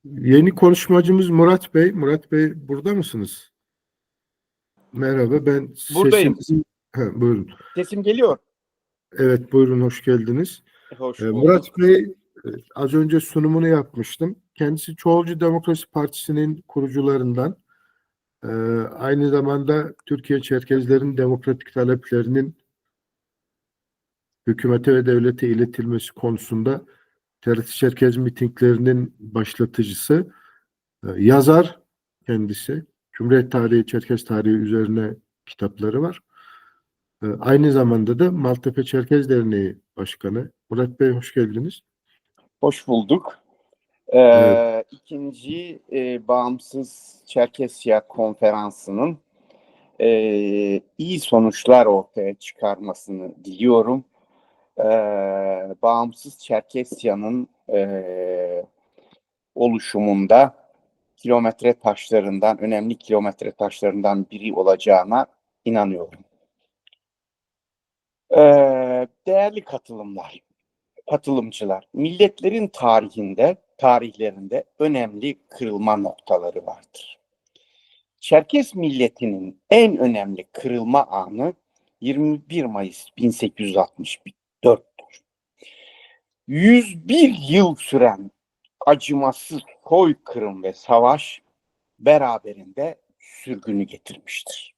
Yeni konuşmacımız Murat Bey. Murat Bey burada mısınız? Merhaba, ben Buradayım. Buyurun. Sesim geliyor. Evet, buyurun, hoş geldiniz. Hoş bulduk. Murat Bey, az önce sunumunu yapmıştım. Kendisi Çoğulcu Demokrasi Partisi'nin kurucularından. Aynı zamanda Türkiye Çerkezlerin demokratik taleplerinin hükümete ve devlete iletilmesi konusunda TRT Çerkez mitinglerinin başlatıcısı, yazar kendisi. Cumhuriyet tarihi, Çerkez tarihi üzerine kitapları var. Aynı zamanda da Maltepe Çerkez Derneği Başkanı. Murat Bey, hoş geldiniz. Hoş bulduk. İkinci Bağımsız Çerkesya Konferansı'nın iyi sonuçlar ortaya çıkarmasını diliyorum. Bağımsız Çerkesya'nın oluşumunda önemli kilometre taşlarından biri olacağına inanıyorum. Değerli katılımcılar, milletlerin tarihlerinde önemli kırılma noktaları vardır. Çerkes milletinin en önemli kırılma anı 21 Mayıs 1864'tür. 101 yıl süren acımasız soykırım ve savaş beraberinde sürgünü getirmiştir.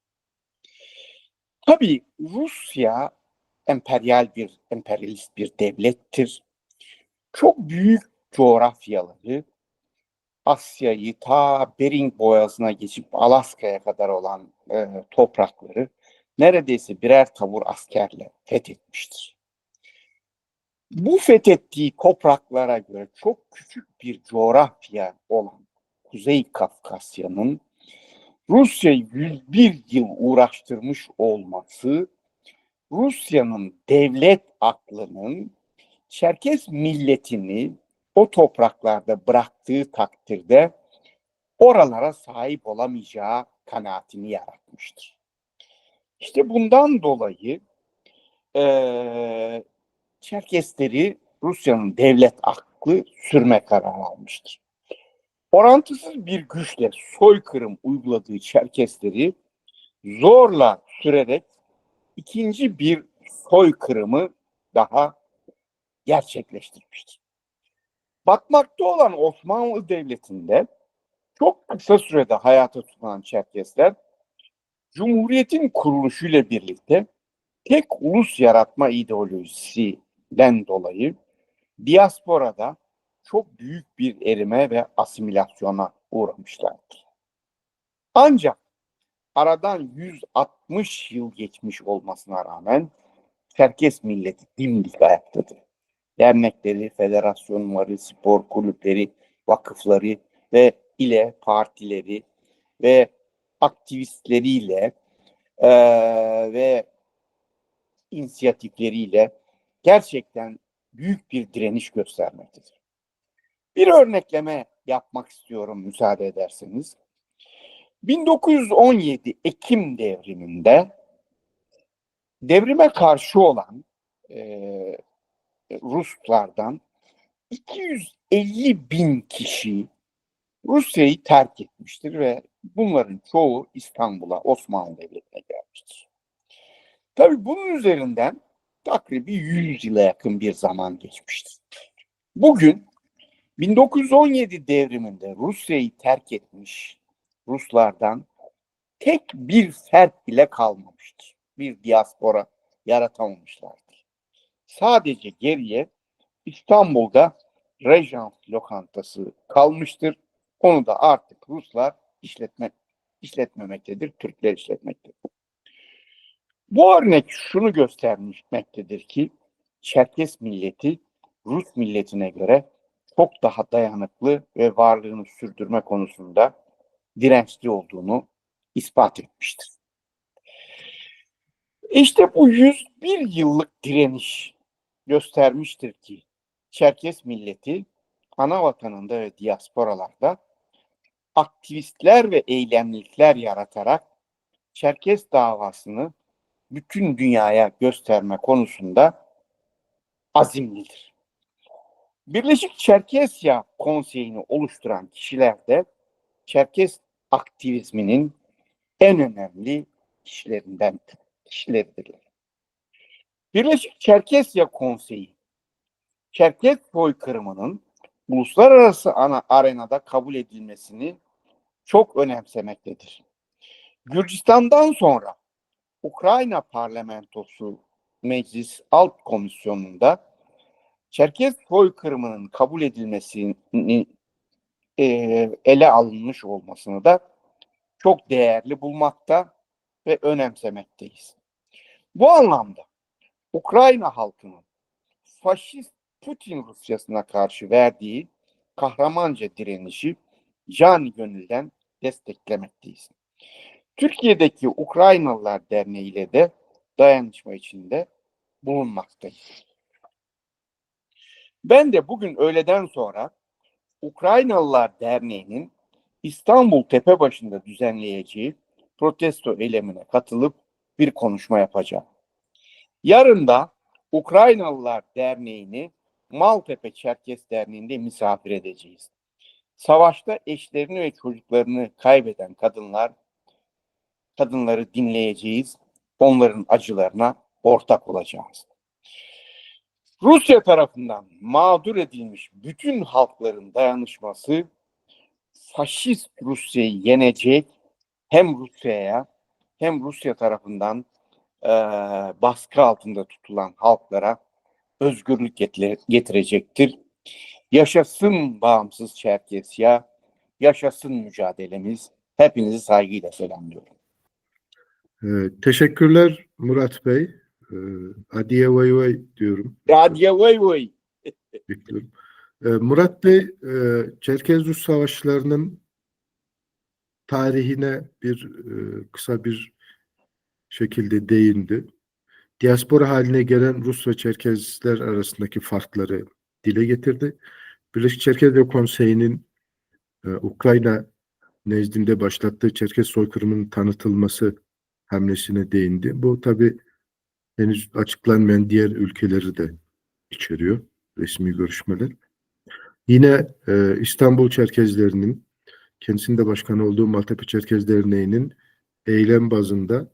Tabii Rusya emperyalist bir devlettir. Çok büyük coğrafyaları, Asya'yı ta Bering Boğazı'na geçip Alaska'ya kadar olan toprakları neredeyse birer tabur askerle fethetmiştir. Bu fethettiği topraklara göre çok küçük bir coğrafya olan Kuzey Kafkasya'nın Rusya'yı 101 yıl uğraştırmış olması, Rusya'nın devlet aklının Çerkes milletini o topraklarda bıraktığı takdirde oralara sahip olamayacağı kanaatini yaratmıştır. İşte bundan dolayı Çerkesleri Rusya'nın devlet aklı sürme kararı almıştır. Orantısız bir güçle soykırım uyguladığı Çerkesleri zorla sürerek ikinci bir soykırımı daha gerçekleştirmiştir. Batmakta olan Osmanlı Devleti'nde çok kısa sürede hayata tutulan Çerkesler, Cumhuriyet'in kuruluşuyla birlikte tek ulus yaratma ideolojisinden dolayı diasporada çok büyük bir erime ve asimilasyona uğramışlardır. Ancak aradan 160 yıl geçmiş olmasına rağmen Çerkes milleti dimdik ayaktadır. Dernekleri, federasyonları, spor kulüpleri, vakıfları ve partileri ve aktivistleriyle ve inisiyatifleriyle gerçekten büyük bir direniş göstermektedir. Bir örnekleme yapmak istiyorum müsaade ederseniz. 1917 Ekim devriminde devrime karşı olan Ruslardan 250.000 kişi Rusya'yı terk etmiştir ve bunların çoğu İstanbul'a, Osmanlı Devleti'ne gelmiştir. Tabii bunun üzerinden takribi 100 yıla yakın bir zaman geçmiştir. Bugün 1917 devriminde Rusya'yı terk etmiş Ruslardan tek bir fert bile kalmamıştır. Bir diaspora yaratamamışlardır. Sadece geriye İstanbul'da Rejans lokantası kalmıştır. Onu da artık Ruslar işletmemektedir, Türkler işletmektedir. Bu örnek şunu göstermektedir ki Çerkes milleti Rus milletine göre çok daha dayanıklı ve varlığını sürdürme konusunda dirençli olduğunu ispat etmiştir. İşte bu 101 yıllık direniş göstermiştir ki Çerkes milleti ana vatanında ve diasporalarda aktivistler ve eylemlilikler yaratarak Çerkes davasını bütün dünyaya gösterme konusunda azimlidir. Birleşik Çerkesya Konseyi'ni oluşturan kişiler de Çerkes aktivizminin en önemli kişileridirler. Birleşik Çerkesya Konseyi, Çerkes soykırımının uluslararası arenada kabul edilmesini çok önemsemektedir. Gürcistan'dan sonra Ukrayna Parlamentosu Meclis Alt Komisyonu'nda Çerkes soykırımının kabul edilmesini ele alınmış olmasını da çok değerli bulmakta ve önemsemekteyiz. Bu anlamda Ukrayna halkının faşist Putin Rusyasına karşı verdiği kahramanca direnişi can gönülden desteklemekteyiz. Türkiye'deki Ukraynalılar Derneği ile de dayanışma içinde bulunmaktayız. Ben de bugün öğleden sonra Ukraynalılar Derneği'nin İstanbul Tepebaşı'nda düzenleyeceği protesto eylemine katılıp bir konuşma yapacağım. Yarın da Ukraynalılar Derneği'ni Maltepe Çerkes Derneği'nde misafir edeceğiz. Savaşta eşlerini ve çocuklarını kaybeden kadınları dinleyeceğiz. Onların acılarına ortak olacağız. Rusya tarafından mağdur edilmiş bütün halkların dayanışması faşist Rusya'yı yenecek, hem Rusya'ya hem Rusya tarafından baskı altında tutulan halklara özgürlük getirecektir. Yaşasın bağımsız Çerkesya, yaşasın mücadelemiz. Hepinizi saygıyla selamlıyorum. Teşekkürler Murat Bey. Adiye vay vay diyorum. Adiye vay vay. Bekliyorum. Murat Bey, Çerkez-Rus savaşlarının tarihine kısa bir şekilde değindi. Diaspora haline gelen Rus ve Çerkezler arasındaki farkları dile getirdi. Birleşik Çerkezler Konseyi'nin Ukrayna nezdinde başlattığı Çerkez soykırımının tanıtılması hamlesine değindi. Bu tabii henüz açıklanmayan diğer ülkeleri de içeriyor, resmi görüşmeler. Yine İstanbul Çerkezlerinin, kendisinde başkan olduğu Maltepe Çerkez Derneği'nin eylem bazında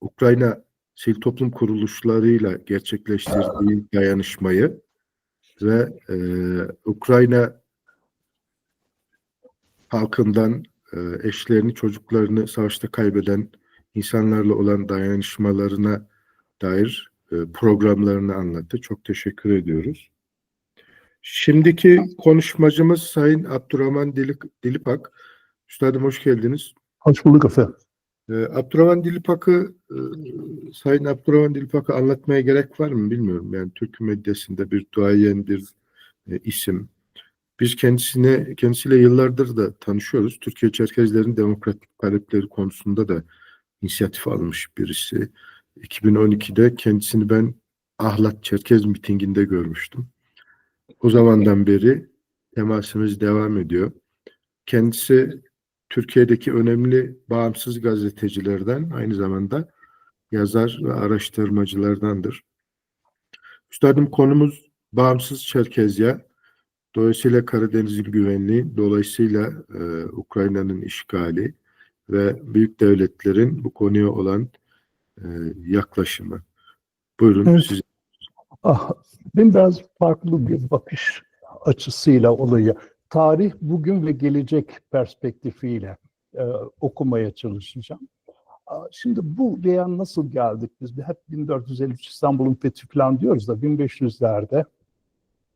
Ukrayna sivil toplum kuruluşlarıyla gerçekleştirdiği dayanışmayı ve Ukrayna halkından eşlerini, çocuklarını savaşta kaybeden insanlarla olan dayanışmalarına dair programlarını anlattı. Çok teşekkür ediyoruz. Şimdiki konuşmacımız Sayın Abdurrahman Dilipak. Üstadım hoş geldiniz. Hoş bulduk efendim. Sayın Abdurrahman Dilipak'ı anlatmaya gerek var mı bilmiyorum. Yani Türk medyasında bir duayen bir isim. Biz kendisiyle yıllardır da tanışıyoruz. Türkiye Çerkezlerin demokratik talepleri konusunda da inisiyatif almış birisi. 2012'de kendisini ben Ahlat Çerkez mitinginde görmüştüm. O zamandan beri temasımız devam ediyor. Kendisi Türkiye'deki önemli bağımsız gazetecilerden, aynı zamanda yazar ve araştırmacılardandır. Üstadım, konumuz bağımsız Çerkezya. Dolayısıyla Karadeniz'in güvenliği, dolayısıyla Ukrayna'nın işgali ve büyük devletlerin bu konuya olan yaklaşımı. Buyurun, evet. size. Ben biraz farklı bir bakış açısıyla olayı, tarih, bugün ve gelecek perspektifiyle okumaya çalışacağım. Şimdi buraya nasıl geldik biz? Hep 1453 İstanbul'un fethi falan diyoruz da 1500'lerde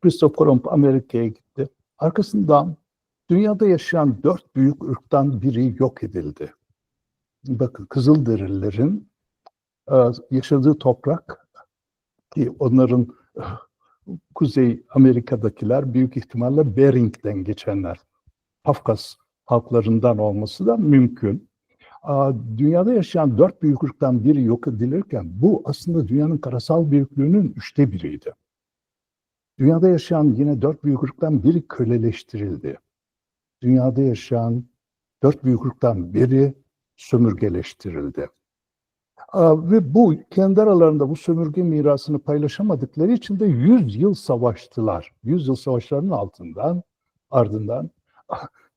Christoph Kolomb Amerika'ya gitti. Arkasından dünyada yaşayan 4 büyük ırktan biri yok edildi. Bakın, Kızılderililerin yaşadığı toprak, ki onların Kuzey Amerika'dakiler büyük ihtimalle Bering'den geçenler, Kafkas halklarından olması da mümkün. Dünyada yaşayan 4 büyük ırktan biri yok edilirken bu aslında dünyanın karasal büyüklüğünün 1/3'iydi. Dünyada yaşayan yine 4 büyük ırktan biri köleleştirildi. Dünyada yaşayan 4 büyük ırktan biri sömürgeleştirildi. Ve bu kendi aralarında bu sömürge mirasını paylaşamadıkları için de 100 yıl savaştılar. 100 yıl savaşlarının ardından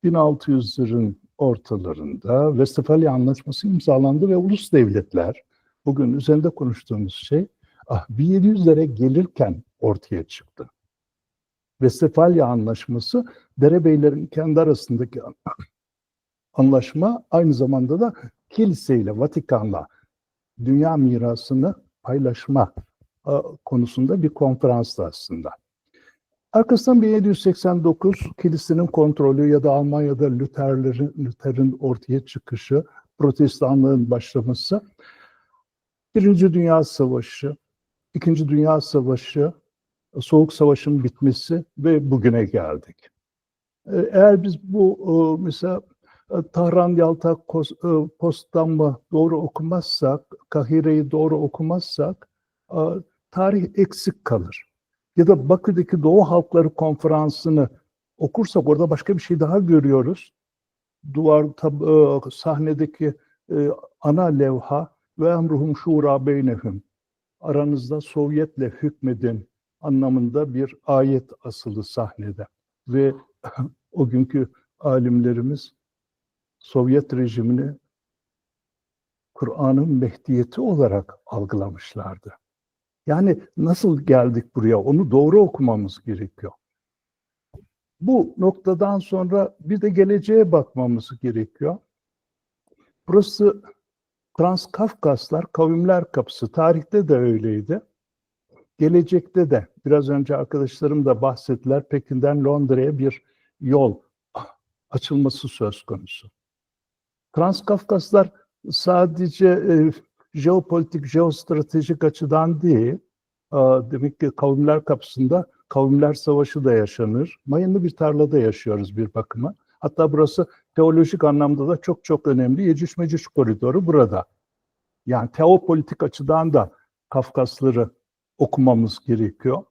1600'lerin ortalarında Westfalia Anlaşması imzalandı ve ulus devletler, bugün üzerinde konuştuğumuz şey 1700'lere gelirken ortaya çıktı. Westfalia Anlaşması, derebeylerin kendi arasındaki anlaşma, aynı zamanda da kiliseyle, Vatikan'la dünya mirasını paylaşma konusunda bir konferanstı aslında. Arkasından 1789 kilisenin kontrolü ya da Almanya'da Luther'in ortaya çıkışı, protestanlığın başlaması, Birinci Dünya Savaşı, İkinci Dünya Savaşı, Soğuk Savaş'ın bitmesi ve bugüne geldik. Eğer biz bu mesela Tahran, Yalta, Potsdam'ı doğru okumazsak, Kahire'yi doğru okumazsak tarih eksik kalır. Ya da Bakü'deki Doğu Halkları Konferansı'nı okursak orada başka bir şey daha görüyoruz. Sahnedeki ana levha ve emruhum şura beynehum, aranızda Sovyet'le hükmedin anlamında bir ayet asılı sahnede. Ve o günkü alimlerimiz Sovyet rejimini Kur'an'ın mehdiyeti olarak algılamışlardı. Yani nasıl geldik buraya? Onu doğru okumamız gerekiyor. Bu noktadan sonra bir de geleceğe bakmamız gerekiyor. Burası Transkafkaslar, Kavimler Kapısı. Tarihte de öyleydi. Gelecekte de, biraz önce arkadaşlarım da bahsettiler, Pekin'den Londra'ya bir yol açılması söz konusu. Transkafkaslar sadece jeopolitik, jeostratejik açıdan değil, demek ki Kavimler Kapısı'nda Kavimler Savaşı da yaşanır. Mayınlı bir tarlada yaşıyoruz bir bakıma. Hatta burası teolojik anlamda da çok çok önemli. Yecüc-Mecüc koridoru burada. Yani teopolitik açıdan da Kafkasları okumamız gerekiyor.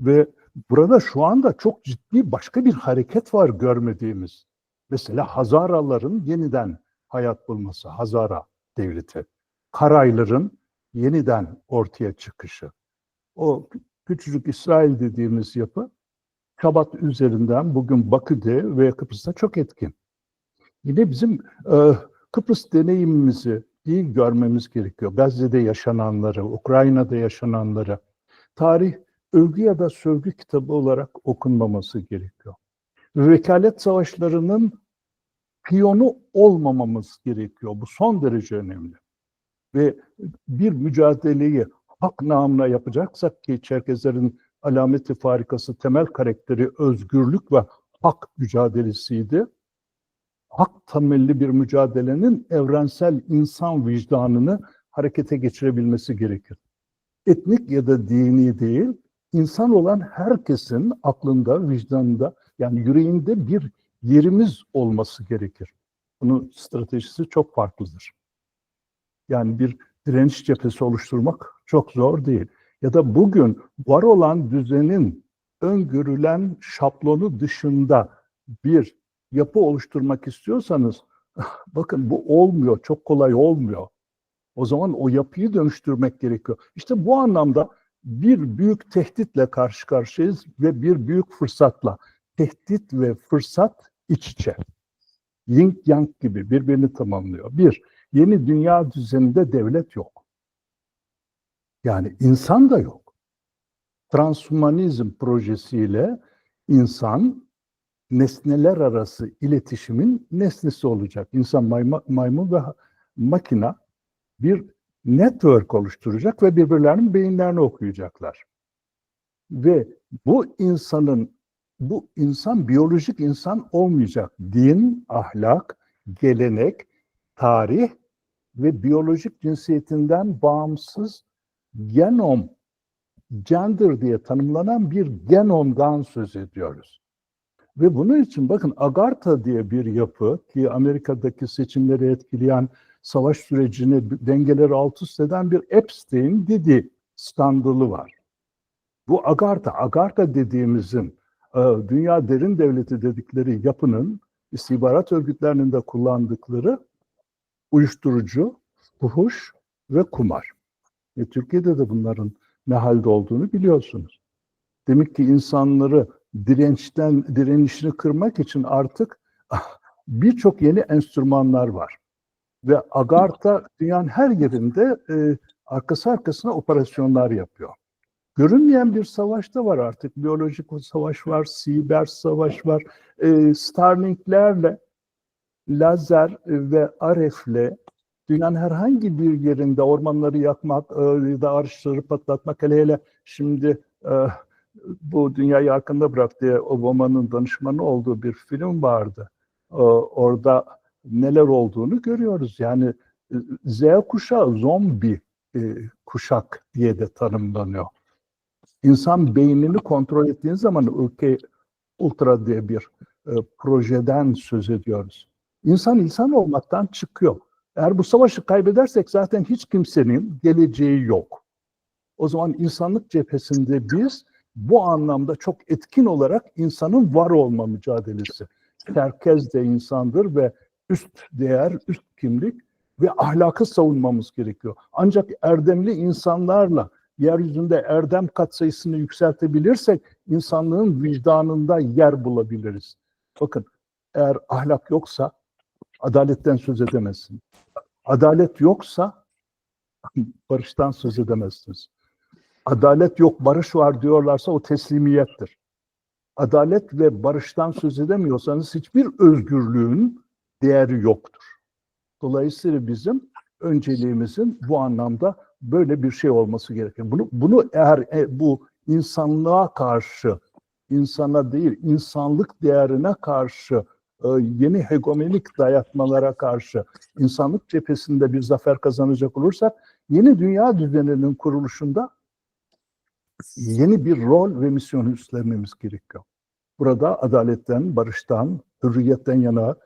Ve burada şu anda çok ciddi başka bir hareket var görmediğimiz. Mesela Hazaraların yeniden hayat bulması, Hazara devleti. Karayların yeniden ortaya çıkışı. O küçücük İsrail dediğimiz yapı Şabat üzerinden bugün Bakü'de ve Kıbrıs'ta çok etkin. Yine bizim Kıbrıs deneyimimizi iyi görmemiz gerekiyor. Gazze'de yaşananları, Ukrayna'da yaşananları. Tarih övgü ya da sövgü kitabı olarak okunmaması gerekiyor. Vekalet savaşlarının piyonu olmamamız gerekiyor. Bu son derece önemli. Ve bir mücadeleyi hak namına yapacaksak ki Çerkezlerin alameti farikası, temel karakteri özgürlük ve hak mücadelesiydi. Hak temelli bir mücadelenin evrensel insan vicdanını harekete geçirebilmesi gerekir. Etnik ya da dini değil, insan olan herkesin aklında, vicdanında, yani yüreğinde bir yerimiz olması gerekir. Bunun stratejisi çok farklıdır. Yani bir direniş cephesi oluşturmak çok zor değil. Ya da bugün var olan düzenin öngörülen şablonu dışında bir yapı oluşturmak istiyorsanız, bakın bu olmuyor, çok kolay olmuyor. O zaman o yapıyı dönüştürmek gerekiyor. İşte bu anlamda bir büyük tehditle karşı karşıyayız ve bir büyük fırsatla. Tehdit ve fırsat iç içe. Yin yang gibi birbirini tamamlıyor. Bir, yeni dünya düzeninde devlet yok. Yani insan da yok. Transhumanizm projesiyle insan nesneler arası iletişimin nesnesi olacak. İnsan, maymun ve makina bir network oluşturacak ve birbirlerinin beyinlerini okuyacaklar. Ve bu insan biyolojik insan olmayacak. Din, ahlak, gelenek, tarih ve biyolojik cinsiyetinden bağımsız genom, gender diye tanımlanan bir genomdan söz ediyoruz. Ve bunun için bakın Agartha diye bir yapı ki Amerika'daki seçimleri etkileyen savaş sürecini, dengeleri alt üst eden bir Epstein-Didi skandalı var. Bu Agartha dediğimizin dünya derin devleti dedikleri yapının istihbarat örgütlerinin de kullandıkları uyuşturucu, fuhuş ve kumar. Türkiye'de de bunların ne halde olduğunu biliyorsunuz. Demek ki insanları direnişini kırmak için artık birçok yeni enstrümanlar var. Ve Agartha dünyanın her yerinde arkası arkasına operasyonlar yapıyor. Görünmeyen bir savaş da var artık. Biyolojik savaş var, siber savaş var. Starlink'lerle, lazer ve RF'le dünyanın herhangi bir yerinde ormanları yakmak, da ağaçları patlatmak, hele şimdi bu dünyayı arkanda bıraktığı Obama'nın danışmanı olduğu bir film vardı. Orada neler olduğunu görüyoruz. Yani Z kuşağı zombi kuşak diye de tanımlanıyor. İnsan beynini kontrol ettiğiniz zaman UK Ultra diye bir projeden söz ediyoruz. İnsan olmaktan çıkıyor. Eğer bu savaşı kaybedersek zaten hiç kimsenin geleceği yok. O zaman insanlık cephesinde biz bu anlamda çok etkin olarak insanın var olma mücadelesi. Herkes de insandır ve üst değer, üst kimlik ve ahlakı savunmamız gerekiyor. Ancak erdemli insanlarla yeryüzünde erdem katsayısını yükseltebilirsek insanlığın vicdanında yer bulabiliriz. Bakın, eğer ahlak yoksa adaletten söz edemezsiniz. Adalet yoksa barıştan söz edemezsiniz. Adalet yok, barış var diyorlarsa o teslimiyettir. Adalet ve barıştan söz edemiyorsanız hiçbir özgürlüğün değeri yoktur. Dolayısıyla bizim önceliğimizin bu anlamda böyle bir şey olması gerekir. Bunu eğer bu insanlığa karşı, insana değil, insanlık değerine karşı, yeni hegemonik dayatmalara karşı insanlık cephesinde bir zafer kazanacak olursak, yeni dünya düzeninin kuruluşunda yeni bir rol ve misyon üstlenmemiz gerekiyor. Burada adaletten, barıştan, hürriyetten yana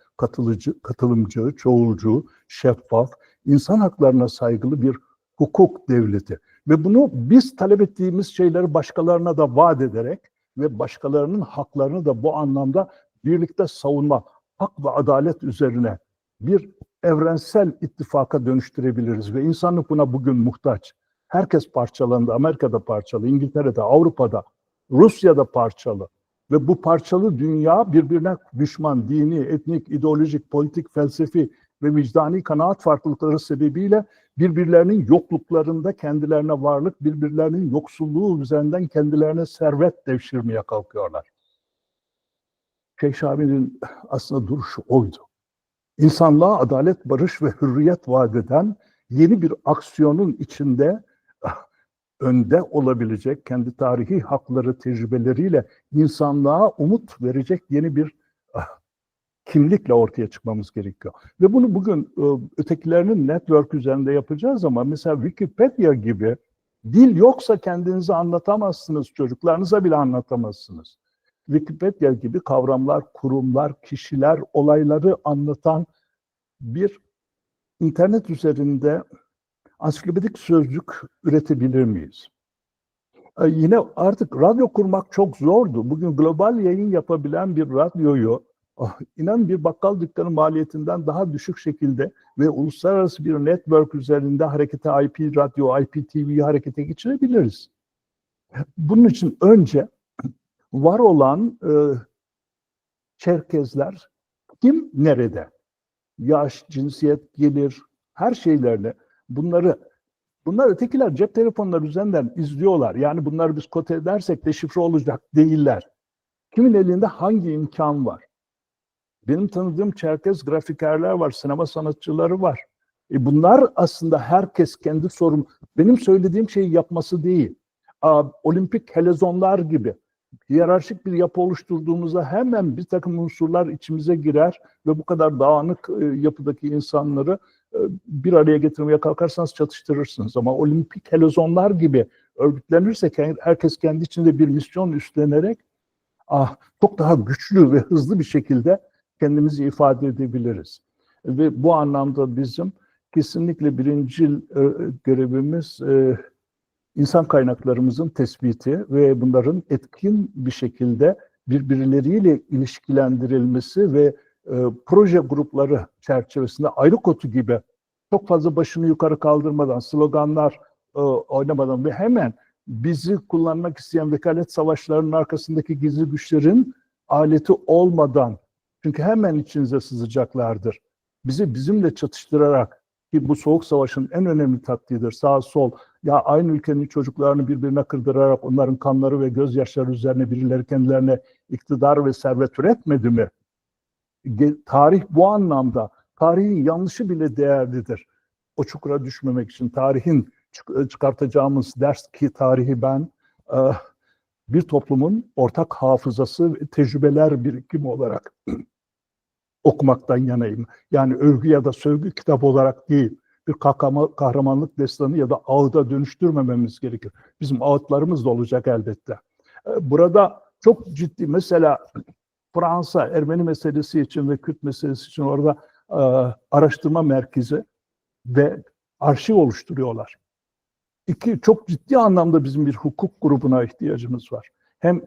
katılımcı, çoğulcu, şeffaf, insan haklarına saygılı bir hukuk devleti. Ve bunu biz talep ettiğimiz şeyleri başkalarına da vaat ederek ve başkalarının haklarını da bu anlamda birlikte savunma, hak ve adalet üzerine bir evrensel ittifaka dönüştürebiliriz. Ve insanlık buna bugün muhtaç. Herkes parçalandı. Amerika'da parçalı, İngiltere'de, Avrupa'da, Rusya'da parçalı. Ve bu parçalı dünya birbirine düşman, dini, etnik, ideolojik, politik, felsefi ve vicdani kanaat farklılıkları sebebiyle birbirlerinin yokluklarında kendilerine varlık, birbirlerinin yoksulluğu üzerinden kendilerine servet devşirmeye kalkıyorlar. Şeyh Şabi'nin aslında duruşu oydu. İnsanlığa adalet, barış ve hürriyet vaat eden yeni bir aksiyonun içinde önde olabilecek, kendi tarihi hakları, tecrübeleriyle insanlığa umut verecek yeni bir kimlikle ortaya çıkmamız gerekiyor. Ve bunu bugün ötekilerinin network üzerinde yapacağız ama mesela Wikipedia gibi dil yoksa kendinizi anlatamazsınız, çocuklarınıza bile anlatamazsınız. Wikipedia gibi kavramlar, kurumlar, kişiler, olayları anlatan bir internet üzerinde ansiklopedik sözlük üretebilir miyiz? Yine artık radyo kurmak çok zordu. Bugün global yayın yapabilen bir radyoyu, inan bir bakkal dükkanı maliyetinden daha düşük şekilde ve uluslararası bir network üzerinde harekete IP radyo, IPTV'yi harekete geçirebiliriz. Bunun için önce var olan Çerkezler kim nerede? Yaş, cinsiyet, gelir, her şeylerle bunlar ötekiler cep telefonları üzerinden izliyorlar. Yani bunları biz kote edersek de şifre olacak değiller. Kimin elinde hangi imkan var? Benim tanıdığım Çerkez grafikerler var, sinema sanatçıları var. Bunlar aslında herkes kendi sorun. Benim söylediğim şeyi yapması değil. Olimpik helezonlar gibi hiyerarşik bir yapı oluşturduğumuzda hemen bir takım unsurlar içimize girer ve bu kadar dağınık yapıdaki insanları bir araya getirmeye kalkarsanız çatıştırırsınız. Ama olimpik helezonlar gibi örgütlenirsek herkes kendi içinde bir misyon üstlenerek çok daha güçlü ve hızlı bir şekilde kendimizi ifade edebiliriz. Ve bu anlamda bizim kesinlikle birincil görevimiz insan kaynaklarımızın tespiti ve bunların etkin bir şekilde birbirleriyle ilişkilendirilmesi ve proje grupları çerçevesinde ayrı kotu gibi çok fazla başını yukarı kaldırmadan, sloganlar oynamadan ve hemen bizi kullanmak isteyen vekalet savaşlarının arkasındaki gizli güçlerin aleti olmadan, çünkü hemen içinize sızacaklardır. Bizi bizimle çatıştırarak, ki bu soğuk savaşın en önemli taktiğidir, sağ sol, ya aynı ülkenin çocuklarını birbirine kırdırarak onların kanları ve gözyaşları üzerine birileri kendilerine iktidar ve servet üretmedi mi? Tarih bu anlamda, tarihin yanlışı bile değerlidir. O çukura düşmemek için tarihin çıkartacağımız ders, ki tarihi ben bir toplumun ortak hafızası ve tecrübeler birikimi olarak okumaktan yanayım. Yani övgü ya da sövgü kitabı olarak değil, bir kahramanlık destanı ya da ağıda dönüştürmememiz gerekir. Bizim ağıtlarımız da olacak elbette. Burada çok ciddi, mesela Fransa Ermeni meselesi için ve Kürt meselesi için orada araştırma merkezi ve arşiv oluşturuyorlar. Çok ciddi anlamda bizim bir hukuk grubuna ihtiyacımız var. Hem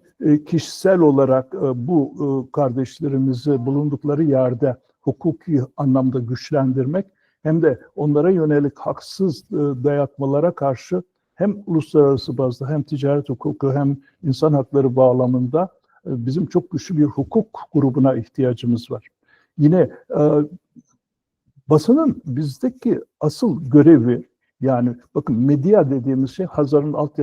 kişisel olarak bu kardeşlerimizi bulundukları yerde hukuki anlamda güçlendirmek, hem de onlara yönelik haksız dayatmalara karşı hem uluslararası bazda hem ticaret hukuku hem insan hakları bağlamında bizim çok güçlü bir hukuk grubuna ihtiyacımız var. Yine basının bizdeki asıl görevi, yani bakın, medya dediğimiz şey Hazar'ın alt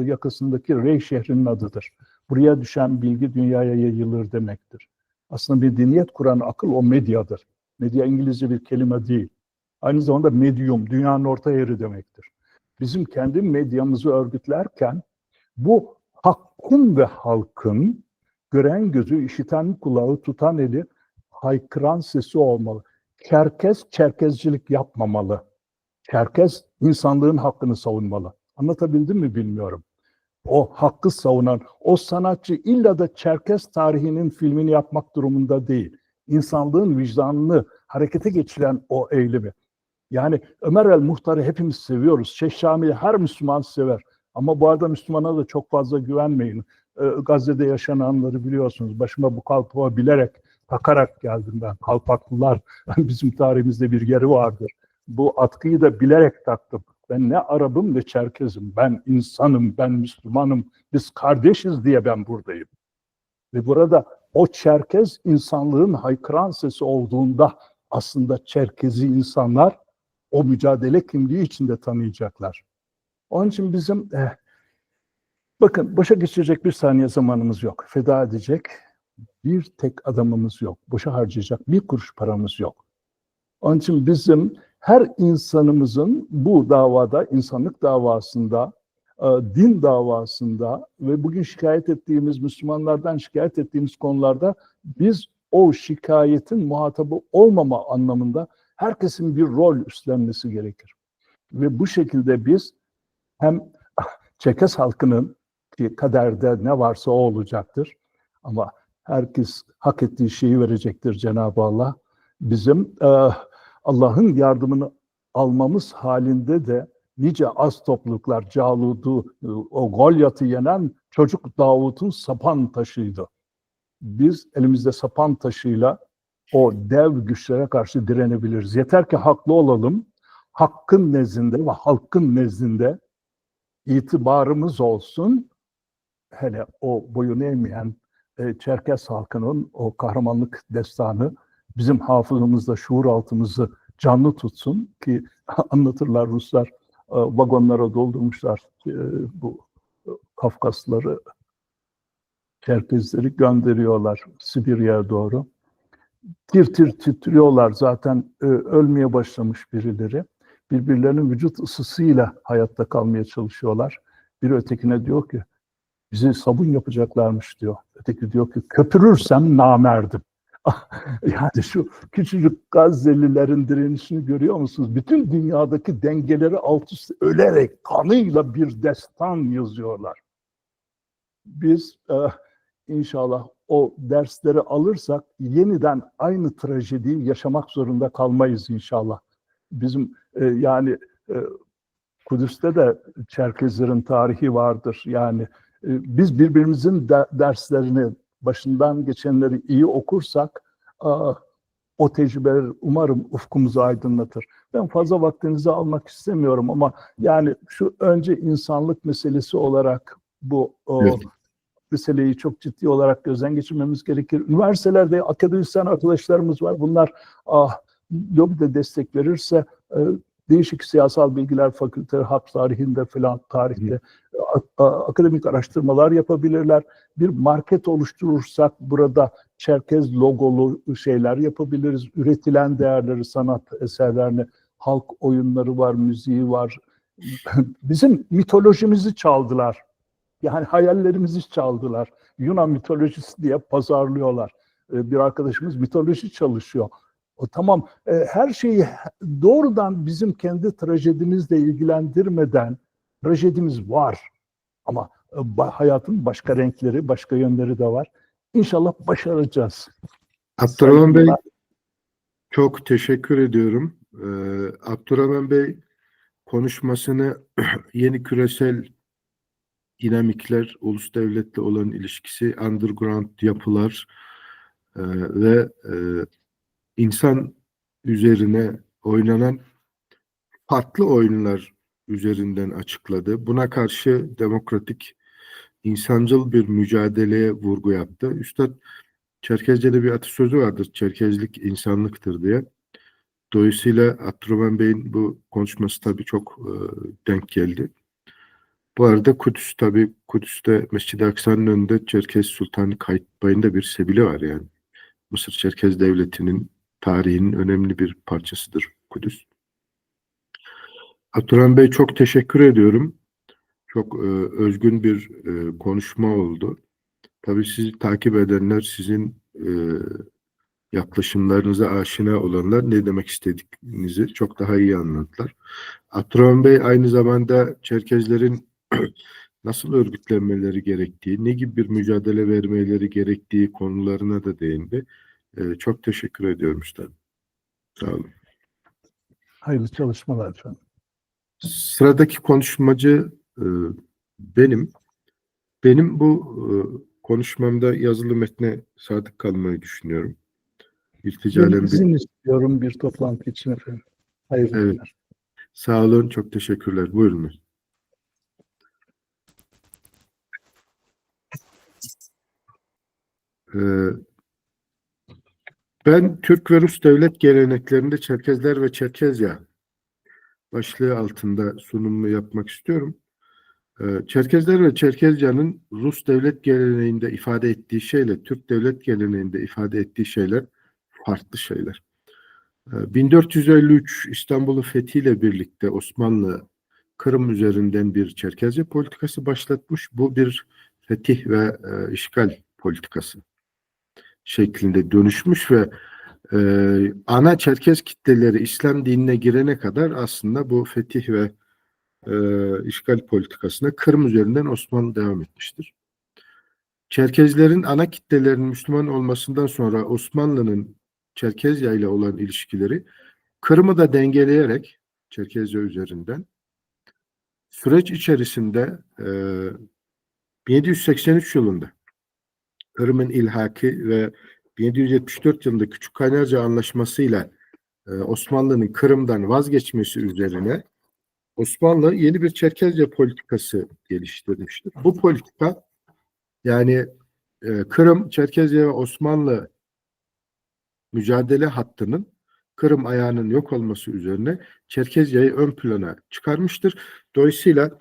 yakasındaki Rey şehrinin adıdır. Buraya düşen bilgi dünyaya yayılır demektir. Aslında medeniyet kuran akıl o medyadır. Medya İngilizce bir kelime değil. Aynı zamanda medyum, dünyanın orta yeri demektir. Bizim kendi medyamızı örgütlerken bu hakkın ve halkın gören gözü, işiten kulağı, tutan eli, haykıran sesi olmalı. Çerkez çerkezcilik yapmamalı. Çerkez insanlığın hakkını savunmalı. Anlatabildim mi bilmiyorum. O hakkı savunan, o sanatçı illa da Çerkez tarihinin filmini yapmak durumunda değil. İnsanlığın vicdanını harekete geçiren o eylemi. Yani Ömer el-Muhtar'ı hepimiz seviyoruz. Şeyh Şamil'i her Müslüman sever. Ama bu arada Müslümana da çok fazla güvenmeyin. Gazze'de yaşananları biliyorsunuz. Başıma bu kalpağı bilerek, takarak geldim ben. Kalpaklılar bizim tarihimizde bir yeri vardır. Bu atkıyı da bilerek taktım. Ben ne Arap'ım ne Çerkez'im. Ben insanım, ben Müslümanım. Biz kardeşiz diye ben buradayım. Ve burada o Çerkez insanlığın haykıran sesi olduğunda aslında Çerkezi insanlar o mücadele kimliği içinde tanıyacaklar. Onun için bizim bakın, boşa geçirecek bir saniye zamanımız yok. Feda edecek bir tek adamımız yok. Boşa harcayacak bir kuruş paramız yok. Onun için bizim her insanımızın bu davada, insanlık davasında, din davasında ve bugün şikayet ettiğimiz, Müslümanlardan şikayet ettiğimiz konularda biz o şikayetin muhatabı olmama anlamında herkesin bir rol üstlenmesi gerekir. Ve bu şekilde biz hem Çerkez halkının, ki kaderde ne varsa o olacaktır, ama herkes hak ettiği şeyi verecektir Cenab-ı Allah. Bizim Allah'ın yardımını almamız halinde de nice az topluluklar, Calud'u, o Golyat'ı yenen çocuk Davut'un sapan taşıydı. Biz elimizde sapan taşıyla o dev güçlere karşı direnebiliriz. Yeter ki haklı olalım, hakkın nezdinde ve halkın nezdinde itibarımız olsun. Hele o boyun eğmeyen Çerkez halkının o kahramanlık destanı bizim hafızamızda, şuur altımızı canlı tutsun ki anlatırlar Ruslar, vagonlara doldurmuşlar bu Kafkasları, Çerkezleri gönderiyorlar Sibirya'ya doğru. Tir tir titriyorlar zaten, ölmeye başlamış birileri. Birbirlerinin vücut ısısıyla hayatta kalmaya çalışıyorlar. Biri ötekine diyor ki, bizi sabun yapacaklarmış diyor. Öteki diyor ki, köpürürsem namerdim. Yani şu küçücük Gazze'lilerin direnişini görüyor musunuz? Bütün dünyadaki dengeleri alt üst ölerek, kanıyla bir destan yazıyorlar. Biz inşallah o dersleri alırsak yeniden aynı trajediyi yaşamak zorunda kalmayız inşallah. bizim yani Kudüs'te de Çerkezlerin tarihi vardır. Yani biz birbirimizin derslerini, başından geçenleri iyi okursak o tecrübeler umarım ufkumuzu aydınlatır. Ben fazla vaktinizi almak istemiyorum ama yani şu önce insanlık meselesi olarak bu Evet. meseleyi çok ciddi olarak gözden geçirmemiz gerekir. Üniversitelerde akademisyen arkadaşlarımız var. Bunlar lobide destek verirse değişik siyasal bilgiler fakülteleri, harp tarihinde falan tarihte akademik araştırmalar yapabilirler. Bir market oluşturursak burada Çerkez logolu şeyler yapabiliriz. Üretilen değerleri, sanat eserlerini, halk oyunları var, müziği var. Bizim mitolojimizi çaldılar. Yani hayallerimizi çaldılar. Yunan mitolojisi diye pazarlıyorlar. Bir arkadaşımız mitoloji çalışıyor. Tamam, her şeyi doğrudan bizim kendi trajedimizle ilgilendirmeden, trajedimiz var. Ama hayatın başka renkleri, başka yönleri de var. İnşallah başaracağız. Abdurrahman Bey, çok teşekkür ediyorum. Abdurrahman Bey konuşmasını yeni küresel dinamikler, ulus devletle olan ilişkisi, underground yapılar ve insan üzerine oynanan farklı oyunlar üzerinden açıkladı. Buna karşı demokratik, insancıl bir mücadeleye vurgu yaptı. Üstad Çerkezce'de bir atasözü vardır. Çerkezlik insanlıktır diye. Dolayısıyla Abdurrahman Bey'in bu konuşması tabii çok denk geldi. Bu arada Kudüs, tabii Kudüs'te Mescid-i Aksa'nın önünde Çerkez Sultanı Kayıtbayı'nın da bir sebili var yani. Mısır Çerkez Devleti'nin tarihinin önemli bir parçasıdır Kudüs. Abdurrahman Bey, çok teşekkür ediyorum. Çok özgün bir konuşma oldu. Tabii sizi takip edenler, sizin yaklaşımlarınıza aşina olanlar ne demek istediğinizi çok daha iyi anladılar. Abdurrahman Bey aynı zamanda Çerkezlerin nasıl örgütlenmeleri gerektiği, ne gibi bir mücadele vermeleri gerektiği konularına da değindi. Çok teşekkür ediyorum üstadım. Sağ olun. Hayırlı çalışmalar efendim. Sıradaki konuşmacı benim. Benim bu konuşmamda yazılı metne sadık kalmayı düşünüyorum. İlticalen Ben izin istiyorum bir toplantı için efendim. Hayırlı Evet. günler. Sağ olun, çok teşekkürler. Buyurun. Ben Türk ve Rus devlet geleneklerinde Çerkezler ve Çerkezya başlığı altında sunumumu yapmak istiyorum. Çerkezler ve Çerkezya'nın Rus devlet geleneğinde ifade ettiği şeyle Türk devlet geleneğinde ifade ettiği şeyler farklı şeyler. 1453 İstanbul'u fethiyle birlikte Osmanlı Kırım üzerinden bir Çerkezya politikası başlatmış. Bu bir fetih ve işgal politikası şeklinde dönüşmüş ve ana Çerkez kitleleri İslam dinine girene kadar aslında bu fetih ve işgal politikasına Kırım üzerinden Osmanlı devam etmiştir. Çerkezlerin ana kitlelerinin Müslüman olmasından sonra Osmanlı'nın Çerkezya ile olan ilişkileri Kırım'ı da dengeleyerek Çerkezya üzerinden süreç içerisinde 1783 yılında Kırım'ın ilhaki ve 1774 yılında Küçük Kaynarca Anlaşması'yla Osmanlı'nın Kırım'dan vazgeçmesi üzerine Osmanlı yeni bir Çerkezya politikası geliştirmiştir. Bu politika yani Kırım, Çerkezya ve Osmanlı mücadele hattının Kırım ayağının yok olması üzerine Çerkezya'yı ön plana çıkarmıştır. Dolayısıyla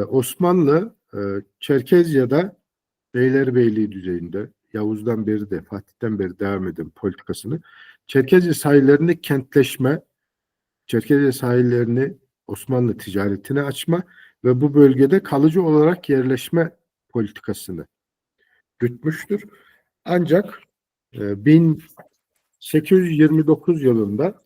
Osmanlı Çerkezya'da Beylerbeyliği düzeyinde Yavuz'dan beri de Fatih'ten beri devam eden politikasını Çerkezya sahillerinde kentleşme, Çerkezya sahillerini Osmanlı ticaretine açma ve bu bölgede kalıcı olarak yerleşme politikasını gütmüştür. Ancak 1829 yılında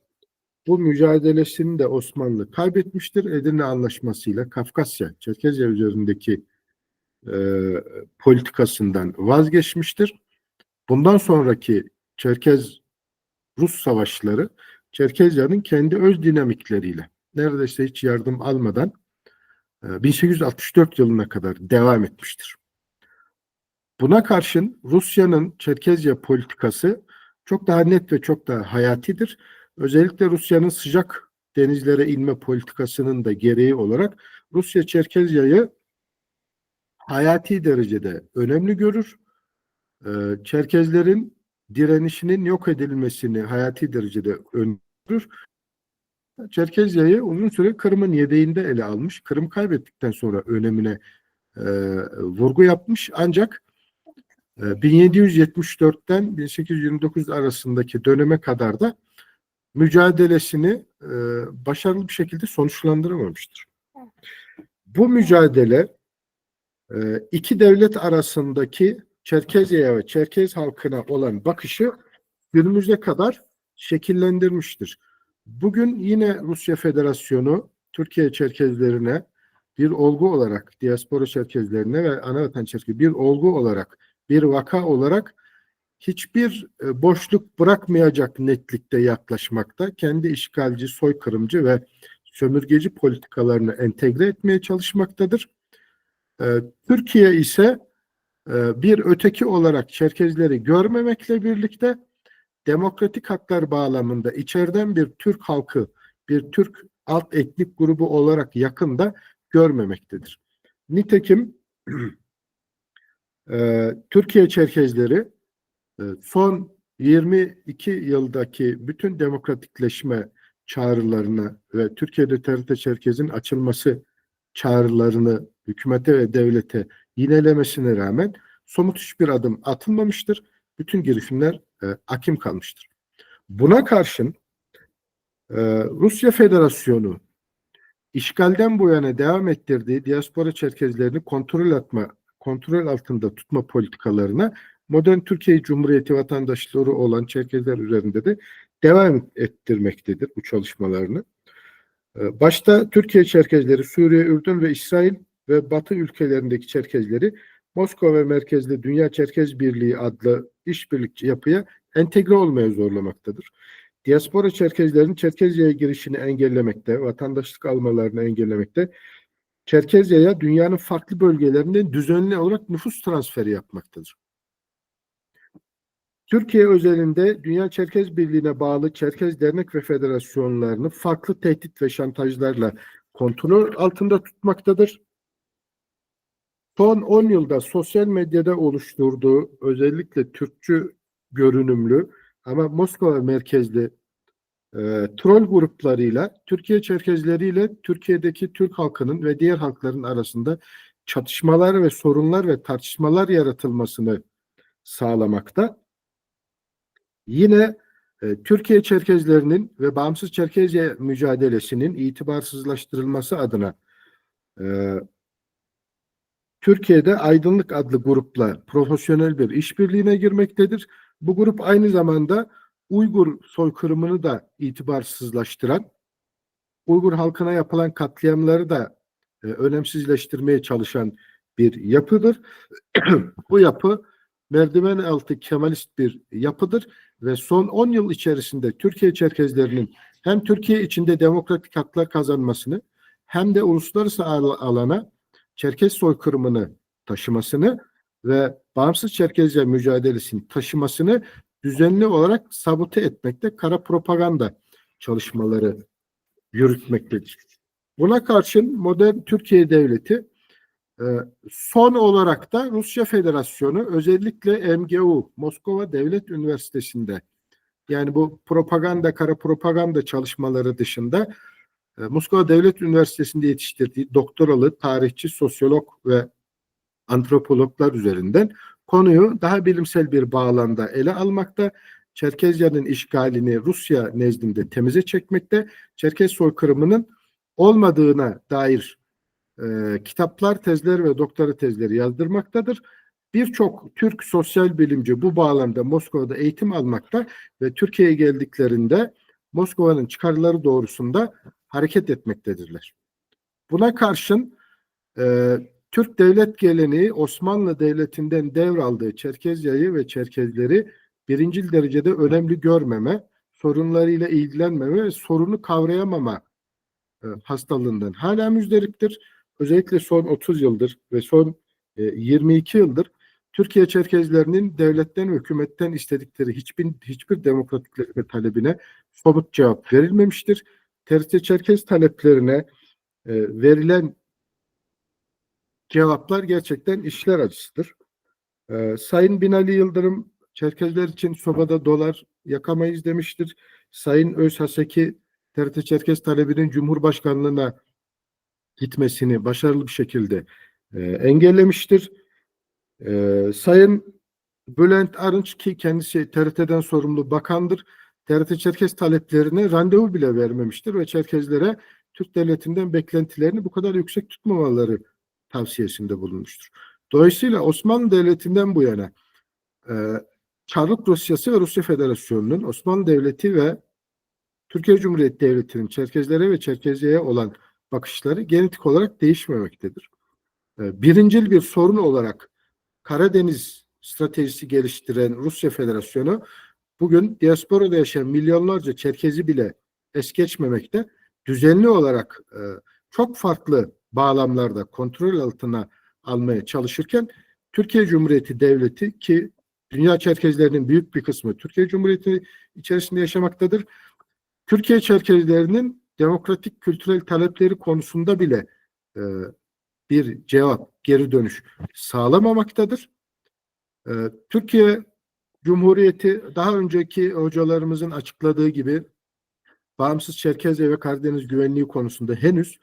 bu mücadelesini de Osmanlı kaybetmiştir. Edirne Anlaşması'yla Kafkasya, Çerkezya üzerindeki politikasından vazgeçmiştir. Bundan sonraki Çerkez-Rus savaşları Çerkezya'nın kendi öz dinamikleriyle neredeyse hiç yardım almadan 1864 yılına kadar devam etmiştir. Buna karşın Rusya'nın Çerkezya politikası çok daha net ve çok daha hayatidir. Özellikle Rusya'nın sıcak denizlere inme politikasının da gereği olarak Rusya Çerkezya'yı hayati derecede önemli görür. Çerkezlerin direnişinin yok edilmesini hayati derecede öngörür. Çerkezya'yı uzun süre Kırım'ın yedeğinde ele almış. Kırım kaybettikten sonra önemine vurgu yapmış. Ancak 1774'ten 1829 arasındaki döneme kadar da mücadelesini başarılı bir şekilde sonuçlandıramamıştır. Bu mücadele iki devlet arasındaki Çerkezya'ya ve Çerkez halkına olan bakışı günümüze kadar şekillendirmiştir. Bugün yine Rusya Federasyonu Türkiye Çerkezlerine bir olgu olarak, diaspora Çerkezlerine ve anavatan Çerkez bir olgu olarak, bir vaka olarak hiçbir boşluk bırakmayacak netlikte yaklaşmakta. Kendi işgalci, soykırımcı ve sömürgeci politikalarını entegre etmeye çalışmaktadır. Türkiye ise bir öteki olarak Çerkezleri görmemekle birlikte demokratik haklar bağlamında içeriden bir Türk halkı, bir Türk alt etnik grubu olarak yakında görmemektedir. Nitekim Türkiye Çerkezleri son 22 yıldaki bütün demokratikleşme çağrılarına ve Türkiye'de TRT Çerkez'in açılması çağrılarını hükümete ve devlete yinelemesine rağmen somut hiçbir adım atılmamıştır. Bütün girişimler akim kalmıştır. Buna karşın Rusya Federasyonu işgalden bu yana devam ettirdiği diaspora Çerkezlerini kontrol altında tutma politikalarına modern Türkiye Cumhuriyeti vatandaşları olan Çerkezler üzerinde de devam ettirmektedir bu çalışmalarını. Başta Türkiye Çerkezleri, Suriye, Ürdün ve İsrail ve Batı ülkelerindeki Çerkezleri Moskova merkezli Dünya Çerkez Birliği adlı işbirlikçi yapıya entegre olmaya zorlamaktadır. Diaspora Çerkezlerin Çerkezya'ya girişini engellemekte, vatandaşlık almalarını engellemekte, Çerkezya'ya dünyanın farklı bölgelerinden düzenli olarak nüfus transferi yapmaktadır. Türkiye özelinde Dünya Çerkez Birliği'ne bağlı Çerkez dernek ve federasyonlarını farklı tehdit ve şantajlarla kontrol altında tutmaktadır. Son 10 yılda sosyal medyada oluşturduğu özellikle Türkçü görünümlü ama Moskova merkezli troll gruplarıyla Türkiye Çerkezleriyle Türkiye'deki Türk halkının ve diğer halkların arasında çatışmalar ve sorunlar ve tartışmalar yaratılmasını sağlamakta. Yine Türkiye Çerkezlerinin ve bağımsız Çerkezya mücadelesinin itibarsızlaştırılması adına Türkiye'de Aydınlık adlı grupla profesyonel bir işbirliğine girmektedir. Bu grup aynı zamanda Uygur soykırımını da itibarsızlaştıran, Uygur halkına yapılan katliamları da önemsizleştirmeye çalışan bir yapıdır. Bu yapı merdiven altı Kemalist bir yapıdır ve son 10 yıl içerisinde Türkiye Çerkezlerinin hem Türkiye içinde demokratik haklar kazanmasını hem de uluslararası alana Çerkez soykırımını taşımasını ve bağımsız Çerkezce mücadelesini taşımasını düzenli olarak sabote etmekte, kara propaganda çalışmaları yürütmektedir. Buna karşın modern Türkiye Devleti son olarak da Rusya Federasyonu özellikle MGU, Moskova Devlet Üniversitesi'nde yani bu propaganda, kara propaganda çalışmaları dışında Moskova Devlet Üniversitesi'nde yetiştirdiği doktoralı tarihçi, sosyolog ve antropologlar üzerinden konuyu daha bilimsel bir bağlamda ele almakta, Çerkezya'nın işgalini Rusya nezdinde temize çekmekte, Çerkez soykırımının olmadığına dair kitaplar, tezler ve doktora tezleri yazdırmaktadır. Birçok Türk sosyal bilimci bu bağlamda Moskova'da eğitim almakta ve Türkiye'ye geldiklerinde Moskova'nın çıkarları doğrusunda hareket etmektedirler. Buna karşın Türk devlet geleneği Osmanlı Devleti'nden devraldığı Çerkezya'yı ve Çerkezleri birincil derecede önemli görmeme, sorunlarıyla ilgilenmeme ve sorunu kavrayamama hastalığından hala müzdariptir. Özellikle son 30 yıldır ve son 22 yıldır Türkiye Çerkezlerinin devletten ve hükümetten istedikleri hiçbir demokratikleşme talebine somut cevap verilmemiştir. TRT Çerkez taleplerine verilen cevaplar gerçekten işler acısıdır. Sayın Binali Yıldırım Çerkezler için sobada dolar yakamayız demiştir. Sayın Özhaseki TRT Çerkez talebinin Cumhurbaşkanlığına gitmesini başarılı bir şekilde engellemiştir. Sayın Bülent Arınç ki kendisi TRT'den sorumlu bakandır. TRT Çerkez taleplerine randevu bile vermemiştir ve Çerkezlere Türk devletinden beklentilerini bu kadar yüksek tutmamaları tavsiyesinde bulunmuştur. Dolayısıyla Osmanlı Devleti'nden bu yana Çarlık Rusyası ve Rusya Federasyonu'nun Osmanlı Devleti ve Türkiye Cumhuriyeti Devleti'nin Çerkezlere ve Çerkeziye'ye olan bakışları genetik olarak değişmemektedir. Birincil bir sorun olarak Karadeniz stratejisi geliştiren Rusya Federasyonu bugün diasporada yaşayan milyonlarca Çerkezi bile es geçmemekte, düzenli olarak çok farklı bağlamlarda kontrol altına almaya çalışırken Türkiye Cumhuriyeti Devleti ki dünya Çerkezlerinin büyük bir kısmı Türkiye Cumhuriyeti içerisinde yaşamaktadır. Türkiye Çerkezlerinin demokratik kültürel talepleri konusunda bile bir cevap, geri dönüş sağlamamaktadır. Türkiye Cumhuriyeti daha önceki hocalarımızın açıkladığı gibi bağımsız Çerkezce ve Karadeniz güvenliği konusunda henüz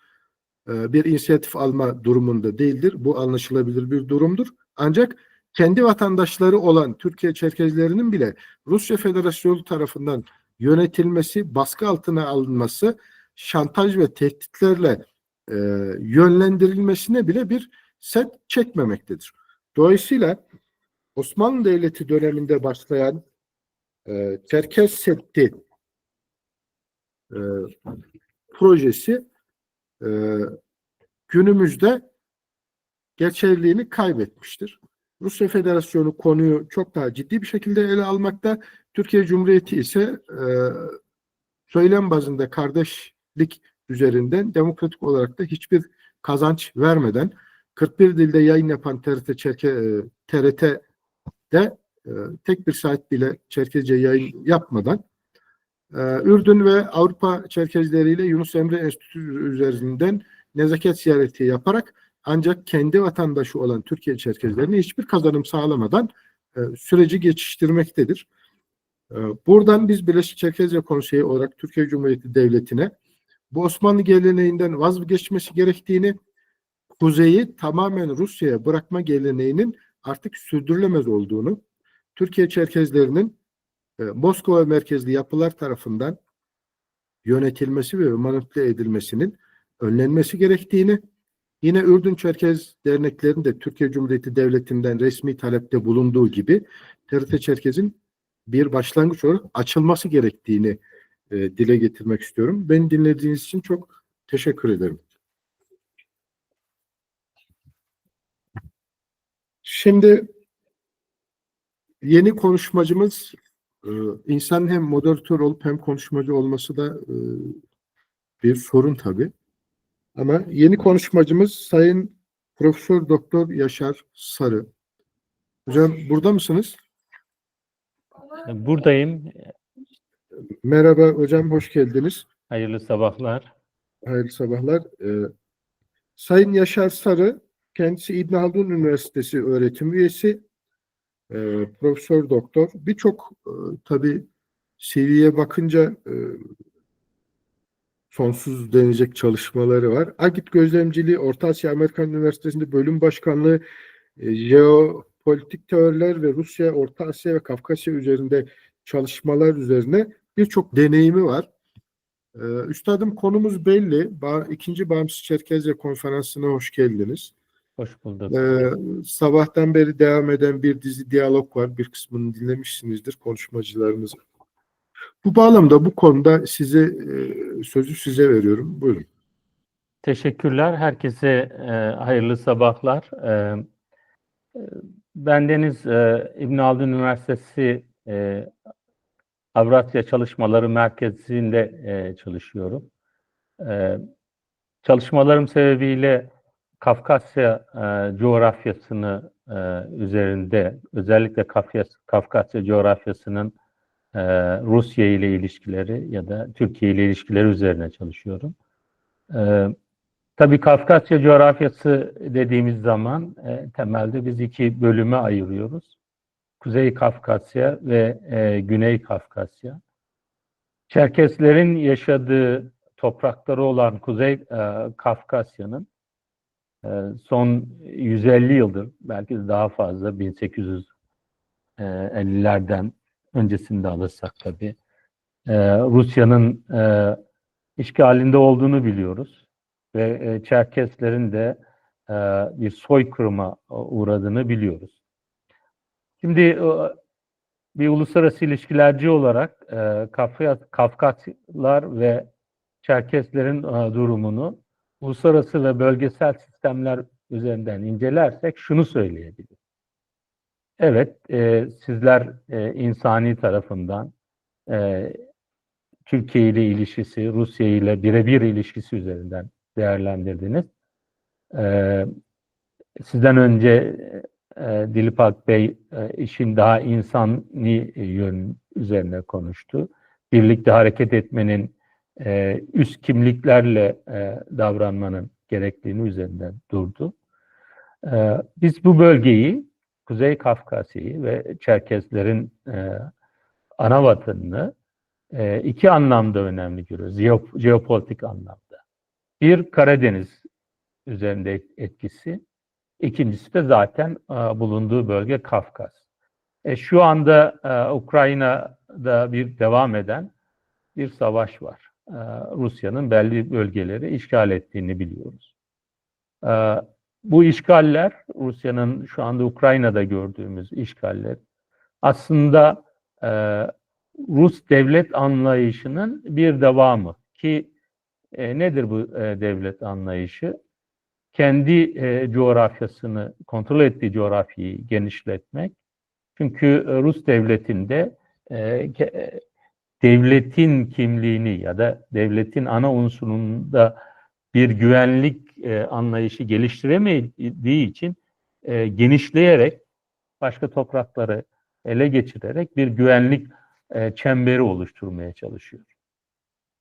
bir inisiyatif alma durumunda değildir. Bu anlaşılabilir bir durumdur. Ancak kendi vatandaşları olan Türkiye Çerkezlerinin bile Rusya Federasyonu tarafından yönetilmesi, baskı altına alınması, şantaj ve tehditlerle yönlendirilmesine bile bir set çekmemektedir. Dolayısıyla Osmanlı Devleti döneminde başlayan Çerkez Seddi projesi günümüzde geçerliliğini kaybetmiştir. Rusya Federasyonu konuyu çok daha ciddi bir şekilde ele almakta. Türkiye Cumhuriyeti ise söylem bazında kardeşlik üzerinden demokratik olarak da hiçbir kazanç vermeden 41 dilde yayın yapan TRT'de tek bir saat bile Çerkezce yayın yapmadan Ürdün ve Avrupa Çerkezleriyle Yunus Emre Enstitüsü üzerinden nezaket ziyareti yaparak ancak kendi vatandaşı olan Türkiye Çerkezlerine hiçbir kazanım sağlamadan süreci geçiştirmektedir. Buradan biz Birleşik Çerkezce Konseyi olarak Türkiye Cumhuriyeti Devleti'ne bu Osmanlı geleneğinden vazgeçmesi gerektiğini, kuzeyi tamamen Rusya'ya bırakma geleneğinin artık sürdürülemez olduğunu, Türkiye Çerkezlerinin Moskova merkezli yapılar tarafından yönetilmesi ve manipüle edilmesinin önlenmesi gerektiğini, yine Ürdün Çerkez derneklerinin de Türkiye Cumhuriyeti Devleti'nden resmi talepte bulunduğu gibi TRT Çerkez'in bir başlangıç olarak açılması gerektiğini dile getirmek istiyorum. Beni dinlediğiniz için çok teşekkür ederim. Şimdi yeni konuşmacımız insan hem moderatör olup hem konuşmacı olması da bir sorun tabii. Ama yeni konuşmacımız Sayın Profesör Doktor Yaşar Sarı. Hocam burada mısınız? Buradayım. Merhaba hocam, hoş geldiniz. Hayırlı sabahlar. Hayırlı sabahlar. Sayın Yaşar Sarı, kendisi İbn Haldun Üniversitesi öğretim üyesi, profesör doktor. Birçok tabii CV'ye bakınca sonsuz denecek çalışmaları var. Agit Gözlemciliği, Orta Asya Amerikan Üniversitesi'nde bölüm başkanlığı, jeopolitik teoriler ve Rusya, Orta Asya ve Kafkasya üzerinde çalışmalar üzerine birçok deneyimi var. Üstadım, konumuz belli. İkinci Bağımsız Çerkezce Konferansı'na hoş geldiniz. Hoş bulduk. Sabahtan beri devam eden bir dizi diyalog var. Bir kısmını dinlemişsinizdir konuşmacılarımızın. Bu bağlamda, bu konuda sözü size veriyorum. Buyurun. Teşekkürler. Herkese hayırlı sabahlar. Bendeniz İbn Haldun Üniversitesi Avrasya Çalışmaları Merkezi'nde çalışıyorum. Çalışmalarım sebebiyle Kafkasya coğrafyasını üzerinde, özellikle Kafkasya coğrafyasının Rusya ile ilişkileri ya da Türkiye ile ilişkileri üzerine çalışıyorum. Tabii Kafkasya coğrafyası dediğimiz zaman temelde biz iki bölüme ayırıyoruz. Kuzey Kafkasya ve Güney Kafkasya. Çerkeslerin yaşadığı toprakları olan Kuzey Kafkasya'nın son 150 yıldır, belki de daha fazla, 1850'lerden öncesinde alırsak tabii, Rusya'nın işgalinde olduğunu biliyoruz. Ve Çerkeslerin de bir soykırıma uğradığını biliyoruz. Şimdi bir uluslararası ilişkilerci olarak Kafkaslılar ve Çerkeslerin durumunu uluslararası ve bölgesel sistemler üzerinden incelersek şunu söyleyebiliriz. Evet, sizler insani tarafından Türkiye ile ilişkisi, Rusya ile birebir ilişkisi üzerinden değerlendirdiniz. Sizden önce Dilipak Bey işin daha insani yön üzerine konuştu. Birlikte hareket etmenin, üst kimliklerle davranmanın gerektiğini üzerinden durdu. Biz bu bölgeyi, Kuzey Kafkasya'yı ve Çerkeslerin ana vatanını iki anlamda önemli görüyoruz, jeopolitik anlamda. Bir, Karadeniz üzerinde etkisi. İkincisi de zaten bulunduğu bölge Kafkas. Şu anda Ukrayna'da bir devam eden bir savaş var. Rusya'nın belli bölgeleri işgal ettiğini biliyoruz. Bu işgaller, Rusya'nın şu anda Ukrayna'da gördüğümüz işgaller, aslında Rus devlet anlayışının bir devamı. Ki nedir bu devlet anlayışı? Kendi coğrafyasını, kontrol ettiği coğrafyayı genişletmek. Çünkü Rus devletinde devletin kimliğini ya da devletin ana unsurunda bir güvenlik anlayışı geliştiremediği için genişleyerek, başka toprakları ele geçirerek bir güvenlik çemberi oluşturmaya çalışıyor.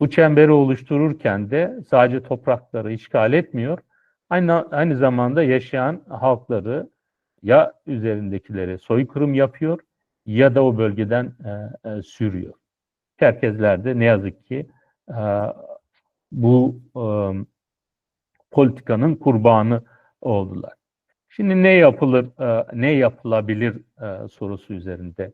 Bu çemberi oluştururken de sadece toprakları işgal etmiyor, aynı zamanda yaşayan halkları ya üzerindekileri soykırım yapıyor ya da o bölgeden sürüyor. Çerkezler de ne yazık ki bu politikanın kurbanı oldular. Şimdi ne yapılır, ne yapılabilir sorusu üzerinde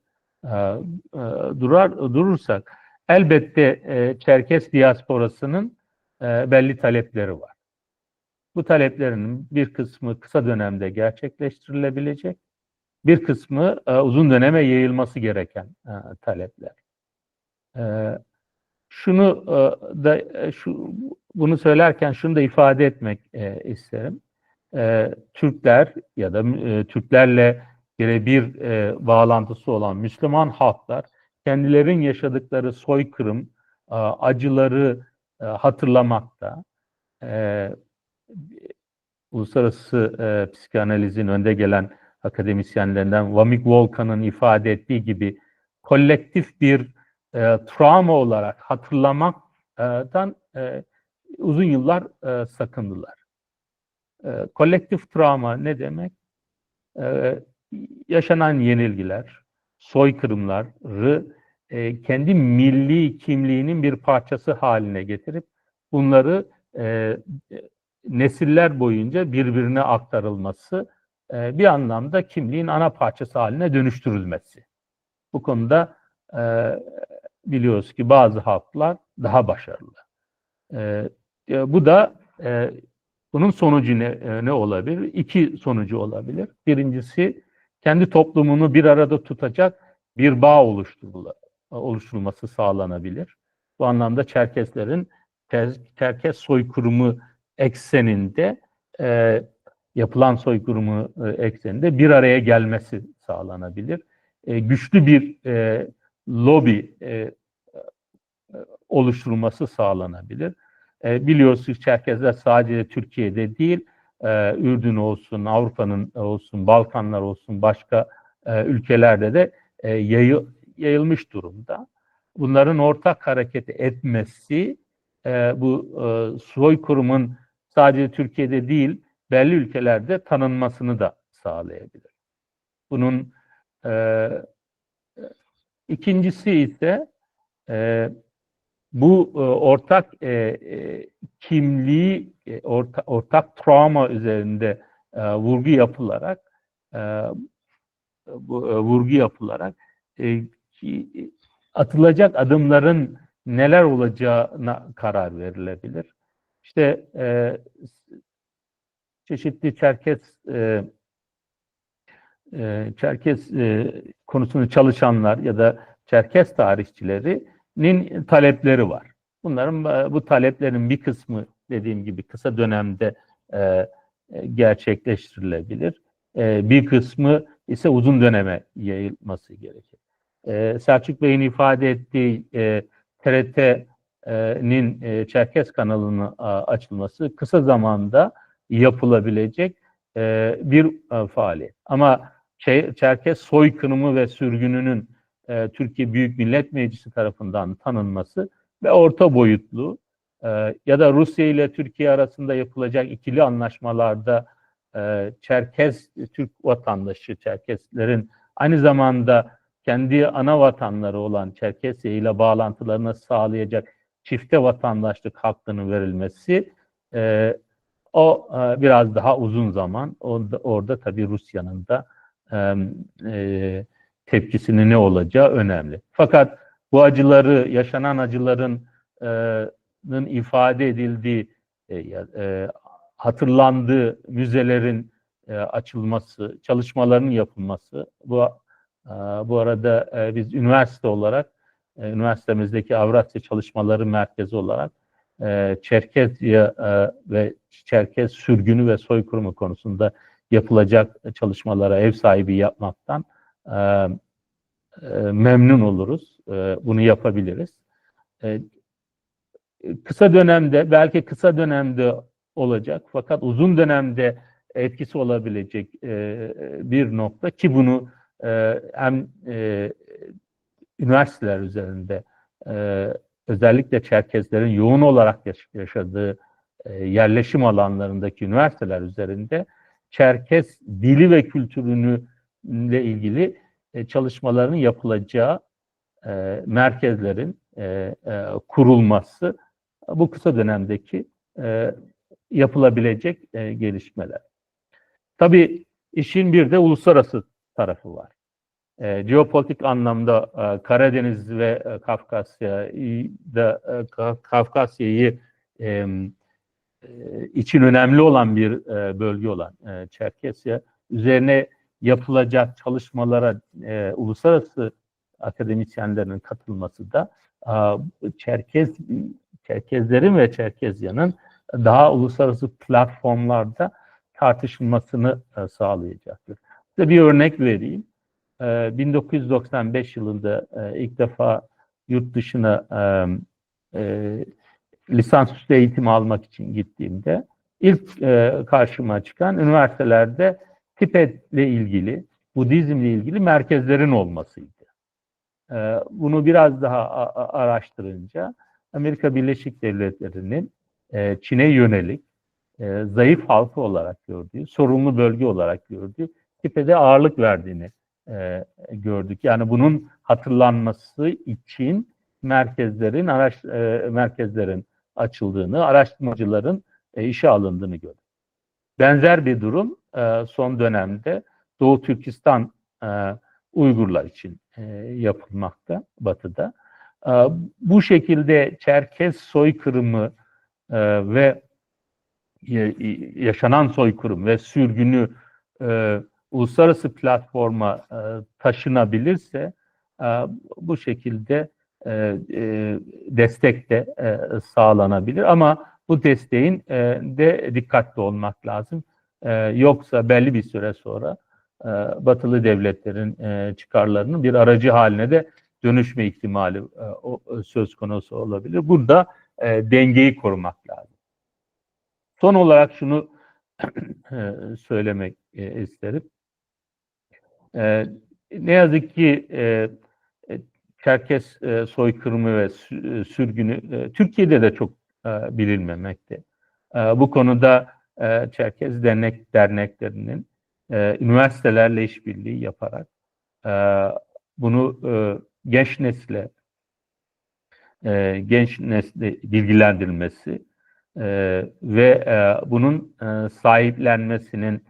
durursak, elbette Çerkes diasporasının belli talepleri var. Bu taleplerin bir kısmı kısa dönemde gerçekleştirilebilecek, bir kısmı uzun döneme yayılması gereken talepler. Bunu söylerken şunu da ifade etmek isterim. Türkler ya da Türklerle birebir bağlantısı olan Müslüman halklar kendilerin yaşadıkları soykırım, acıları hatırlamakta. Uluslararası psikanalizin önde gelen akademisyenlerinden Vamik Volkan'ın ifade ettiği gibi kolektif bir travma olarak hatırlamaktan uzun yıllar sakındılar. Kolektif travma ne demek? Yaşanan yenilgiler, soykırımları kendi milli kimliğinin bir parçası haline getirip bunları nesiller boyunca birbirine aktarılması, bir anlamda kimliğin ana parçası haline dönüştürülmesi. Bu konuda biliyoruz ki bazı halklar daha başarılı. Bu da bunun sonucu ne olabilir? İki sonucu olabilir. Birincisi, kendi toplumunu bir arada tutacak bir bağ oluşturulması sağlanabilir. Bu anlamda Çerkeslerin Çerkes soykırımı ekseninde, yapılan soykırımı ekseninde bir araya gelmesi sağlanabilir. Güçlü bir lobi oluşturulması sağlanabilir. Biliyorsunuz Çerkezler sadece Türkiye'de değil, Ürdün olsun, Avrupa'nın olsun, Balkanlar olsun, başka ülkelerde de yayılmış durumda. Bunların ortak hareket etmesi bu soykırımın sadece Türkiye'de değil, belli ülkelerde tanınmasını da sağlayabilir. Bunun ikincisi ise bu ortak kimliği, ortak travma üzerinde vurgu yapılarak atılacak adımların neler olacağına karar verilebilir. İşte çeşitli Çerkez konusunu çalışanlar ya da Çerkez tarihçilerinin talepleri var. Bunların bu taleplerin bir kısmı dediğim gibi kısa dönemde gerçekleştirilebilir. Bir kısmı ise uzun döneme yayılması gerekir. Selçuk Bey'in ifade ettiği TRT'nin Çerkez kanalının açılması kısa zamanda yapılabilecek bir faaliyet. Ama Çerkez soykırımı ve sürgününün Türkiye Büyük Millet Meclisi tarafından tanınması ve orta boyutlu ya da Rusya ile Türkiye arasında yapılacak ikili anlaşmalarda Çerkez, Türk vatandaşı Çerkezlerin aynı zamanda kendi ana vatanları olan Çerkesya ile bağlantılarını sağlayacak çifte vatandaşlık hakkının verilmesi o biraz daha uzun zaman. Orada tabii Rusya'nın da tepkisinin ne olacağı önemli. Fakat bu acıları, yaşanan acıların ifade edildiği, hatırlandığı müzelerin açılması, çalışmaların yapılması, bu arada biz üniversite olarak, üniversitemizdeki Avrasya Çalışmaları Merkezi olarak Çerkezya ve Çerkez sürgünü ve soykırımı konusunda yapılacak çalışmalara ev sahibi yapmaktan memnun oluruz. Bunu yapabiliriz. Kısa dönemde, belki kısa dönemde olacak fakat uzun dönemde etkisi olabilecek bir nokta ki bunu hem üniversiteler üzerinde özellikle Çerkezlerin yoğun olarak yaşadığı yerleşim alanlarındaki üniversiteler üzerinde Çerkez dili ve kültürüyle ilgili çalışmaların yapılacağı merkezlerin kurulması bu kısa dönemdeki yapılabilecek gelişmeler. Tabii işin bir de uluslararası tarafı var. Jeopolitik anlamda Karadeniz ve Kafkasya'yı için önemli olan bir bölge olan Çerkesya üzerine yapılacak çalışmalara uluslararası akademisyenlerin katılması da Çerkezlerin ve Çerkezya'nın daha uluslararası platformlarda tartışılmasını sağlayacaktır. Size bir örnek vereyim. 1995 yılında ilk defa yurt dışına lisansüstü eğitim almak için gittiğimde ilk karşıma çıkan üniversitelerde Tibet'le ilgili, Budizm'le ilgili merkezlerin olmasıydı. Bunu biraz daha araştırınca Amerika Birleşik Devletleri'nin Çin'e yönelik zayıf halkı olarak gördüğü, sorunlu bölge olarak gördüğü Tibet'e ağırlık verdiğini gördük. Yani bunun hatırlanması için merkezlerin açıldığını, araştırmacıların işe alındığını gördük. Benzer bir durum son dönemde Doğu Türkistan Uygurlar için yapılmakta Batı'da. Bu şekilde Çerkez soykırımı ve yaşanan soykırım ve sürgünü uluslararası platforma taşınabilirse bu şekilde destek de sağlanabilir. Ama bu desteğin de dikkatli olmak lazım. Yoksa belli bir süre sonra Batılı devletlerin çıkarlarının bir aracı haline de dönüşme ihtimali söz konusu olabilir. Burada dengeyi korumak lazım. Son olarak şunu söylemek isterim. Ne yazık ki Çerkes soykırımı ve sürgünü Türkiye'de de çok bilinmemekte. Bu konuda Çerkes derneklerinin üniversitelerle işbirliği yaparak bunu genç nesle bilgilendirilmesi ve bunun sahiplenmesinin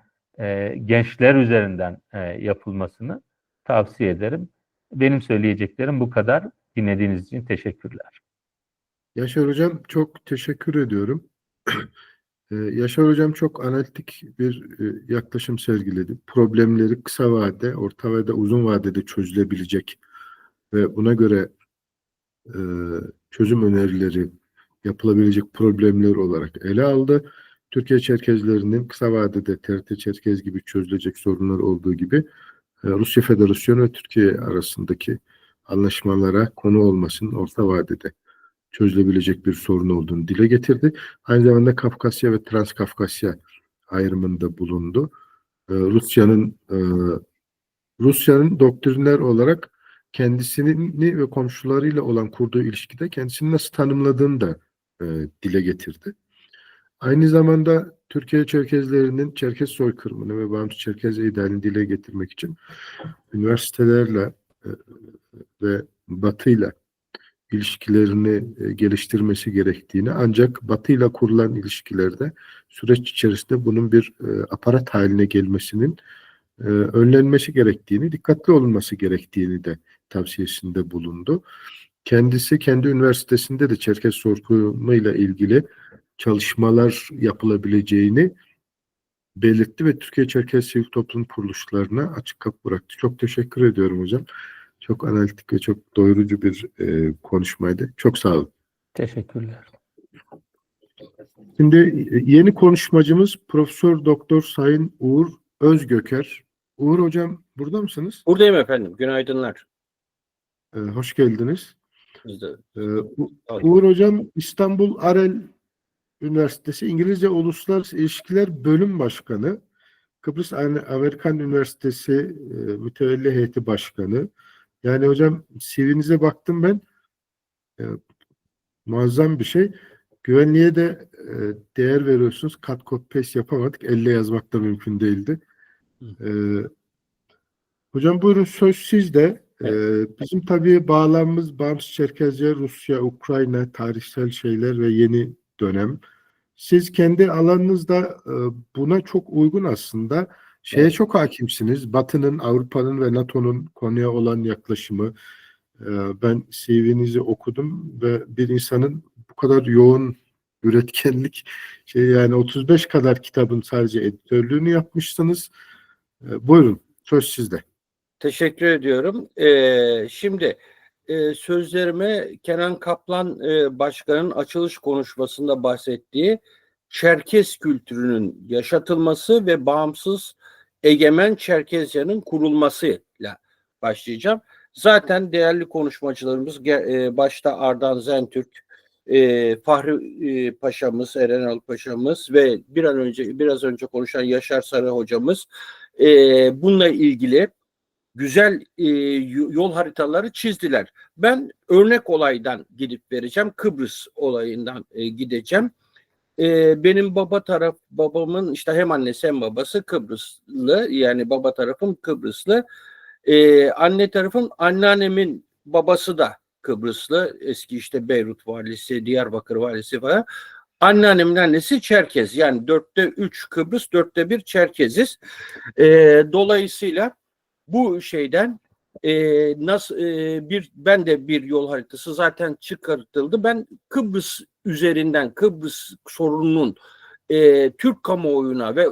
gençler üzerinden yapılmasını tavsiye ederim. Benim söyleyeceklerim bu kadar. Dinlediğiniz için teşekkürler. Yaşar Hocam çok teşekkür ediyorum. Yaşar Hocam çok analitik bir yaklaşım sergiledi. Problemleri kısa vade, orta vade, uzun vadede çözülebilecek ve buna göre çözüm önerileri yapılabilecek problemler olarak ele aldı. Türkiye Çerkezlerinin kısa vadede TRT Çerkez gibi çözülecek sorunlar olduğu gibi Rusya Federasyonu ve Türkiye arasındaki anlaşmalara konu olmasının orta vadede çözülebilecek bir sorun olduğunu dile getirdi. Aynı zamanda Kafkasya ve Transkafkasya ayrımında bulundu. Rusya'nın doktriner olarak kendisini ve komşularıyla olan kurduğu ilişkide kendisini nasıl tanımladığını da dile getirdi. Aynı zamanda Türkiye Çerkezlerinin Çerkez soykırımını ve bağımsız Çerkez idealini dile getirmek için üniversitelerle ve Batı'yla ilişkilerini geliştirmesi gerektiğini, ancak Batı'yla kurulan ilişkilerde süreç içerisinde bunun bir aparat haline gelmesinin önlenmesi gerektiğini, dikkatli olunması gerektiğini de tavsiyesinde bulundu. Kendisi kendi üniversitesinde de Çerkez soykırımıyla ilgili çalışmalar yapılabileceğini belirtti ve Türkiye Çerkez Sivil Toplum Kuruluşlarına açık kapı bıraktı. Çok teşekkür ediyorum hocam. Çok analitik ve çok doyurucu bir konuşmaydı. Çok sağ olun. Teşekkürler. Şimdi yeni konuşmacımız Profesör Doktor Sayın Uğur Özgöker. Uğur hocam burada mısınız? Buradayım efendim. Günaydınlar. Hoş geldiniz. Biz de. Uğur hocam İstanbul Arel Üniversitesi İngilizce Uluslararası İlişkiler Bölüm Başkanı, Kıbrıs Amerikan Üniversitesi Mütevelli Heyeti Başkanı. Yani hocam CV'nize baktım ben. Muazzam bir şey. Güvenliğe de değer veriyorsunuz. Cut copy paste yapamadık. Elle yazmak da mümkün değildi. Hocam buyurun, söz sizde. Bizim tabii bağlamımız bağımsız Çerkezce, Rusya, Ukrayna, tarihsel şeyler ve yeni dönem. Siz kendi alanınızda buna çok uygun aslında. Şeye çok hakimsiniz. Batı'nın, Avrupa'nın ve NATO'nun konuya olan yaklaşımı. Ben CV'nizi okudum ve bir insanın bu kadar yoğun üretkenlik, yani 35 kadar kitabın sadece editörlüğünü yapmışsınız. Buyurun, söz sizde. Teşekkür ediyorum. Şimdi sözlerime Kenan Kaplan Başkan'ın açılış konuşmasında bahsettiği Çerkez kültürünün yaşatılması ve bağımsız egemen Çerkezya'nın kurulmasıyla başlayacağım. Zaten değerli konuşmacılarımız başta Ardan Zentürk, Fahri Paşa'mız, Erenal Paşa'mız ve biraz önce konuşan Yaşar Sarı hocamız bununla ilgili güzel yol haritaları çizdiler. Ben örnek olaydan gidip vereceğim. Kıbrıs olayından gideceğim. Benim babamın işte hem annesi hem babası Kıbrıslı, yani baba tarafım Kıbrıslı. Anne tarafım anneannemin babası da Kıbrıslı. Eski işte Beyrut valisi, Diyarbakır valisi falan. Anneannemin annesi Çerkez. Yani 3/4 Kıbrıs, 1/4 Çerkeziz. Dolayısıyla bu şeyden ben de bir yol haritası zaten çıkartıldı. Ben Kıbrıs üzerinden, Kıbrıs sorununun Türk kamuoyuna ve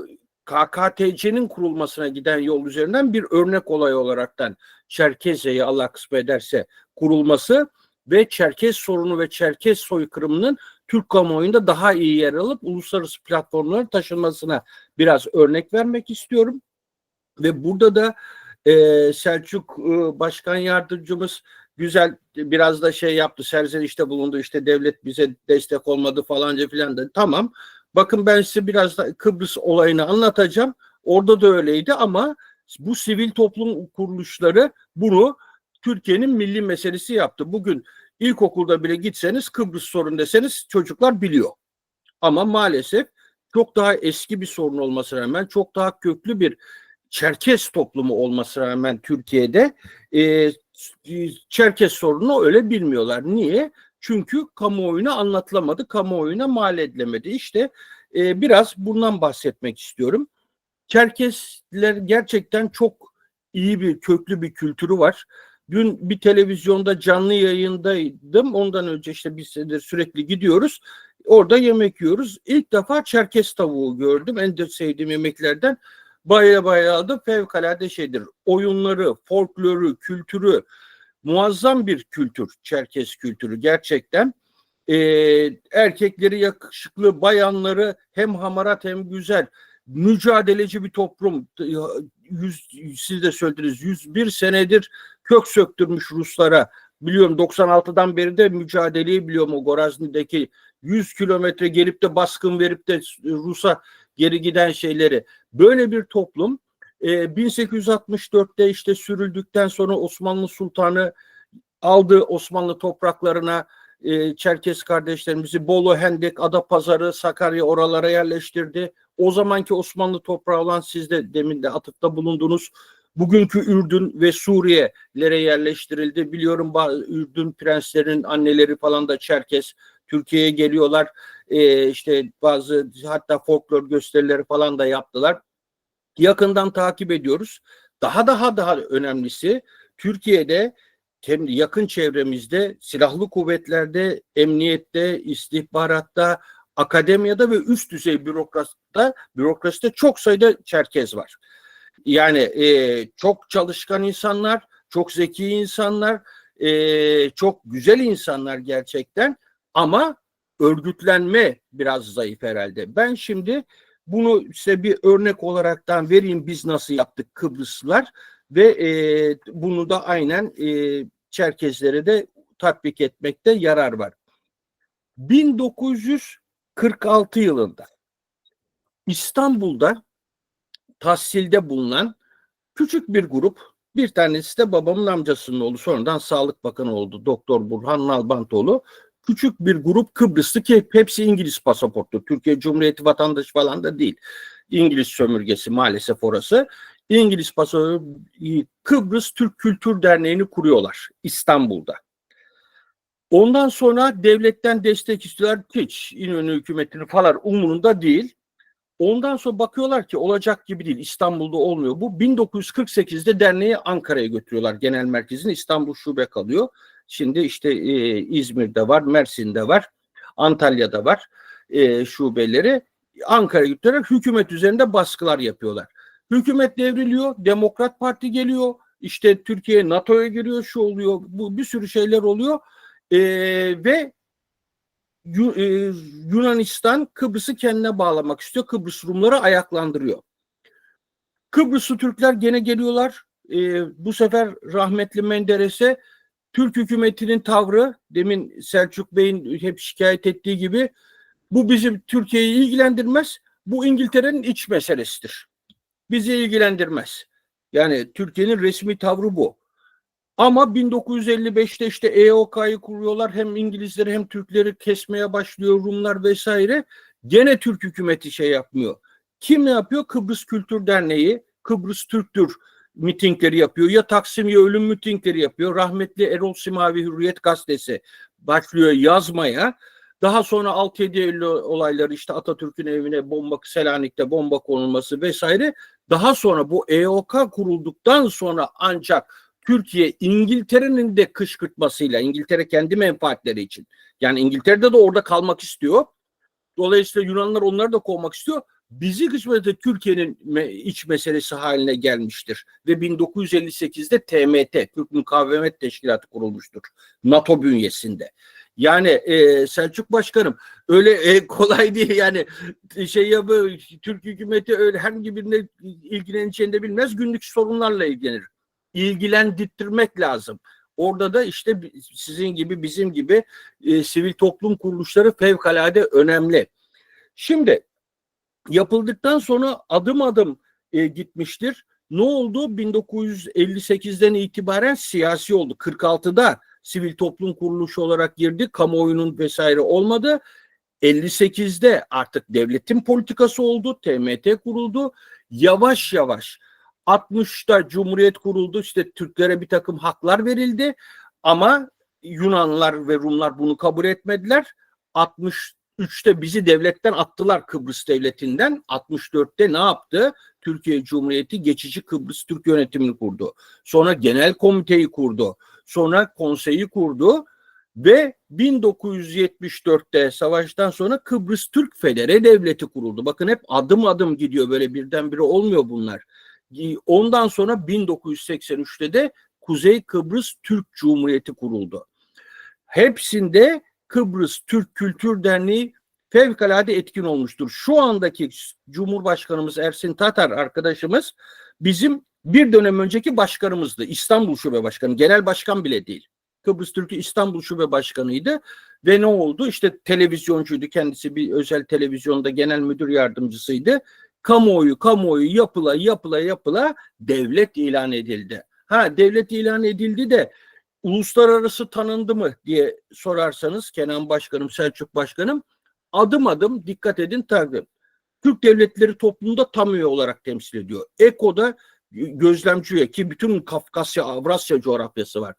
KKTC'nin kurulmasına giden yol üzerinden bir örnek olay olaraktan Çerkezya'yı Allah kısmet ederse kurulması ve Çerkez sorunu ve Çerkez soykırımının Türk kamuoyunda daha iyi yer alıp uluslararası platformlara taşınmasına biraz örnek vermek istiyorum. Ve burada da Selçuk Başkan Yardımcımız güzel biraz da şey yaptı, serzenişte bulundu, işte devlet bize destek olmadı falanca filan da. Tamam. Bakın ben size biraz da Kıbrıs olayını anlatacağım. Orada da öyleydi ama bu sivil toplum kuruluşları bunu Türkiye'nin milli meselesi yaptı. Bugün ilkokulda bile gitseniz Kıbrıs sorun deseniz çocuklar biliyor. Ama maalesef çok daha eski bir sorun olmasına rağmen, çok daha köklü bir Çerkes toplumu olmasına rağmen Türkiye'de Çerkes sorunu öyle bilmiyorlar. Niye? Çünkü kamuoyuna anlatılamadı, kamuoyuna mal edilemedi. İşte biraz bundan bahsetmek istiyorum. Çerkesler gerçekten çok iyi bir, köklü bir kültürü var. Dün bir televizyonda canlı yayındaydım. Ondan önce işte biz de sürekli gidiyoruz. Orada yemek yiyoruz. İlk defa Çerkes tavuğu gördüm. En de sevdiğim yemeklerden. Bayıldım. Fevkalade şeydir. Oyunları, folkloru, kültürü, muazzam bir kültür. Çerkes kültürü gerçekten. Erkekleri yakışıklı, bayanları hem hamarat hem güzel. Mücadeleci bir toplum. Siz de söylediniz, 101 senedir kök söktürmüş Ruslara. Biliyorum 96'dan beri de mücadeleyi biliyorum, o Gorazni'deki 100 kilometre gelip de baskın verip de Rus'a geri giden şeyleri. Böyle bir toplum 1864'te işte sürüldükten sonra Osmanlı Sultanı aldı Osmanlı topraklarına Çerkes kardeşlerimizi, Bolu, Hendek, Adapazarı, Sakarya oralara yerleştirdi. O zamanki Osmanlı toprağı olan, siz de demin de atıfta bulundunuz, bugünkü Ürdün ve Suriye'lere yerleştirildi. Biliyorum Ürdün prenslerinin anneleri falan da Çerkes, Türkiye'ye geliyorlar. İşte bazı hatta folklor gösterileri falan da yaptılar. Yakından takip ediyoruz. Daha önemlisi, Türkiye'de hem yakın çevremizde, silahlı kuvvetlerde, emniyette, istihbaratta, akademiyada ve üst düzey bürokraside çok sayıda Çerkez var. Yani çok çalışkan insanlar, çok zeki insanlar, çok güzel insanlar gerçekten, ama örgütlenme biraz zayıf herhalde. Ben şimdi bunu size bir örnek olaraktan vereyim, biz nasıl yaptık Kıbrıslılar ve bunu da aynen Çerkezlere de tatbik etmekte yarar var. 1946 yılında İstanbul'da tahsilde bulunan küçük bir grup, bir tanesi de babamın amcasının oğlu, sonradan Sağlık Bakanı oldu, Doktor Burhan Nalbantoğlu. Küçük bir grup Kıbrıslı, ki hepsi İngiliz pasaportlu, Türkiye Cumhuriyeti vatandaşı falan da değil. İngiliz sömürgesi maalesef orası. İngiliz pasaportlu Kıbrıs Türk Kültür Derneği'ni kuruyorlar İstanbul'da. Ondan sonra devletten destek istiyorlar. Hiç İnönü hükümetini falan umurunda değil. Ondan sonra bakıyorlar ki olacak gibi değil. İstanbul'da olmuyor. Bu 1948'de derneği Ankara'ya götürüyorlar. Genel merkezini, İstanbul şube kalıyor. Şimdi işte İzmir'de var, Mersin'de var, Antalya'da var şubeleri. Ankara'ya götürerek hükümet üzerinde baskılar yapıyorlar. Hükümet devriliyor, Demokrat Parti geliyor, işte Türkiye NATO'ya giriyor, şu oluyor, bu bir sürü şeyler oluyor ve Yunanistan Kıbrıs'ı kendine bağlamak istiyor. Kıbrıs Rumları ayaklandırıyor. Kıbrıslı Türkler gene geliyorlar. Bu sefer rahmetli Menderes'e Türk hükümetinin tavrı, demin Selçuk Bey'in hep şikayet ettiği gibi, bu bizim Türkiye'yi ilgilendirmez. Bu İngiltere'nin iç meselesidir. Bizi ilgilendirmez. Yani Türkiye'nin resmi tavrı bu. Ama 1955'te işte EOK'yı kuruyorlar. Hem İngilizleri hem Türkleri kesmeye başlıyor Rumlar vesaire. Gene Türk hükümeti şey yapmıyor. Kim ne yapıyor? Kıbrıs Kültür Derneği, Kıbrıs Türktür mitingleri yapıyor. Ya Taksim ya ölüm mitingleri yapıyor. Rahmetli Erol Simavi Hürriyet Gazetesi başlıyor yazmaya. Daha sonra 6-7 Eylül olayları, işte Atatürk'ün evine bomba, Selanik'te bomba konulması vesaire. Daha sonra bu EOK kurulduktan sonra ancak Türkiye İngiltere'nin de kışkırtmasıyla, İngiltere kendi menfaatleri için, yani İngiltere'de de orada kalmak istiyor. Dolayısıyla Yunanlar onları da kovmak istiyor. Bizi kısmetse Türkiye'nin iç meselesi haline gelmiştir. Ve 1958'de TMT, Türk Mukavemet Teşkilatı kurulmuştur. NATO bünyesinde. Yani Selçuk Başkanım, öyle kolay değil yani, Türk hükümeti öyle herhangi birine ilgileneceğini de bilmez, günlük sorunlarla ilgilenir. İlgilendirmek lazım. Orada da işte sizin gibi bizim gibi sivil toplum kuruluşları fevkalade önemli. Şimdi yapıldıktan sonra adım adım gitmiştir. Ne oldu? 1958'den itibaren siyasi oldu. 46'da sivil toplum kuruluşu olarak girdi. Kamuoyunun vesaire olmadı. 58'de artık devletin politikası oldu. TMT kuruldu. Yavaş yavaş 60'ta Cumhuriyet kuruldu. İşte Türklere bir takım haklar verildi. Ama Yunanlılar ve Rumlar bunu kabul etmediler. 63'te bizi devletten attılar, Kıbrıs devletinden. 64'te ne yaptı? Türkiye Cumhuriyeti geçici Kıbrıs Türk yönetimini kurdu. Sonra genel komiteyi kurdu. Sonra konseyi kurdu. Ve 1974'te savaştan sonra Kıbrıs Türk Federe Devleti kuruldu. Bakın hep adım adım gidiyor, böyle birdenbire olmuyor bunlar. Ondan sonra 1983'te de Kuzey Kıbrıs Türk Cumhuriyeti kuruldu. Hepsinde Kıbrıs Türk Kültür Derneği fevkalade etkin olmuştur. Şu andaki Cumhurbaşkanımız Ersin Tatar arkadaşımız bizim bir dönem önceki başkanımızdı. İstanbul Şube Başkanı, genel başkan bile değil. Kıbrıs Türk'ü İstanbul Şube Başkanı'ydı ve ne oldu? İşte televizyoncuydu kendisi, bir özel televizyonda genel müdür yardımcısıydı. Kamuoyu yapıla devlet ilan edildi. Devlet ilan edildi de uluslararası tanındı mı diye sorarsanız Kenan Başkanım, Selçuk Başkanım, adım adım dikkat edin tabii. Türk devletleri toplumda tam üye olarak temsil ediyor. EKO'da gözlemci üye, ki bütün Kafkasya, Avrasya coğrafyası var.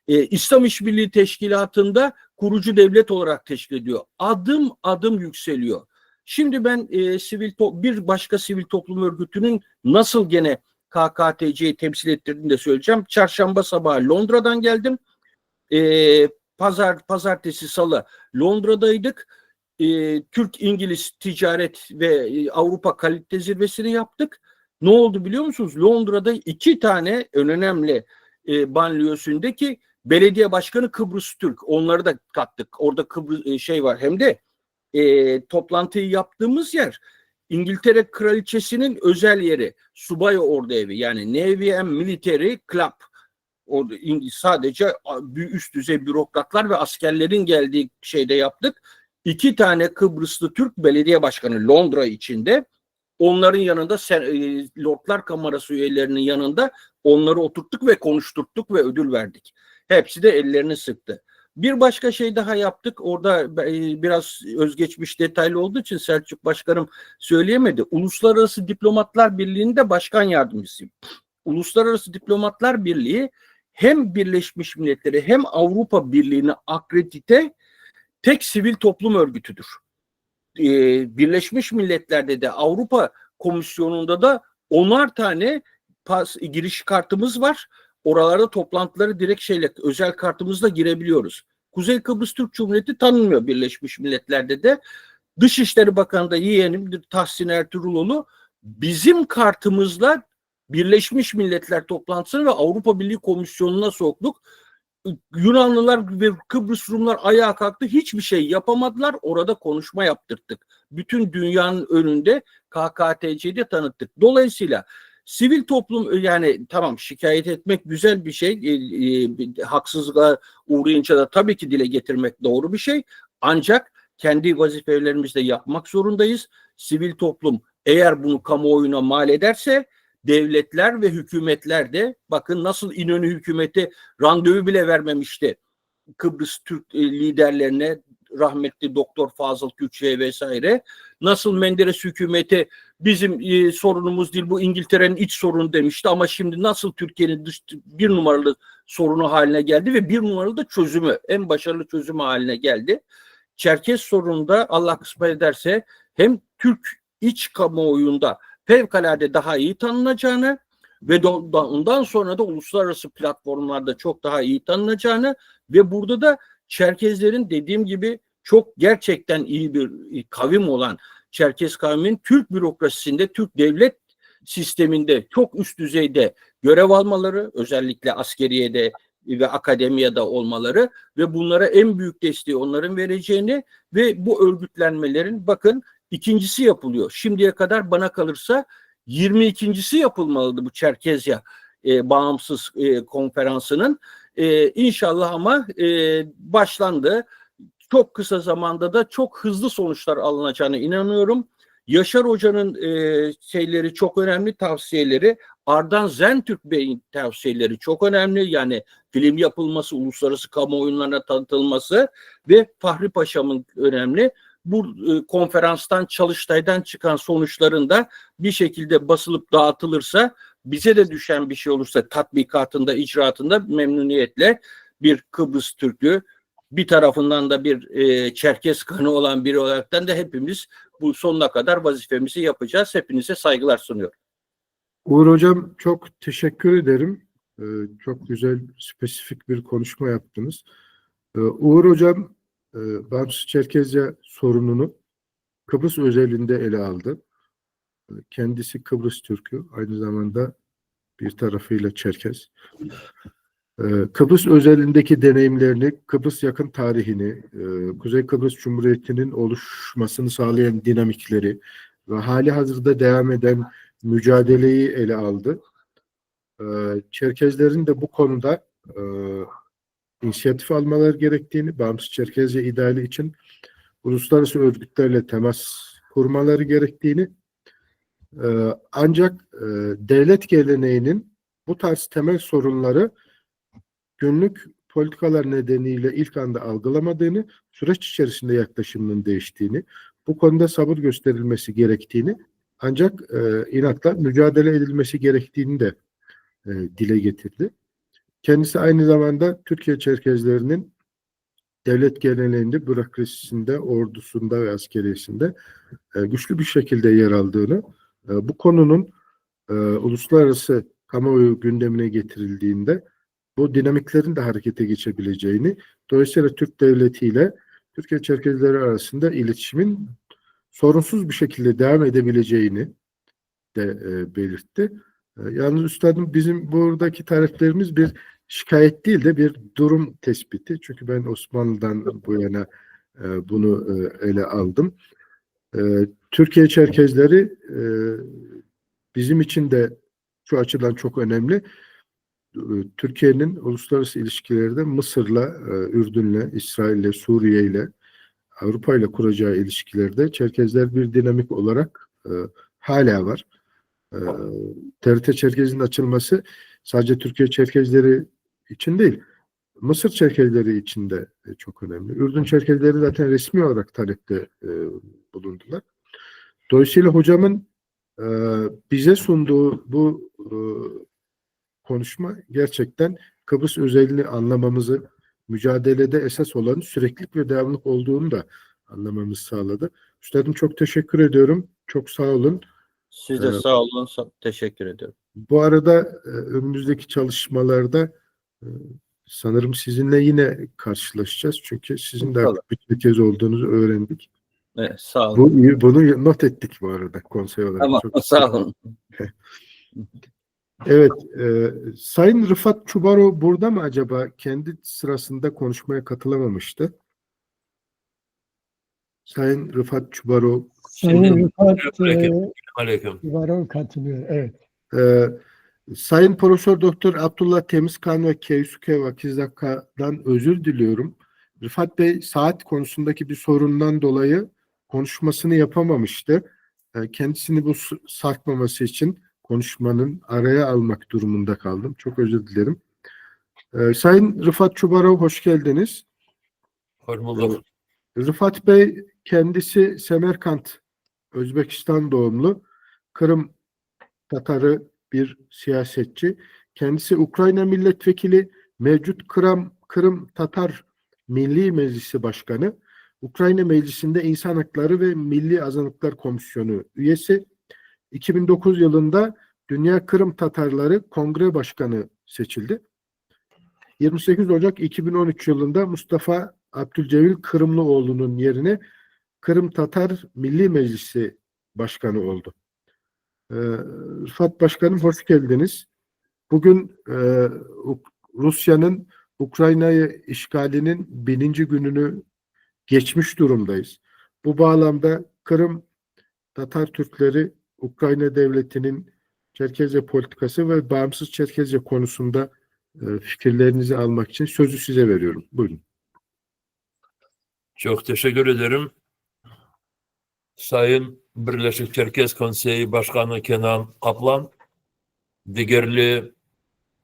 İslam İşbirliği Teşkilatı'nda kurucu devlet olarak teşkil ediyor. Adım adım yükseliyor. Şimdi ben bir başka sivil toplum örgütünün nasıl gene KKTC'yi temsil ettirdiğini de söyleyeceğim. Çarşamba sabahı Londra'dan geldim. Pazartesi, salı Londra'daydık. Türk-İngiliz ticaret ve Avrupa kalite zirvesini yaptık. Ne oldu biliyor musunuz? Londra'da 2 tane önemli banliyösündeki belediye başkanı Kıbrıs Türk. Onları da kattık. Orada Kıbrıs var. Hem de toplantıyı yaptığımız yer İngiltere Kraliçesi'nin özel yeri. Subay Ordu Evi, yani Navy and Military Club. Orada sadece üst düzey bürokratlar ve askerlerin geldiği şeyde yaptık. 2 tane Kıbrıslı Türk belediye başkanı Londra içinde. Onların yanında Lordlar Kamerası üyelerinin yanında onları oturttuk ve konuşturttuk ve ödül verdik. Hepsi de ellerini sıktı. Bir başka şey daha yaptık. Orada biraz özgeçmiş detaylı olduğu için Selçuk Başkanım söyleyemedi. Uluslararası Diplomatlar Birliği'nde başkan yardımcısıyım. Uluslararası Diplomatlar Birliği hem Birleşmiş Milletleri hem Avrupa Birliği'ni akredite tek sivil toplum örgütüdür. Birleşmiş Milletler'de de Avrupa Komisyonu'nda da 10'ar tane giriş kartımız var. Oralarda toplantıları direkt özel kartımızla girebiliyoruz. Kuzey Kıbrıs Türk Cumhuriyeti tanınmıyor Birleşmiş Milletler'de de. Dışişleri Bakanı da yeğenim Tahsin Ertuğruloğlu bizim kartımızla Birleşmiş Milletler toplantısını ve Avrupa Birliği Komisyonu'na soktuk. Yunanlılar ve Kıbrıs Rumlar ayağa kalktı. Hiçbir şey yapamadılar. Orada konuşma yaptırttık. Bütün dünyanın önünde KKTC'de tanıttık. Dolayısıyla sivil toplum, yani tamam, şikayet etmek güzel bir şey. Haksızlığa uğrayınca da tabii ki dile getirmek doğru bir şey. Ancak kendi vazifelerimizi de yapmak zorundayız. Sivil toplum eğer bunu kamuoyuna mal ederse devletler ve hükümetler de, bakın nasıl İnönü hükümeti randevu bile vermemişti Kıbrıs Türk liderlerine, rahmetli Doktor Fazıl Kürçe'ye vesaire. Nasıl Menderes hükümeti bizim sorunumuz değil, bu İngiltere'nin iç sorunu demişti, ama şimdi nasıl Türkiye'nin bir numaralı sorunu haline geldi ve bir numaralı da çözümü, en başarılı çözümü haline geldi. Çerkez sorununda Allah kısmet ederse hem Türk iç kamuoyunda fevkalade daha iyi tanınacağını ve ondan sonra da uluslararası platformlarda çok daha iyi tanınacağını ve burada da Çerkezlerin, dediğim gibi, çok gerçekten iyi bir kavim olan Çerkez kavminin Türk bürokrasisinde, Türk devlet sisteminde çok üst düzeyde görev almaları, özellikle askeriyede ve akademiyada olmaları ve bunlara en büyük desteği onların vereceğini ve bu örgütlenmelerin, bakın, ikincisi yapılıyor. Şimdiye kadar bana kalırsa 22.si yapılmalıydı bu Çerkezya bağımsız konferansının. İnşallah ama başlandı. Çok kısa zamanda da çok hızlı sonuçlar alınacağına inanıyorum. Yaşar Hoca'nın şeyleri çok önemli, tavsiyeleri. Ardan Zentürk Bey'in tavsiyeleri çok önemli. Yani film yapılması, uluslararası kamuoyunlarına tanıtılması ve Fahri Paşa'mın önemli. Bu konferanstan, Çalıştay'dan çıkan sonuçların da bir şekilde basılıp dağıtılırsa, bize de düşen bir şey olursa tatbikatında, icraatında memnuniyetle bir Kıbrıs Türk'ü, bir tarafından da bir Çerkes kanı olan biri olaraktan da hepimiz bu sonuna kadar vazifemizi yapacağız. Hepinize saygılar sunuyorum. Uğur Hocam çok teşekkür ederim. Çok güzel, spesifik bir konuşma yaptınız. Uğur Hocam Bağımsız Çerkezce sorununu Kıbrıs özelinde ele aldı. Kendisi Kıbrıs Türk'ü, aynı zamanda bir tarafıyla Çerkez. Kıbrıs özelindeki deneyimlerini, Kıbrıs yakın tarihini, Kuzey Kıbrıs Cumhuriyeti'nin oluşmasını sağlayan dinamikleri ve hali hazırda devam eden mücadeleyi ele aldı. Çerkezlerin de bu konuda inisiyatif almaları gerektiğini, Bağımsız Çerkezce ideali için uluslararası örgütlerle temas kurmaları gerektiğini, ancak devlet geleneğinin bu tarz temel sorunları günlük politikalar nedeniyle ilk anda algılamadığını, süreç içerisinde yaklaşımının değiştiğini, bu konuda sabır gösterilmesi gerektiğini, ancak inatla mücadele edilmesi gerektiğini de dile getirdi. Kendisi aynı zamanda Türkiye Çerkezlerinin devlet geleneğinde, bürokrasisinde, ordusunda ve askeriyesinde güçlü bir şekilde yer aldığını, bu konunun uluslararası kamuoyu gündemine getirildiğinde bu dinamiklerin de harekete geçebileceğini, dolayısıyla Türk Devleti ile Türkiye Çerkezleri arasında iletişimin sorunsuz bir şekilde devam edebileceğini de belirtti. Yalnız üstadım, bizim buradaki taleplerimiz bir şikayet değil de bir durum tespiti. Çünkü ben Osmanlı'dan bu yana bunu ele aldım. Türkiye Çerkezleri bizim için de şu açıdan çok önemli. Türkiye'nin uluslararası ilişkilerde Mısır'la, Ürdün'le, İsrail'le, Suriye'yle, Avrupa'yla kuracağı ilişkilerde Çerkezler bir dinamik olarak hala var. TRT Çerkez'in açılması sadece Türkiye Çerkezleri için değil, Mısır Çerkezleri için de çok önemli. Ürdün Çerkezleri zaten resmi olarak talepte bulundular. Dolayısıyla hocamın bize sunduğu bu konuşma gerçekten Kıbrıs özelliğini anlamamızı, mücadelede esas olan süreklilik ve devamlılık olduğunu da anlamamızı sağladı. Üstadım çok teşekkür ediyorum. Çok sağ olun. Siz de sağ olun. Teşekkür ediyorum. Bu arada önümüzdeki çalışmalarda sanırım sizinle yine karşılaşacağız. Çünkü sizin de artık bir Çerkez olduğunuzu öğrendik. Evet, sağ olun. Bunu not ettik bu arada konsey olarak. Tamam, sağ olun. Evet, Sayın Rıfat Çubaro burada mı acaba? Kendi sırasında konuşmaya katılamamıştı. Sayın Rıfat Çubaro. Sayın Rıfat Çubaro katılıyor, evet. Sayın Profesör Doktor Abdullah Temizkan ve Keisuke Wakizaka'dan özür diliyorum. Rıfat Bey saat konusundaki bir sorundan dolayı konuşmasını yapamamıştı. Kendisini bu sarkmaması için konuşmanın araya almak durumunda kaldım. Çok özür dilerim. Sayın Rıfat Çubarov hoş geldiniz. Hoş bulduk. Rıfat Bey kendisi Semerkant, Özbekistan doğumlu, Kırım Tatarı bir siyasetçi. Kendisi Ukrayna milletvekili, mevcut Kırım Tatar Milli Meclisi Başkanı, Ukrayna Meclisi'nde İnsan Hakları ve Milli Azınlıklar Komisyonu üyesi. 2009 yılında Dünya Kırım Tatarları Kongre Başkanı seçildi. 28 Ocak 2013 yılında Mustafa Abdülcevil Kırımlıoğlu'nun yerine Kırım Tatar Milli Meclisi Başkanı oldu. Rıfat Başkanım hoş geldiniz. Bugün Rusya'nın Ukrayna'yı işgalinin 1000. gününü geçmiş durumdayız. Bu bağlamda Kırım Tatar Türkleri Ukrayna Devleti'nin Çerkezce politikası ve bağımsız Çerkezce konusunda fikirlerinizi almak için sözü size veriyorum. Buyurun. Çok teşekkür ederim. Sayın Birleşik Çerkes Konseyi Başkanı Kenan Kaplan, diğerli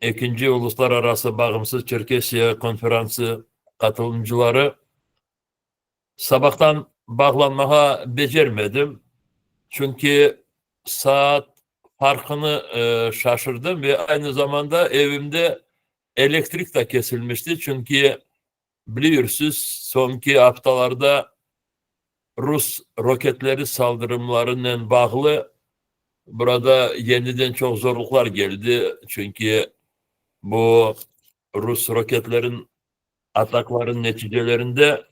2. Uluslararası Bağımsız Çerkesya Konferansı katılımcıları, sabahtan bağlanmaya becermedim. Çünkü saat farkını şaşırdım ve aynı zamanda evimde elektrik de kesilmişti. Çünkü biliyorsunuz sonki haftalarda Rus roketleri saldırımlarının bağlı burada yeniden çok zorluklar geldi. Çünkü bu Rus roketlerin atakların neticelerinde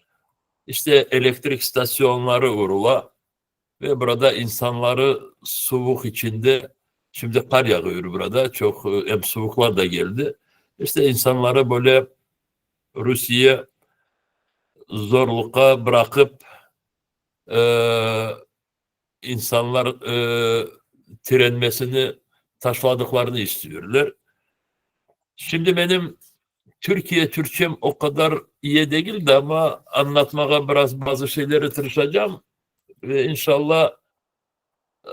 işte elektrik istasyonları vurula ve burada insanları soğuk içinde, şimdi kar yağıyor burada, çok hem soğuklar da geldi. İşte insanları böyle Rusya'ya zorlukla bırakıp insanlar direnmesini, taşladıklarını istiyorlar. Şimdi benim Türkçem o kadar iyi değildi ama anlatmaya biraz bazı şeyleri tırışacağım ve inşallah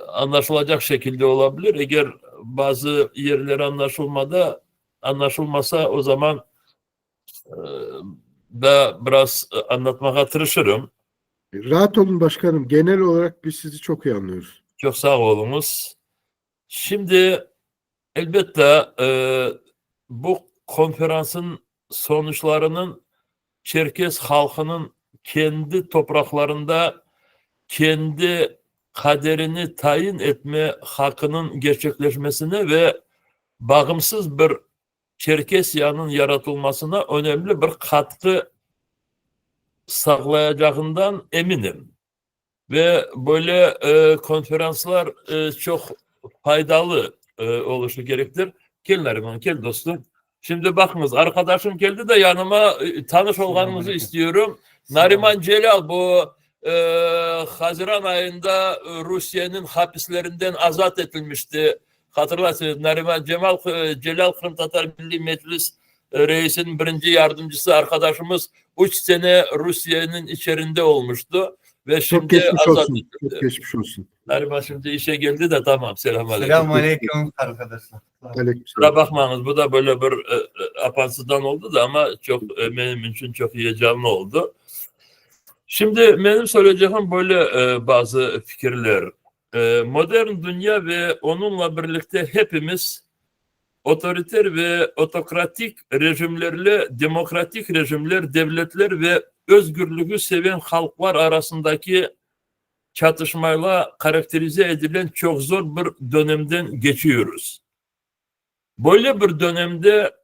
anlaşılacak şekilde olabilir. Eğer bazı yerler anlaşılmasa o zaman da biraz anlatmaya tırışırım. Rahat olun başkanım. Genel olarak biz sizi çok iyi anlıyoruz. Çok sağ olunuz. Şimdi elbette bu konferansın sonuçlarının Çerkes halkının kendi topraklarında kendi kaderini tayin etme hakkının gerçekleşmesine ve bağımsız bir Çerkesya'nın yaratılmasına önemli bir katkı sağlayacağından eminim. Ve böyle konferanslar çok faydalı oluşu gerektir. Gel Nariman, gel dostum. Şimdi bakınız, arkadaşım geldi de yanıma, tanış olmanızı istiyorum. Nariman Celal, bu Haziran ayında Rusya'nın hapislerinden azat edilmişti. Hatırlarsınız, Nariman Celal Kırım Tatar Milli Meclis reisinin 1. yardımcısı arkadaşımız 3 sene Rusya'nın içerisinde olmuştu. Ve Çok şimdi geçmiş azat olsun. edildi. Çok geçmiş olsun. Nariman şimdi işe geldi de tamam. Selamünaleyküm. Selamünaleyküm arkadaşlar. Aleykümselam. Kusura bakmayınız, bu da böyle bir apansıdan oldu da ama çok benim için çok heyecanlı oldu. Şimdi benim söyleyeceğim böyle bazı fikirler. Modern dünya ve onunla birlikte hepimiz otoriter ve otokratik rejimlerle demokratik rejimler, devletler ve özgürlüğü seven halklar arasındaki çatışmayla karakterize edilen çok zor bir dönemden geçiyoruz. Böyle bir dönemde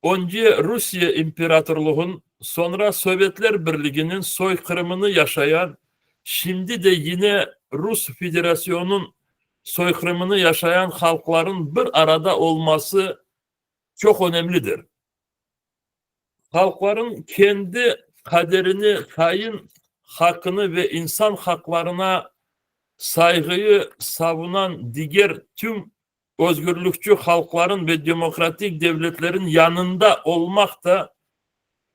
önce Rusya İmparatorluğu'nun, sonra Sovyetler Birliği'nin soykırımını yaşayan, şimdi de yine Rus Federasyonu'nun soykırımını yaşayan halkların bir arada olması çok önemlidir. Halkların kendi kaderini tayin hakkını ve insan haklarına saygıyı savunan diğer tüm özgürlükçü halkların ve demokratik devletlerin yanında olmak da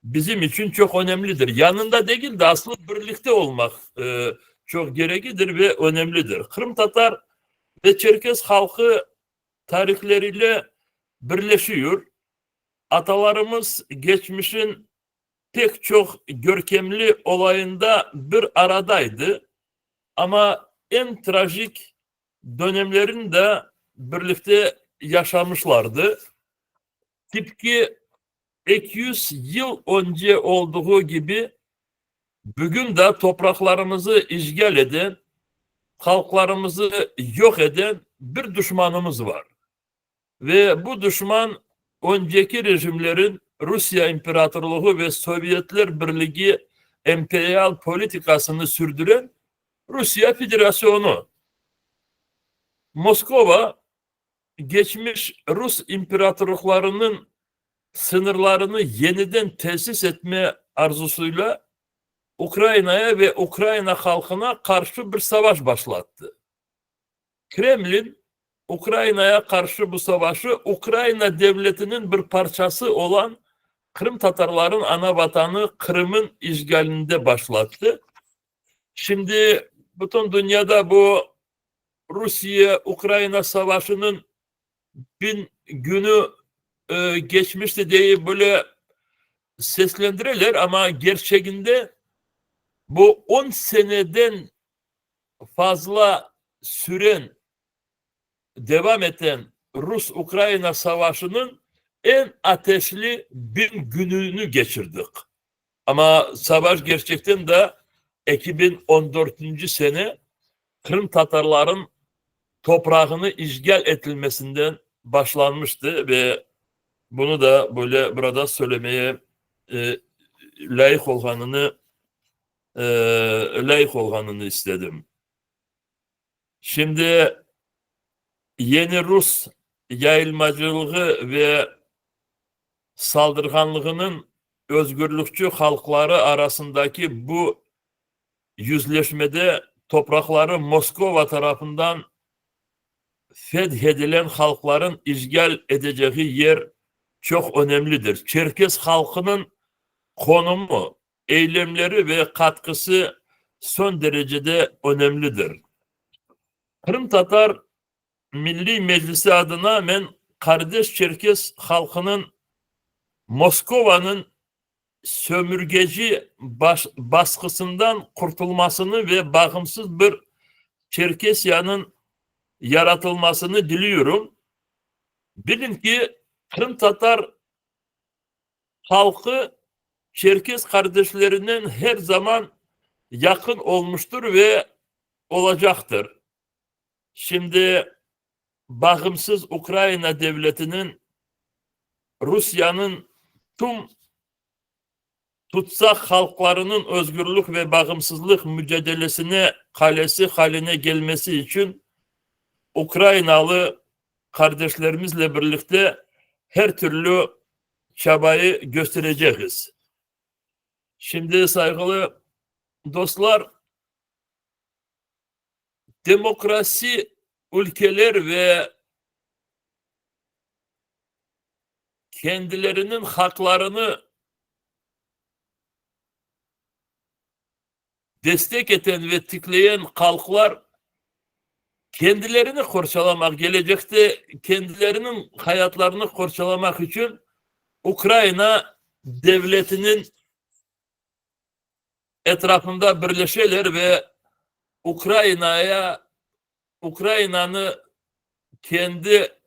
bizim için çok önemlidir. Yanında değil de aslında birlikte olmak çok gereklidir ve önemlidir. Kırım Tatar ve Çerkes halkı tarihleriyle birleşiyor. Atalarımız geçmişin pek çok görkemli olayında bir aradaydı. Ama en trajik dönemlerini de birlikte yaşamışlardı. Tıpkı 200 yıl önce olduğu gibi bugün de topraklarımızı işgal eden, halklarımızı yok eden bir düşmanımız var. Ve bu düşman önceki rejimlerin Rusya İmparatorluğu ve Sovyetler Birliği emperyal politikasını sürdüren Rusya Federasyonu. Moskova geçmiş Rus imparatorluklarının sınırlarını yeniden tesis etme arzusuyla Ukrayna'ya ve Ukrayna halkına karşı bir savaş başlattı. Kremlin Ukrayna'ya karşı bu savaşı Ukrayna devletinin bir parçası olan Kırım Tatarların ana vatanı Kırım'ın işgalinde başlattı. Şimdi bütün dünyada bu Rusya-Ukrayna savaşının 1000 günü geçmişti diye böyle seslendirirler ama gerçekinde bu 10 seneden fazla süren devam eden Rus-Ukrayna savaşının en ateşli 1000 gününü geçirdik. Ama savaş gerçekten de 2014. sene Kırım Tatarların toprağını işgal edilmesinden başlanmıştı ve bunu da böyle burada söylemeye layık olganını istedim. Şimdi yeni Rus yayılmacılığı ve saldırganlığının özgürlükçü halkları arasındaki bu yüzleşmede toprakları Moskova tarafından fethedilen halkların işgal edeceği yer çok önemlidir. Çerkes halkının konumu, eylemleri ve katkısı son derecede önemlidir. Kırım Tatar Milli Meclisi adına ben kardeş Çerkes halkının Moskova'nın sömürgeci baskısından kurtulmasını ve bağımsız bir Çerkesya'nın yaratılmasını diliyorum. Bilin ki Kırım Tatar halkı Çerkes kardeşlerinin her zaman yakın olmuştur ve olacaktır. Şimdi bağımsız Ukrayna devletinin Rusya'nın tüm tutsak halklarının özgürlük ve bağımsızlık mücadelesine kalesi haline gelmesi için Ukraynalı kardeşlerimizle birlikte her türlü çabayı göstereceğiz. Şimdi saygılı dostlar, demokrasi ülkeler ve kendilerinin haklarını destek eden ve tıklayan halklar kendilerini kurcalamak, gelecekte kendilerinin hayatlarını kurcalamak için Ukrayna devletinin etrafında birleşirler ve Ukrayna'nın kendi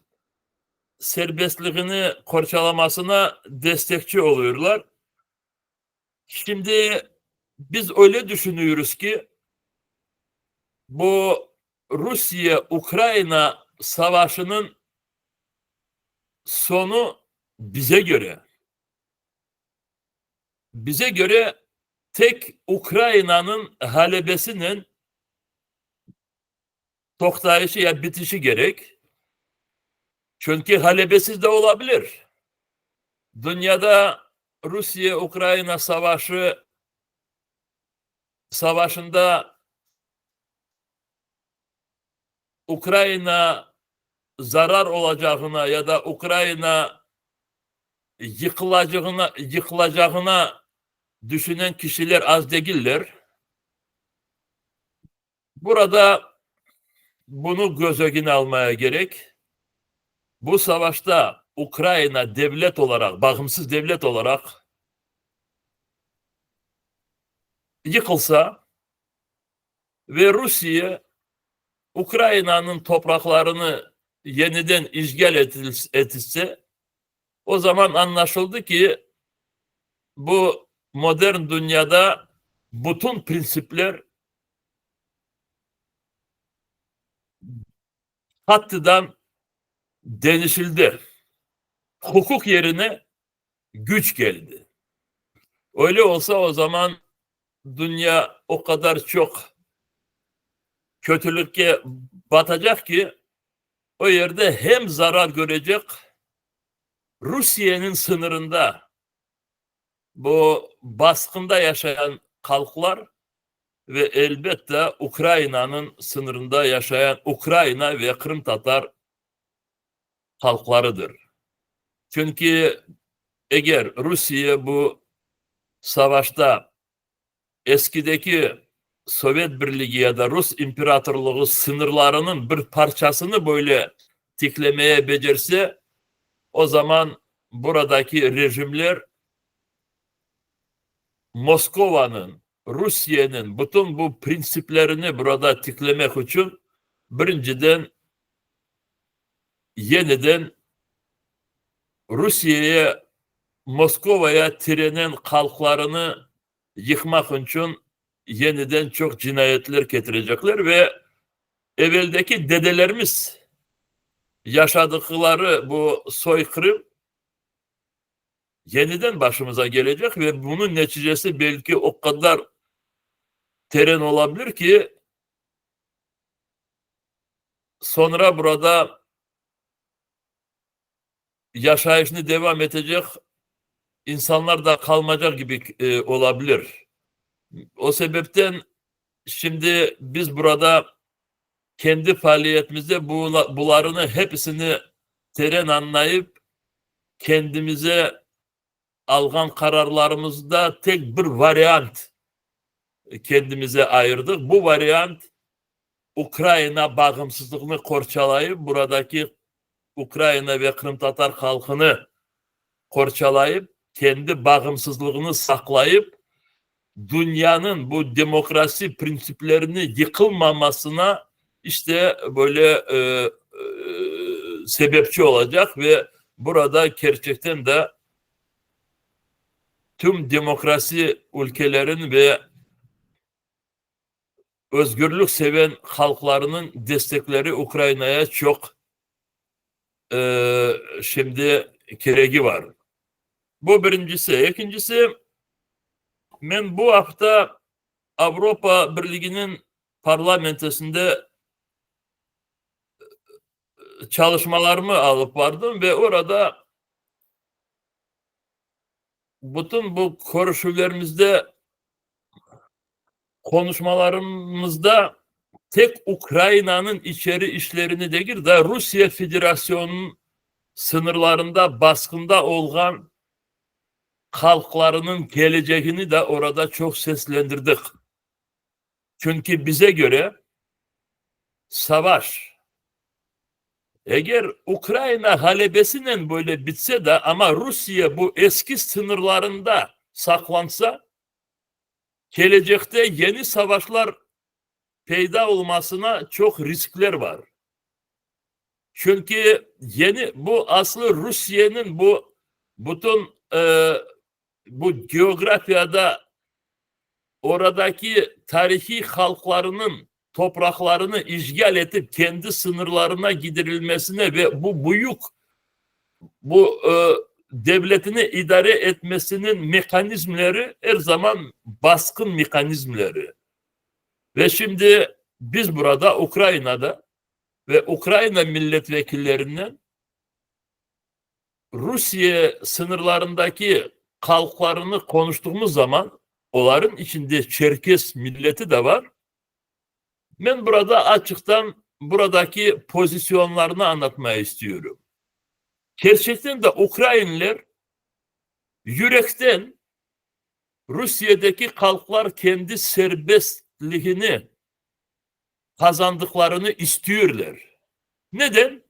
serbestliğini kurcalamasına destekçi oluyorlar. Şimdi biz öyle düşünüyoruz ki bu Rusya-Ukrayna savaşının sonu bize göre tek Ukrayna'nın halebesinin toktayışı ya bitişi gerek. Çünkü halebesiz de olabilir. Dünyada Rusya-Ukrayna savaşında Ukrayna zarar olacağına ya da Ukrayna yıkılacağına düşünen kişiler az değiller. Burada bunu göz önüne almaya gerek. Bu savaşta Ukrayna devlet olarak, bağımsız devlet olarak yıkılsa ve Rusya Ukrayna'nın topraklarını yeniden işgal edilse, o zaman anlaşıldı ki bu modern dünyada bütün prensipler hattından değişildi. Hukuk yerine güç geldi. Öyle olsa o zaman dünya o kadar çok kötülüke batacak ki o yerde hem zarar görecek, Rusya'nın sınırında bu baskında yaşayan halklar ve elbette Ukrayna'nın sınırında yaşayan Ukrayna ve Kırım Tatar halklarıdır. Çünkü eğer Rusya bu savaşta eskideki Sovyet Birliği ya da Rus İmparatorluğu sınırlarının bir parçasını böyle tiklemeye becerse, o zaman buradaki rejimler Moskova'nın, Rusya'nın bütün bu prensiplerini burada tiklemek için birinciden yeniden Rusya'ya, Moskova'ya trenen halklarını yıkmak için yeniden çok cinayetler getirecekler ve evveldeki dedelerimiz yaşadıkları bu soykırım yeniden başımıza gelecek ve bunun neticesi belki o kadar terin olabilir ki sonra burada yaşayışını devam edecek insanlar da kalmayacak gibi olabilir. O sebepten şimdi biz burada kendi faaliyetimizde bunlarını hepsini terin anlayıp kendimize algan kararlarımızda tek bir varyant kendimize ayırdık. Bu varyant Ukrayna bağımsızlığını korçalayıp buradaki Ukrayna ve Kırım Tatar halkını korçalayıp kendi bağımsızlığını saklayıp dünyanın bu demokrasi prensiplerini yıkılmamasına işte böyle sebepçi olacak ve burada gerçekten de tüm demokrasi ülkelerin ve özgürlük seven halklarının destekleri Ukrayna'ya çok şimdi gereği var. Bu birincisi. İkincisi, ben bu hafta Avrupa Birliği'nin parlamentosunda çalışmalarımı alıp vardım ve orada bütün bu konuşmalarımızda tek Ukrayna'nın içeri işlerini değil de Rusya Federasyonu'nun sınırlarında baskında olan halklarının geleceğini de orada çok seslendirdik. Çünkü bize göre savaş eğer Ukrayna halebesiyle böyle bitse de ama Rusya bu eski sınırlarında saklansa gelecekte yeni savaşlar peyda olmasına çok riskler var. Çünkü bu aslı Rusya'nın bu bütün bu coğrafyada oradaki tarihi halklarının topraklarını işgal edip kendi sınırlarına giderilmesine ve bu büyük devletini idare etmesinin mekanizmleri her zaman baskın mekanizmleri. Ve şimdi biz burada Ukrayna'da ve Ukrayna milletvekillerinden Rusya sınırlarındaki halklarını konuştuğumuz zaman onların içinde Çerkes milleti de var. Ben burada açıktan buradaki pozisyonlarını anlatmaya istiyorum. Gerçekten de Ukraynalılar yürekten Rusya'daki halklar kendi serbestliğini kazandıklarını istiyorlar. Neden?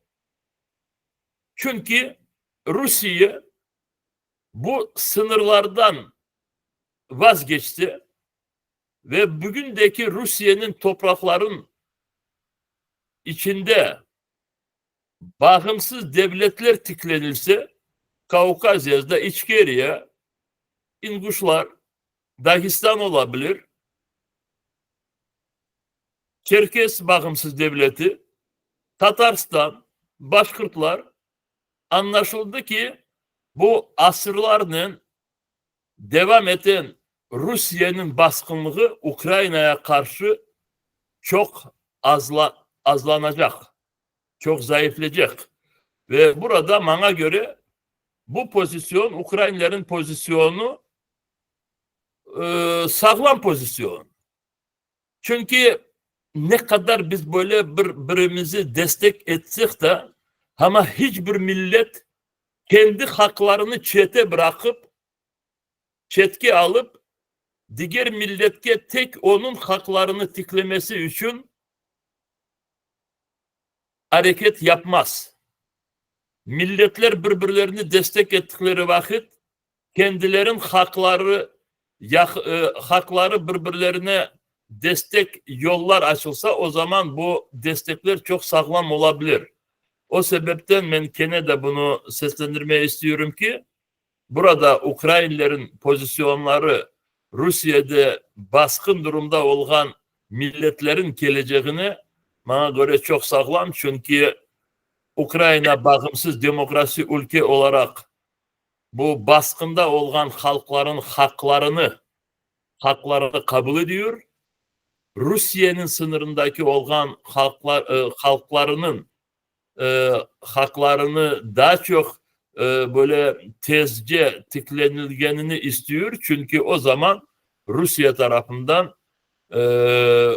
Çünkü Rusya bu sınırlardan vazgeçti ve bugündeki Rusya'nın toprakların içinde bağımsız devletler tiklenilse Kavkasya'da İçkeriya, İnguşlar, Dagestan olabilir, Çerkes bağımsız devleti, Tatarstan, Başkırtlar anlaşıldı ki bu asırlarla devam eden Rusya'nın baskınlığı Ukrayna'ya karşı çok azlanacak, çok zayıflayacak. Ve burada bana göre bu pozisyon, Ukraynalıların pozisyonu sağlam pozisyon. Çünkü ne kadar biz böyle birbirimizi destek etsek de Ama hiçbir millet kendi haklarını çete bırakıp, çetki alıp, diğer milletke tek onun haklarını tiklemesi için hareket yapmaz. Milletler birbirlerini destek ettikleri vakit kendilerin hakları birbirlerine destek yollar açılsa o zaman bu destekler çok sağlam olabilir. O sebepten ben gene de bunu seslendirmeye istiyorum ki burada Ukraynalıların pozisyonları Rusya'da baskın durumda olan milletlerin geleceğini bana göre çok sağlam, çünkü Ukrayna bağımsız demokrasi ülke olarak bu baskında olan halkların haklarını kabul ediyor. Rusya'nın sınırındaki olan halklarının haklarını daha çok böyle tezce tiklenilgenini istiyor. Çünkü o zaman Rusya tarafından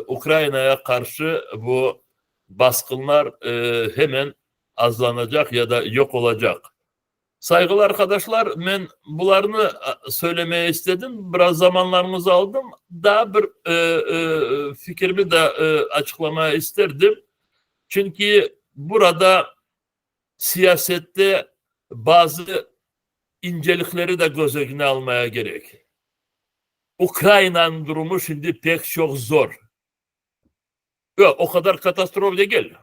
Ukrayna'ya karşı bu baskınlar hemen azlanacak ya da yok olacak. Saygılı arkadaşlar, ben bunlarını söylemeye istedim. Biraz zamanlarınızı aldım. Daha bir fikrimi de açıklamaya isterdim. Çünkü burada siyasette bazı incelikleri de göz önüne almaya gerek. Ukrayna'nın durumu şimdi pek çok zor. Yok, o kadar katastrof değil.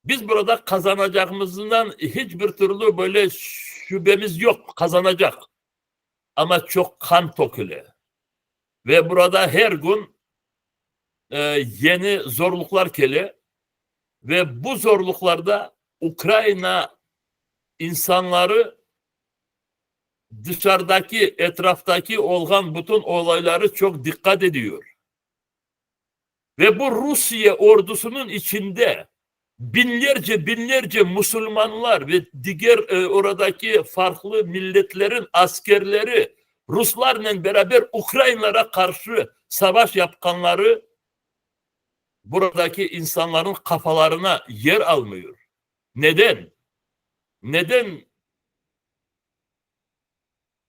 Biz burada kazanacağımızdan hiçbir türlü böyle şüphemiz yok. Kazanacak. Ama çok kan tokulu. Ve burada her gün yeni zorluklar geliyor. Ve bu zorluklarda Ukrayna insanları dışarıdaki, etraftaki olan bütün olayları çok dikkat ediyor. Ve bu Rusya ordusunun içinde binlerce Müslümanlar ve diğer oradaki farklı milletlerin askerleri Ruslarla beraber Ukraynalara karşı savaş yapanları buradaki insanların kafalarına yer almıyor. Neden? Neden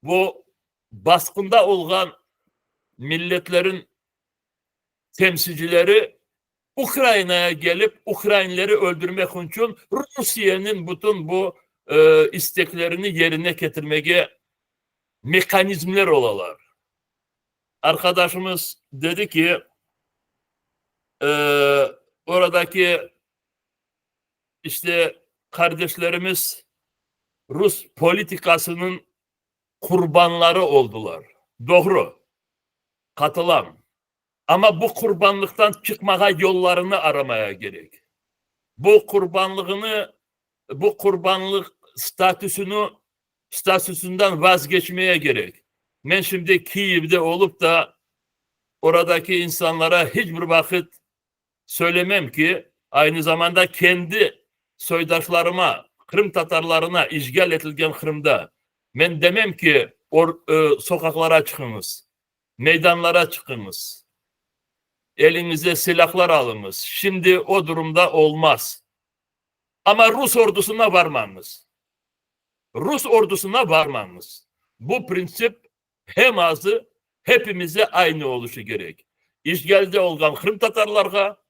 bu baskında olan milletlerin temsilcileri Ukrayna'ya gelip Ukraynalıları öldürmek için Rusya'nın bütün bu isteklerini yerine getirmeye mekanizmler olalar. Arkadaşımız dedi ki oradaki işte kardeşlerimiz Rus politikasının kurbanları oldular. Doğru. Katılam. Ama bu kurbanlıktan çıkmaya yollarını aramaya gerek. Bu kurbanlık statüsünden vazgeçmeye gerek. Ben şimdi Kiev'de olup da oradaki insanlara hiçbir vakit söylemem ki aynı zamanda kendi soydaşlarıma, Kırım Tatarlarına işgal edilen Kırım'da ben demem ki sokaklara çıkınız, meydanlara çıkınız, elinize silahlar alınız. Şimdi o durumda olmaz. Ama Rus ordusuna varmanız. Rus ordusuna varmanız. Bu prensip hem azı hepimize aynı oluşu gerek. İşgalde olan Kırım Tatarlarga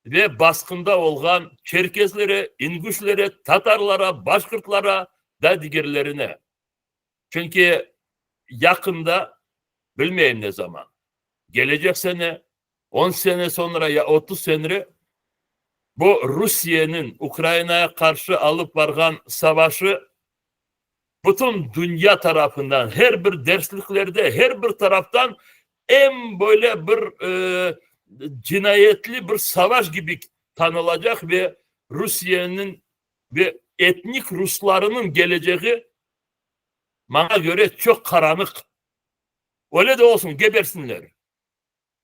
ve baskında olan Çerkezlere, İnguşlere, Tatarlara, Başkırtlara da diğerlerine. Çünkü yakında bilmeyin ne zaman. Gelecek sene, 10 sene sonra ya 30 sene bu Rusya'nın Ukrayna'ya karşı alıp vargan savaşı bütün dünya tarafından her bir dersliklerde her bir taraftan en böyle bir cinayetli bir savaş gibi tanılacak ve Rusya'nın ve etnik Ruslarının geleceği bana göre çok karanlık. Öyle de olsun, gebersinler.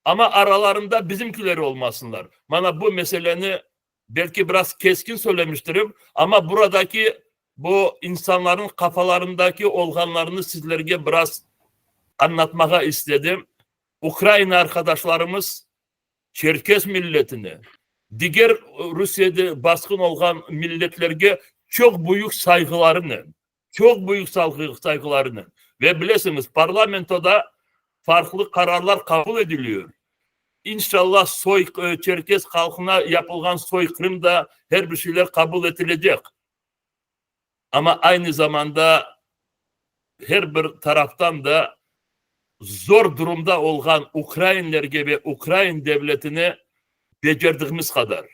Ama aralarında bizimkileri olmasınlar. Bana bu meseleni belki biraz keskin söylemiştirim ama buradaki bu insanların kafalarındaki olganlarını sizlere biraz anlatmaya istedim. Ukrayna arkadaşlarımız Çerkes milletini, diğer Rusya'da baskın olan milletlerge çok büyük saygılarını ve bilirsiniz parlamentoda farklı kararlar kabul ediliyor. İnşallah Çerkes halkına yapılan soykırımda her bir şeyler kabul edilecek. Ama aynı zamanda her bir taraftan da zor durumda olan Ukraynalılar gibi Ukrayna devletini becerdiğimiz kadar,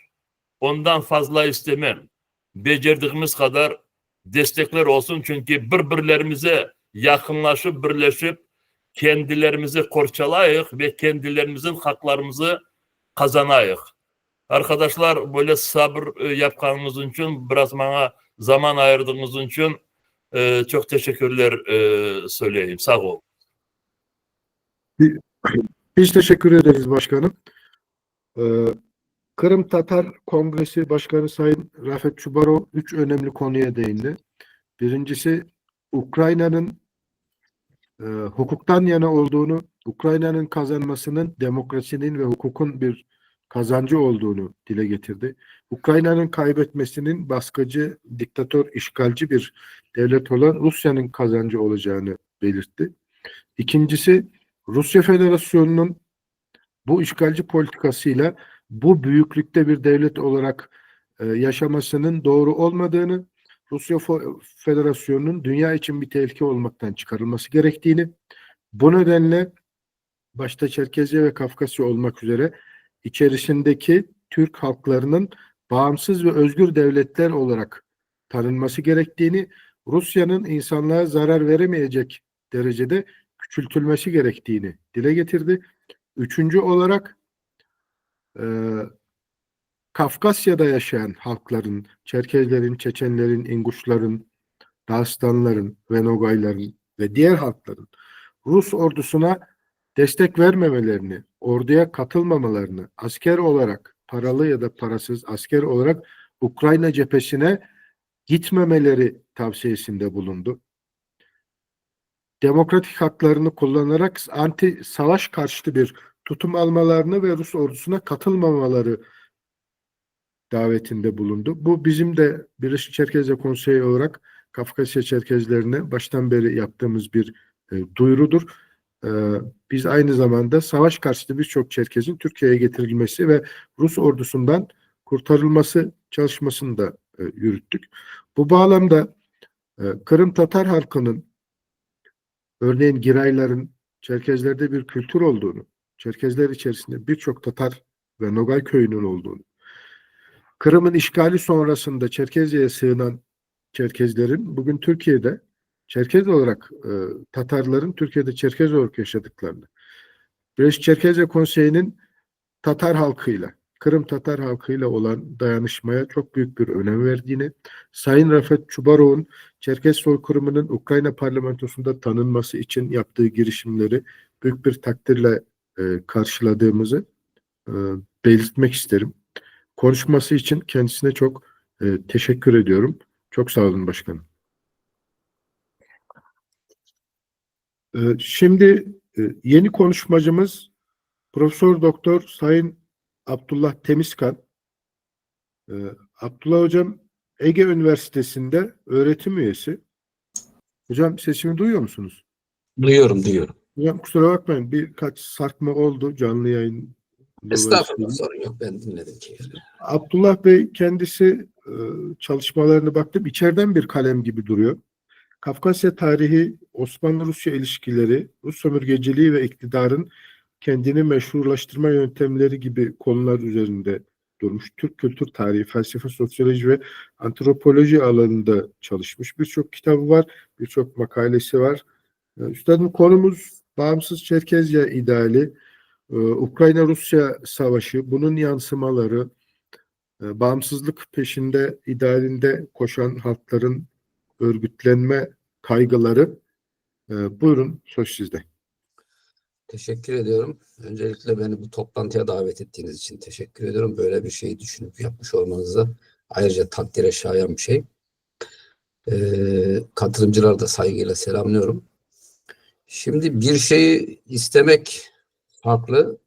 ondan fazla istemem, becerdiğimiz kadar destekler olsun. Çünkü birbirlerimize yakınlaşıp, birleşip kendilerimizi korçalayık ve kendilerimizin haklarımızı kazanayık. Arkadaşlar, böyle sabır yaptığınız için, biraz bana zaman ayırdığınız için çok teşekkürler söyleyeyim. Sağ olun. Biz teşekkür ederiz başkanım. Kırım Tatar Kongresi Başkanı Sayın Rafet Çubarov 3 önemli konuya değindi. Birincisi, Ukrayna'nın hukuktan yana olduğunu, Ukrayna'nın kazanmasının demokrasinin ve hukukun bir kazancı olduğunu dile getirdi. Ukrayna'nın kaybetmesinin baskıcı, diktatör, işgalci bir devlet olan Rusya'nın kazancı olacağını belirtti. İkincisi, Rusya Federasyonu'nun bu işgalci politikasıyla bu büyüklükte bir devlet olarak yaşamasının doğru olmadığını, Rusya Federasyonu'nun dünya için bir tehlike olmaktan çıkarılması gerektiğini, bu nedenle başta Çerkezya ve Kafkasya olmak üzere içerisindeki Türk halklarının bağımsız ve özgür devletler olarak tanınması gerektiğini, Rusya'nın insanlığa zarar veremeyecek derecede küçültülmesi gerektiğini dile getirdi. Üçüncü olarak Kafkasya'da yaşayan halkların, Çerkezlerin, Çeçenlerin, İnguşların, Dağıstanların ve Nogayların ve diğer halkların Rus ordusuna destek vermemelerini, orduya katılmamalarını, asker olarak, paralı ya da parasız asker olarak Ukrayna cephesine gitmemeleri tavsiyesinde bulundu. Demokratik haklarını kullanarak anti savaş karşıtı bir tutum almalarını ve Rus ordusuna katılmamaları davetinde bulundu. Bu bizim de Birleşik Çerkezya Konseyi olarak Kafkasya Çerkezlerine baştan beri yaptığımız bir duyurudur. Biz aynı zamanda savaş karşıtı birçok Çerkez'in Türkiye'ye getirilmesi ve Rus ordusundan kurtarılması çalışmasını da yürüttük. Bu bağlamda Kırım Tatar halkının, örneğin Girayların Çerkezlerde bir kültür olduğunu, Çerkezler içerisinde birçok Tatar ve Nogay köyünün olduğunu, Kırım'ın işgali sonrasında Çerkezya'ya sığınan Çerkezlerin bugün Türkiye'de Çerkez olarak Tatarların Türkiye'de Çerkez olarak yaşadıklarını, Birleşik Çerkezya Konseyi'nin Tatar halkıyla, Kırım Tatar halkıyla olan dayanışmaya çok büyük bir önem verdiğini, Sayın Rafet Çubarov'un Çerkez soykırımının Ukrayna parlamentosunda tanınması için yaptığı girişimleri büyük bir takdirle karşıladığımızı belirtmek isterim. Konuşması için kendisine çok teşekkür ediyorum. Çok sağ olun başkanım. Şimdi yeni konuşmacımız Profesör Doktor Sayın Abdullah Temizkan. Abdullah Hocam Ege Üniversitesi'nde öğretim üyesi. Hocam sesimi duyuyor musunuz? Duyuyorum. Hocam kusura bakmayın, birkaç sarkma oldu canlı yayın. Estağfurullah, sorun yok, ben dinledim keyifle. Abdullah Bey kendisi çalışmalarına baktım, içeriden bir kalem gibi duruyor. Kafkasya tarihi, Osmanlı-Rusya ilişkileri, Rus sömürgeciliği ve iktidarın kendini meşrulaştırma yöntemleri gibi konular üzerinde durmuş. Türk kültür tarihi, felsefe, sosyoloji ve antropoloji alanında çalışmış. Birçok kitabı var, birçok makalesi var. Üstadım, konumuz bağımsız Çerkezya ideali, Ukrayna-Rusya savaşı, bunun yansımaları, bağımsızlık peşinde, idealinde koşan halkların örgütlenme kaygıları. Buyurun, söz sizde. Teşekkür ediyorum. Öncelikle beni bu toplantıya davet ettiğiniz için teşekkür ediyorum. Böyle bir şeyi düşünüp yapmış olmanıza ayrıca takdire şayan bir şey. Katılımcıları da saygıyla selamlıyorum. Şimdi bir şeyi istemek farklı,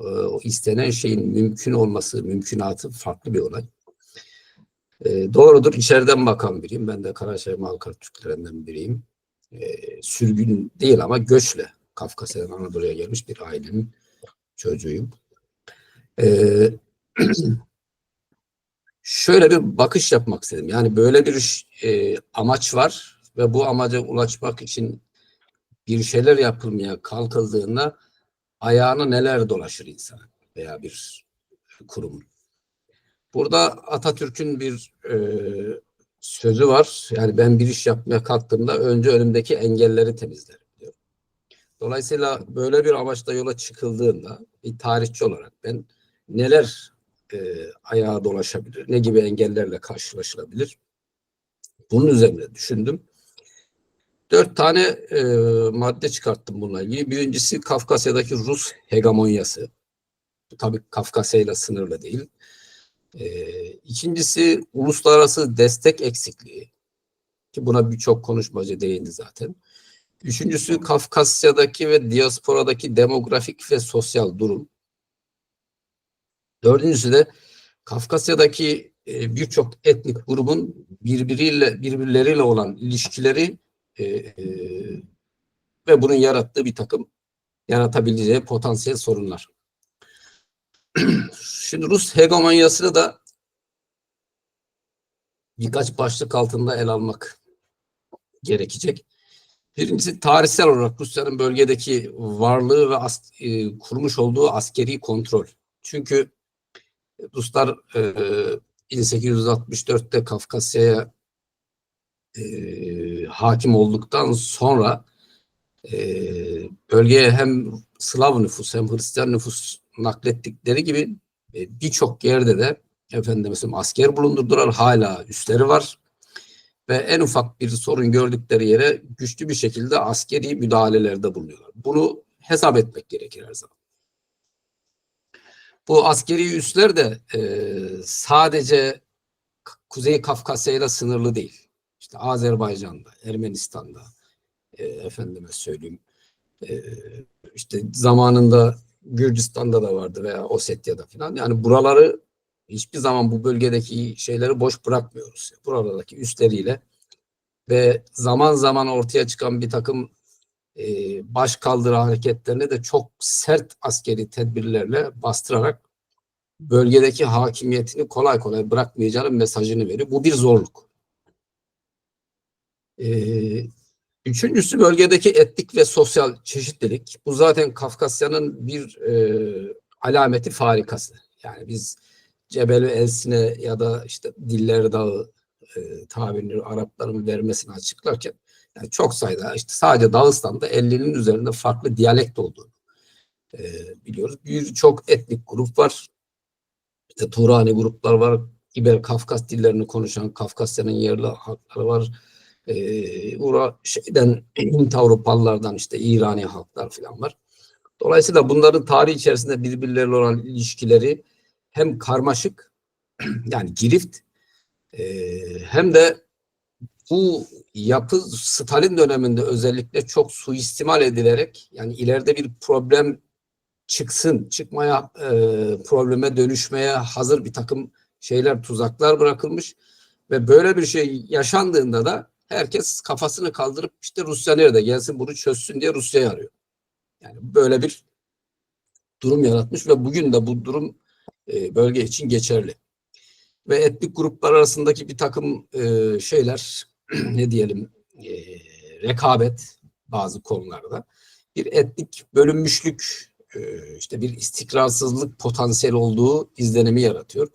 o istenen şeyin mümkün olması, mümkünatı farklı bir olay. Doğrudur, içeriden bakan biriyim. Ben de Karaçay Malkar Türklerinden biriyim. Sürgün değil ama göçle Kafkasya'dan Anadolu'ya gelmiş bir ailenin çocuğuyum. Şöyle bir bakış yapmak istedim. Yani böyle bir amaç var ve bu amaca ulaşmak için bir şeyler yapılmaya kalkıldığında ayağına neler dolaşır insan veya bir kurum. Burada Atatürk'ün bir sözü var. Yani ben bir iş yapmaya kalktığımda önce önümdeki engelleri temizlerim diyor. Dolayısıyla böyle bir amaçla yola çıkıldığında bir tarihçi olarak ben neler ayağa dolaşabilir, ne gibi engellerle karşılaşılabilir? Bunun üzerine düşündüm. 4 tane madde çıkarttım bununla ilgili. Birincisi Kafkasya'daki Rus hegemonyası. Tabii Kafkasya ile sınırlı değil. İkincisi uluslararası destek eksikliği. Ki buna birçok konuşmacı değindi zaten. Üçüncüsü Kafkasya'daki ve diasporadaki demografik ve sosyal durum. Dördüncüsü de Kafkasya'daki birçok etnik grubun birbirleriyle olan ilişkileri ve bunun yarattığı bir takım yaratabileceği potansiyel sorunlar. Şimdi Rus hegemonyasını da birkaç başlık altında ele almak gerekecek. Birincisi tarihsel olarak Rusya'nın bölgedeki varlığı ve kurmuş olduğu askeri kontrol. Çünkü Ruslar 1864'te Kafkasya'ya hakim olduktan sonra bölgeye hem Slav nüfus hem Hristiyan nüfus naklettikleri gibi birçok yerde de asker bulundurdular. Hala üsleri var. Ve en ufak bir sorun gördükleri yere güçlü bir şekilde askeri müdahalelerde bulunuyorlar. Bunu hesap etmek gerekir her zaman. Bu askeri üsler de sadece Kuzey Kafkasya ile sınırlı değil. İşte Azerbaycan'da, Ermenistan'da, işte zamanında Gürcistan'da da vardı veya Osetya'da falan. Yani buraları hiçbir zaman bu bölgedeki şeyleri boş bırakmıyoruz. Buralardaki üsleriyle ve zaman zaman ortaya çıkan bir takım baş kaldırı hareketlerini de çok sert askeri tedbirlerle bastırarak bölgedeki hakimiyetini kolay kolay bırakmayacağının mesajını veriyor. Bu bir zorluk. Üçüncüsü bölgedeki etnik ve sosyal çeşitlilik. Bu zaten Kafkasya'nın bir alameti farikası. Yani biz Cebel-i Elsine ya da işte Diller Dağı tabirini Arapların vermesini açıklarken yani çok sayıda işte sadece Dağıstan'da 50'nin üzerinde farklı diyalekt olduğunu biliyoruz. Birçok etnik grup var. İşte Turani gruplar var. İber-Kafkas dillerini konuşan Kafkasya'nın yerli halkları var. Avrupalılardan işte İrani halklar falan var. Dolayısıyla bunların tarih içerisinde birbirleriyle olan ilişkileri hem karmaşık yani girift hem de bu yapı Stalin döneminde özellikle çok suistimal edilerek yani ileride bir problem çıkmaya probleme dönüşmeye hazır bir takım şeyler, tuzaklar bırakılmış ve böyle bir şey yaşandığında da herkes kafasını kaldırıp işte Rusya nerede gelsin bunu çözsün diye Rusya'yı arıyor. Yani böyle bir durum yaratmış ve bugün de bu durum bölge için geçerli. Ve etnik gruplar arasındaki bir takım şeyler ne diyelim rekabet bazı konularda bir etnik bölünmüşlük işte bir istikrarsızlık potansiyeli olduğu izlenimi yaratıyor.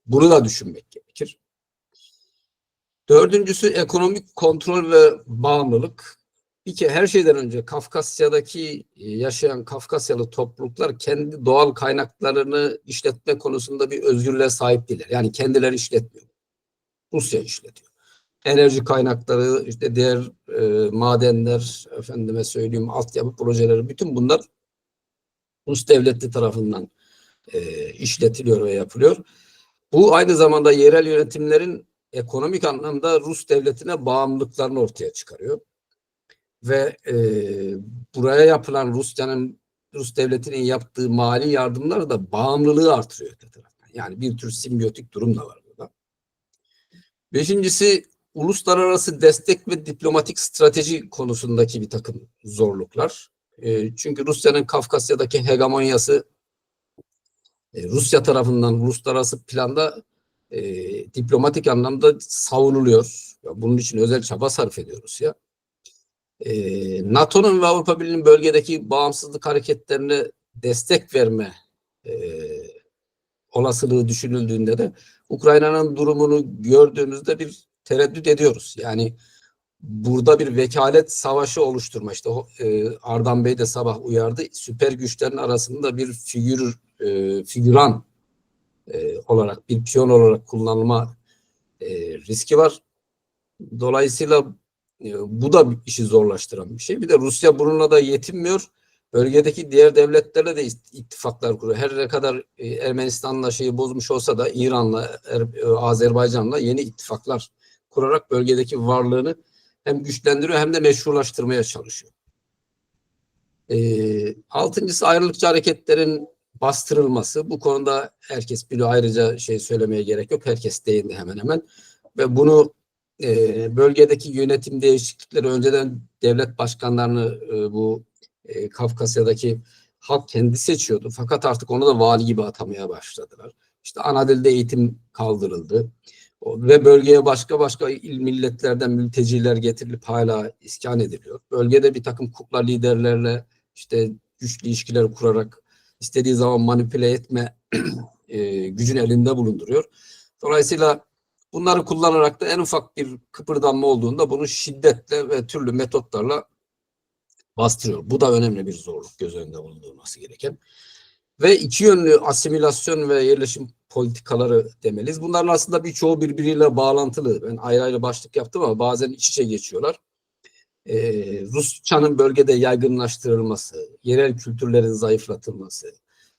Bunu da düşünmek gerekir. Dördüncüsü ekonomik kontrol ve bağımlılık. Bir kere her şeyden önce Kafkasya'daki yaşayan Kafkasyalı topluluklar kendi doğal kaynaklarını işletme konusunda bir özgürlüğe sahip değiller. Yani kendileri işletmiyor. Rusya işletiyor. Enerji kaynakları, işte diğer madenler, altyapı projeleri bütün bunlar Rus devleti tarafından işletiliyor ve yapılıyor. Bu aynı zamanda yerel yönetimlerin ekonomik anlamda Rus devletine bağımlılıklarını ortaya çıkarıyor. Ve buraya yapılan Rusya'nın Rus devletinin yaptığı mali yardımlar da bağımlılığı artırıyor öte taraftan. Yani bir tür simbiyotik durum da var burada. Beşincisi, uluslararası destek ve diplomatik strateji konusundaki bir takım zorluklar. Çünkü Rusya'nın Kafkasya'daki hegemonyası Rusya tarafından uluslararası planda diplomatik anlamda savunuluyor. Bunun için özel çaba sarf ediyor Rusya. NATO'nun ve Avrupa Birliği'nin bölgedeki bağımsızlık hareketlerine destek verme olasılığı düşünüldüğünde de Ukrayna'nın durumunu gördüğümüzde bir tereddüt ediyoruz. Yani burada bir vekalet savaşı oluşturma, işte Ardan Bey de sabah uyardı, süper güçlerin arasında bir figüran olarak, bir piyon olarak kullanılma riski var. Dolayısıyla bu da işi zorlaştıran bir şey. Bir de Rusya bununla da yetinmiyor. Bölgedeki diğer devletlerle de ittifaklar kuruyor. Her ne kadar Ermenistan'la şeyi bozmuş olsa da İran'la, Azerbaycan'la yeni ittifaklar kurarak bölgedeki varlığını hem güçlendiriyor hem de meşrulaştırmaya çalışıyor. Altıncısı, ayrılıkçı hareketlerin bastırılması. Bu konuda herkes biliyor. Ayrıca şey söylemeye gerek yok. Herkes değindi hemen hemen. Ve bunu bölgedeki yönetim değişiklikleri önceden devlet başkanlarını bu Kafkasya'daki halk kendi seçiyordu. Fakat artık onu da vali gibi atamaya başladılar. İşte ana dilde eğitim kaldırıldı. Ve bölgeye başka il milletlerden mülteciler getirilip hala iskan ediliyor. Bölgede bir takım kukla liderlerle işte güçlü ilişkiler kurarak istediği zaman manipüle etme gücün elinde bulunduruyor. Dolayısıyla bunları kullanarak da en ufak bir kıpırdanma olduğunda bunu şiddetle ve türlü metotlarla bastırıyor. Bu da önemli bir zorluk, göz önünde bulundurulması gereken. Ve iki yönlü asimilasyon ve yerleşim politikaları demeliyiz. Bunların aslında birçoğu birbiriyle bağlantılı. Ben ayrı ayrı başlık yaptım ama bazen iç içe geçiyorlar. Rusçanın bölgede yaygınlaştırılması, yerel kültürlerin zayıflatılması,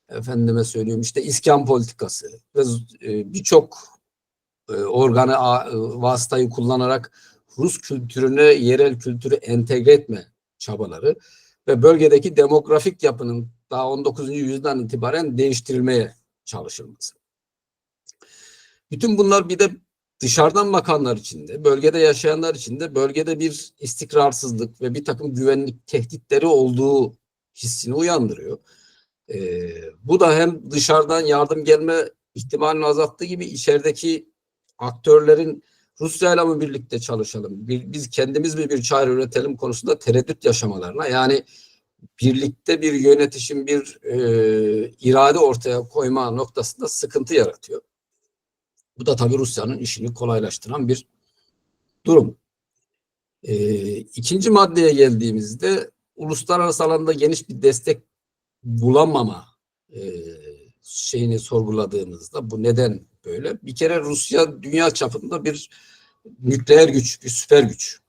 efendime söyleyeyim işte iskan politikası ve birçok organı vasıtayı kullanarak Rus kültürüne yerel kültürü entegre etme çabaları ve bölgedeki demografik yapının daha 19. yüzyıldan itibaren değiştirilmeye çalışılması. Bütün bunlar bir de dışarıdan bakanlar için de, bölgede yaşayanlar için de bölgede bir istikrarsızlık ve bir takım güvenlik tehditleri olduğu hissini uyandırıyor. Bu da hem dışarıdan yardım gelme ihtimalini azalttığı gibi içerideki aktörlerin Rusya'yla mı birlikte çalışalım, biz kendimiz mi bir çare üretelim konusunda tereddüt yaşamalarına, yani birlikte bir yönetişim, bir irade ortaya koyma noktasında sıkıntı yaratıyor. Bu da tabii Rusya'nın işini kolaylaştıran bir durum. İkinci maddeye geldiğimizde uluslararası alanda geniş bir destek bulamama şeyini sorguladığımızda bu neden böyle? Bir kere Rusya dünya çapında bir nükleer güç, bir süper güç.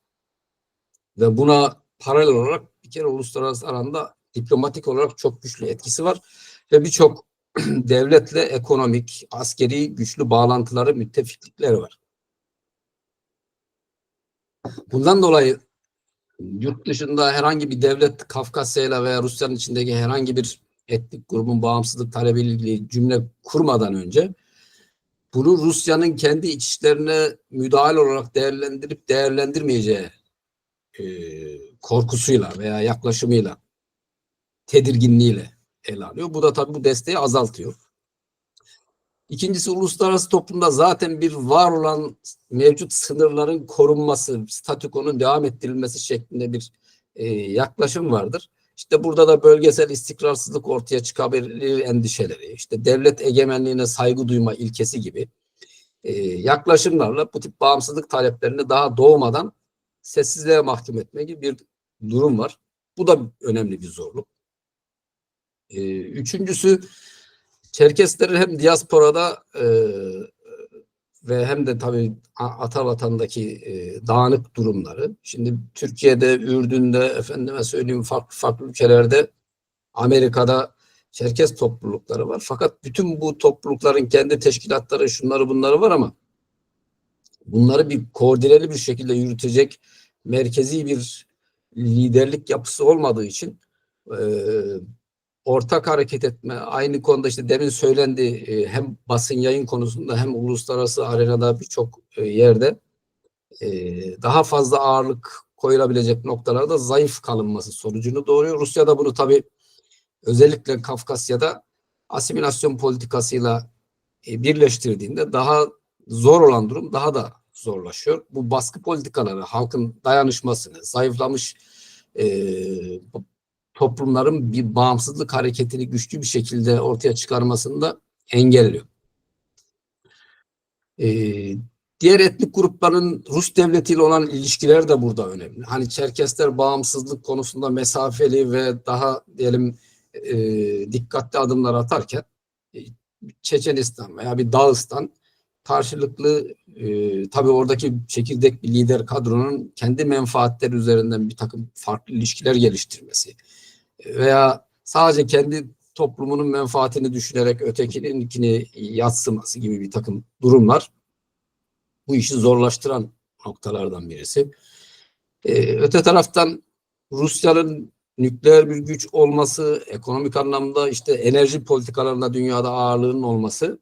Ve buna paralel olarak bir kere uluslararası alanda diplomatik olarak çok güçlü etkisi var. Ve birçok devletle ekonomik, askeri güçlü bağlantıları, müttefiklikleri var. Bundan dolayı yurt dışında herhangi bir devlet Kafkasya'yla veya Rusya'nın içindeki herhangi bir etnik grubun bağımsızlık talebiyle ilgili cümle kurmadan önce bunu Rusya'nın kendi iç işlerine müdahale olarak değerlendirip değerlendirmeyeceği korkusuyla veya yaklaşımıyla, tedirginliğiyle ele alıyor. Bu da tabii bu desteği azaltıyor. İkincisi, uluslararası toplumda zaten bir var olan mevcut sınırların korunması, statükonun devam ettirilmesi şeklinde bir yaklaşım vardır. İşte burada da bölgesel istikrarsızlık ortaya çıkabilir endişeleri, işte devlet egemenliğine saygı duyma ilkesi gibi yaklaşımlarla bu tip bağımsızlık taleplerini daha doğmadan sessizliğe mahkum etme gibi bir durum var. Bu da önemli bir zorluk. Üçüncüsü, Çerkeslerin hem diasporada ve hem de tabii Atavatan'daki dağınık durumları. Şimdi Türkiye'de, Ürdün'de, efendime söyleyeyim farklı ülkelerde, Amerika'da Çerkes toplulukları var. Fakat bütün bu toplulukların kendi teşkilatları, şunları bunları var ama bunları bir koordineli bir şekilde yürütecek merkezi bir liderlik yapısı olmadığı için ortak hareket etme, aynı konuda işte demin söylendi, hem basın yayın konusunda hem uluslararası arenada birçok yerde daha fazla ağırlık koyulabilecek noktalarda zayıf kalınması sonucunu doğuruyor. Rusya da bunu tabii özellikle Kafkasya'da asimilasyon politikasıyla birleştirdiğinde daha zor olan durum daha da zorlaşıyor. Bu baskı politikaları halkın dayanışmasını, zayıflamış toplumların bir bağımsızlık hareketini güçlü bir şekilde ortaya çıkarmasını da engelliyor. Diğer etnik grupların Rus devletiyle olan ilişkileri de burada önemli. Hani Çerkesler bağımsızlık konusunda mesafeli ve daha diyelim dikkatli adımlar atarken Çeçenistan veya bir Dağıstan karşılıklı tabii oradaki çekirdek bir lider kadronun kendi menfaatleri üzerinden bir takım farklı ilişkiler geliştirmesi veya sadece kendi toplumunun menfaatini düşünerek ötekininkini yadsıması gibi bir takım durumlar bu işi zorlaştıran noktalardan birisi. Öte taraftan Rusya'nın nükleer bir güç olması, ekonomik anlamda işte enerji politikalarında dünyada ağırlığının olması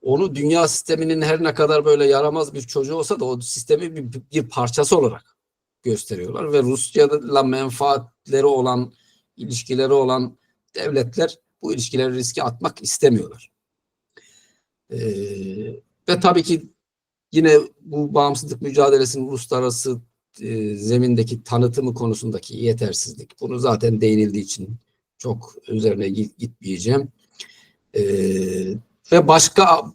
onu dünya sisteminin her ne kadar böyle yaramaz bir çocuğu olsa da o sistemi bir parçası olarak gösteriyorlar ve Rusya'yla menfaatleri olan, ilişkileri olan devletler bu ilişkileri riske atmak istemiyorlar. Ve tabii ki yine bu bağımsızlık mücadelesinin uluslararası zemindeki tanıtımı konusundaki yetersizlik. Bunu zaten değinildiği için çok üzerine gitmeyeceğim. Ve başka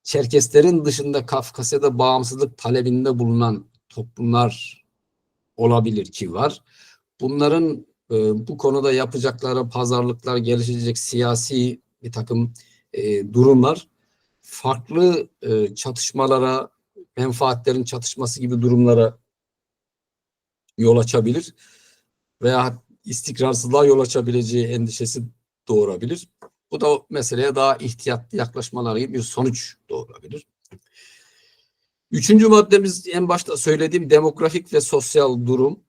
Çerkeslerin dışında Kafkasya'da bağımsızlık talebinde bulunan toplumlar olabilir ki var. Bunların bu konuda yapacakları pazarlıklar, gelişecek siyasi bir takım durumlar farklı çatışmalara, menfaatlerin çatışması gibi durumlara yol açabilir veya istikrarsızlığa yol açabileceği endişesi doğurabilir. Bu da o meseleye daha ihtiyatlı yaklaşmalar gibi bir sonuç doğurabilir. Üçüncü maddemiz en başta söylediğim demografik ve sosyal durum.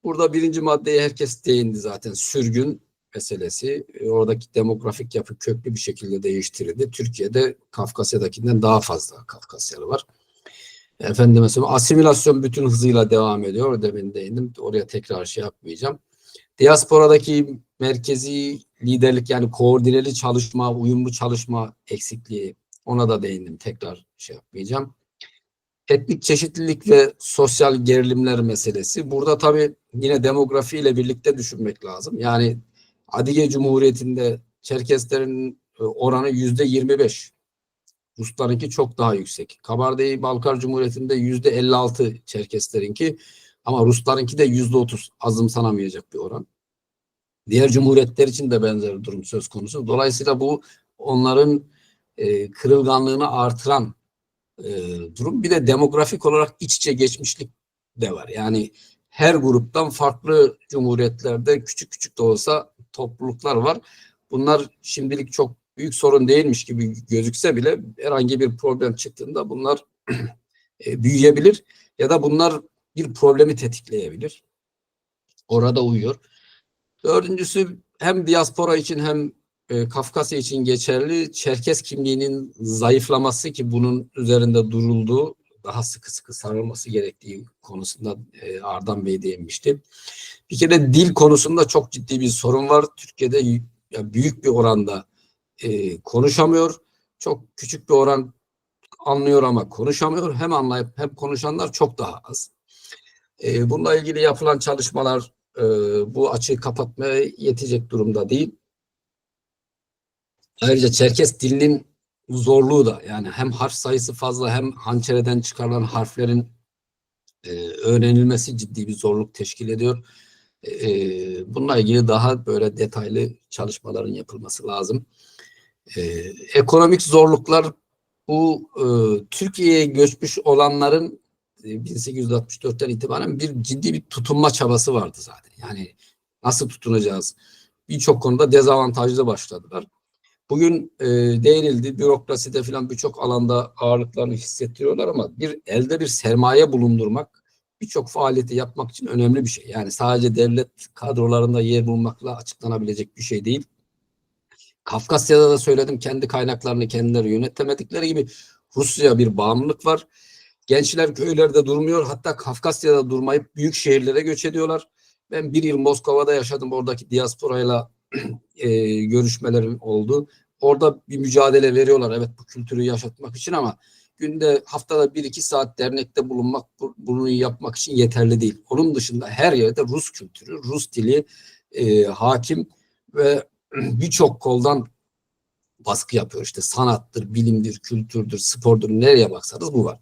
Burada birinci maddeye herkes değindi zaten. Sürgün meselesi. Oradaki demografik yapı köklü bir şekilde değiştirildi. Türkiye'de Kafkasya'dakinden daha fazla Kafkasyalı var. Efendim mesela asimilasyon bütün hızıyla devam ediyor. Demin değindim. Oraya tekrar şey yapmayacağım. Diasporadaki merkezi liderlik yani koordineli çalışma, uyumlu çalışma eksikliği ona da değindim. Tekrar şey yapmayacağım. Etnik çeşitlilik ve sosyal gerilimler meselesi. Burada tabii yine demografiyle birlikte düşünmek lazım. Yani Adige Cumhuriyeti'nde Çerkeslerin oranı %25. Ruslarınki çok daha yüksek. Kabardey-Balkar Cumhuriyeti'nde %56 Çerkeslerinki ama Ruslarınki de %30. Azımsanamayacak bir oran. Diğer cumhuriyetler için de benzer durum söz konusu. Dolayısıyla bu onların kırılganlığını artıran durum. Bir de demografik olarak iç içe geçmişlik de var. Yani her gruptan farklı cumhuriyetlerde küçük küçük de olsa topluluklar var. Bunlar şimdilik çok büyük sorun değilmiş gibi gözükse bile herhangi bir problem çıktığında bunlar büyüyebilir ya da bunlar bir problemi tetikleyebilir. Orada uyuyor. Dördüncüsü hem diaspora için hem Kafkasya için geçerli Çerkes kimliğinin zayıflaması ki bunun üzerinde durulduğu daha sıkı sarılması gerektiği konusunda Ardan Bey değinmişti. Bir kere dil konusunda çok ciddi bir sorun var. Türkiye'de büyük bir oranda konuşamıyor. Çok küçük bir oran anlıyor ama konuşamıyor. Hem anlayıp hem konuşanlar çok daha az. Bununla ilgili yapılan çalışmalar bu açığı kapatmaya yetecek durumda değil. Ayrıca Çerkes dilinin zorluğu da yani hem harf sayısı fazla hem hançereden çıkarılan harflerin öğrenilmesi ciddi bir zorluk teşkil ediyor. Bununla ilgili daha böyle detaylı çalışmaların yapılması lazım. Ekonomik zorluklar bu Türkiye'ye göçmüş olanların 1864'ten itibaren bir ciddi bir tutunma çabası vardı zaten. Yani nasıl tutunacağız? Birçok konuda dezavantajlı başladılar. Bugün değinildi, bürokraside falan birçok alanda ağırlıklarını hissettiriyorlar ama elde bir sermaye bulundurmak birçok faaliyeti yapmak için önemli bir şey. Yani sadece devlet kadrolarında yer bulmakla açıklanabilecek bir şey değil. Kafkasya'da da söyledim, kendi kaynaklarını kendileri yönetemedikleri gibi Rusya'ya bir bağımlılık var. Gençler köylerde durmuyor. Hatta Kafkasya'da durmayıp büyük şehirlere göç ediyorlar. Ben bir yıl Moskova'da yaşadım. Oradaki diasporayla görüşmelerim oldu. Orada bir mücadele veriyorlar. Evet, bu kültürü yaşatmak için ama günde, haftada 1-2 saat dernekte bulunmak, bunu yapmak için yeterli değil. Onun dışında her yerde Rus kültürü, Rus dili hakim ve birçok koldan baskı yapıyor. İşte sanattır, bilimdir, kültürdür, spordur, nereye baksanız bu var.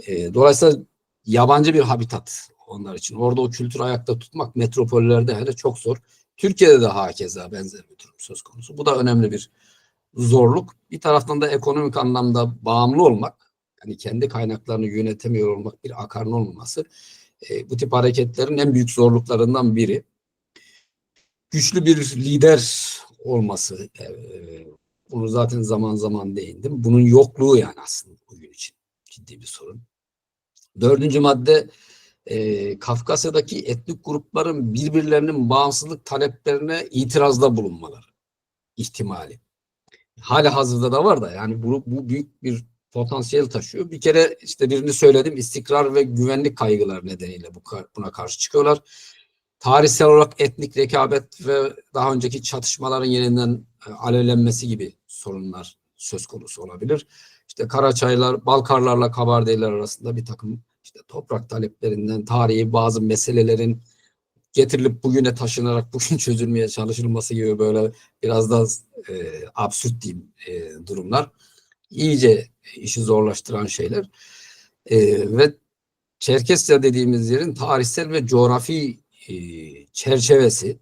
Dolayısıyla yabancı bir habitat onlar için. Orada o kültürü ayakta tutmak metropollerde hele çok zor. Türkiye'de de hakeza benzer bir durum söz konusu. Bu da önemli bir zorluk. Bir taraftan da ekonomik anlamda bağımlı olmak, yani kendi kaynaklarını yönetemiyor olmak, bir akarın olmaması bu tip hareketlerin en büyük zorluklarından biri. Güçlü bir lider olması, bunu zaten zaman zaman değindim. Bunun yokluğu yani aslında bugün için ciddi bir sorun. 4. madde, Kafkasya'daki etnik grupların birbirlerinin bağımsızlık taleplerine itirazda bulunmaları ihtimali. Hala hazırda da var da yani bu büyük bir potansiyel taşıyor. Bir kere işte birini söyledim, istikrar ve güvenlik kaygıları nedeniyle buna karşı çıkıyorlar. Tarihsel olarak etnik rekabet ve daha önceki çatışmaların yeniden alevlenmesi gibi sorunlar söz konusu olabilir. İşte Karaçaylar, Balkarlarla Kabardeyler arasında bir takım işte toprak taleplerinden tarihi bazı meselelerin getirilip bugüne taşınarak bugün çözülmeye çalışılması gibi böyle biraz da absürt diyeyim durumlar. İyice işi zorlaştıran şeyler. Ve Çerkesya dediğimiz yerin tarihsel ve coğrafi çerçevesi,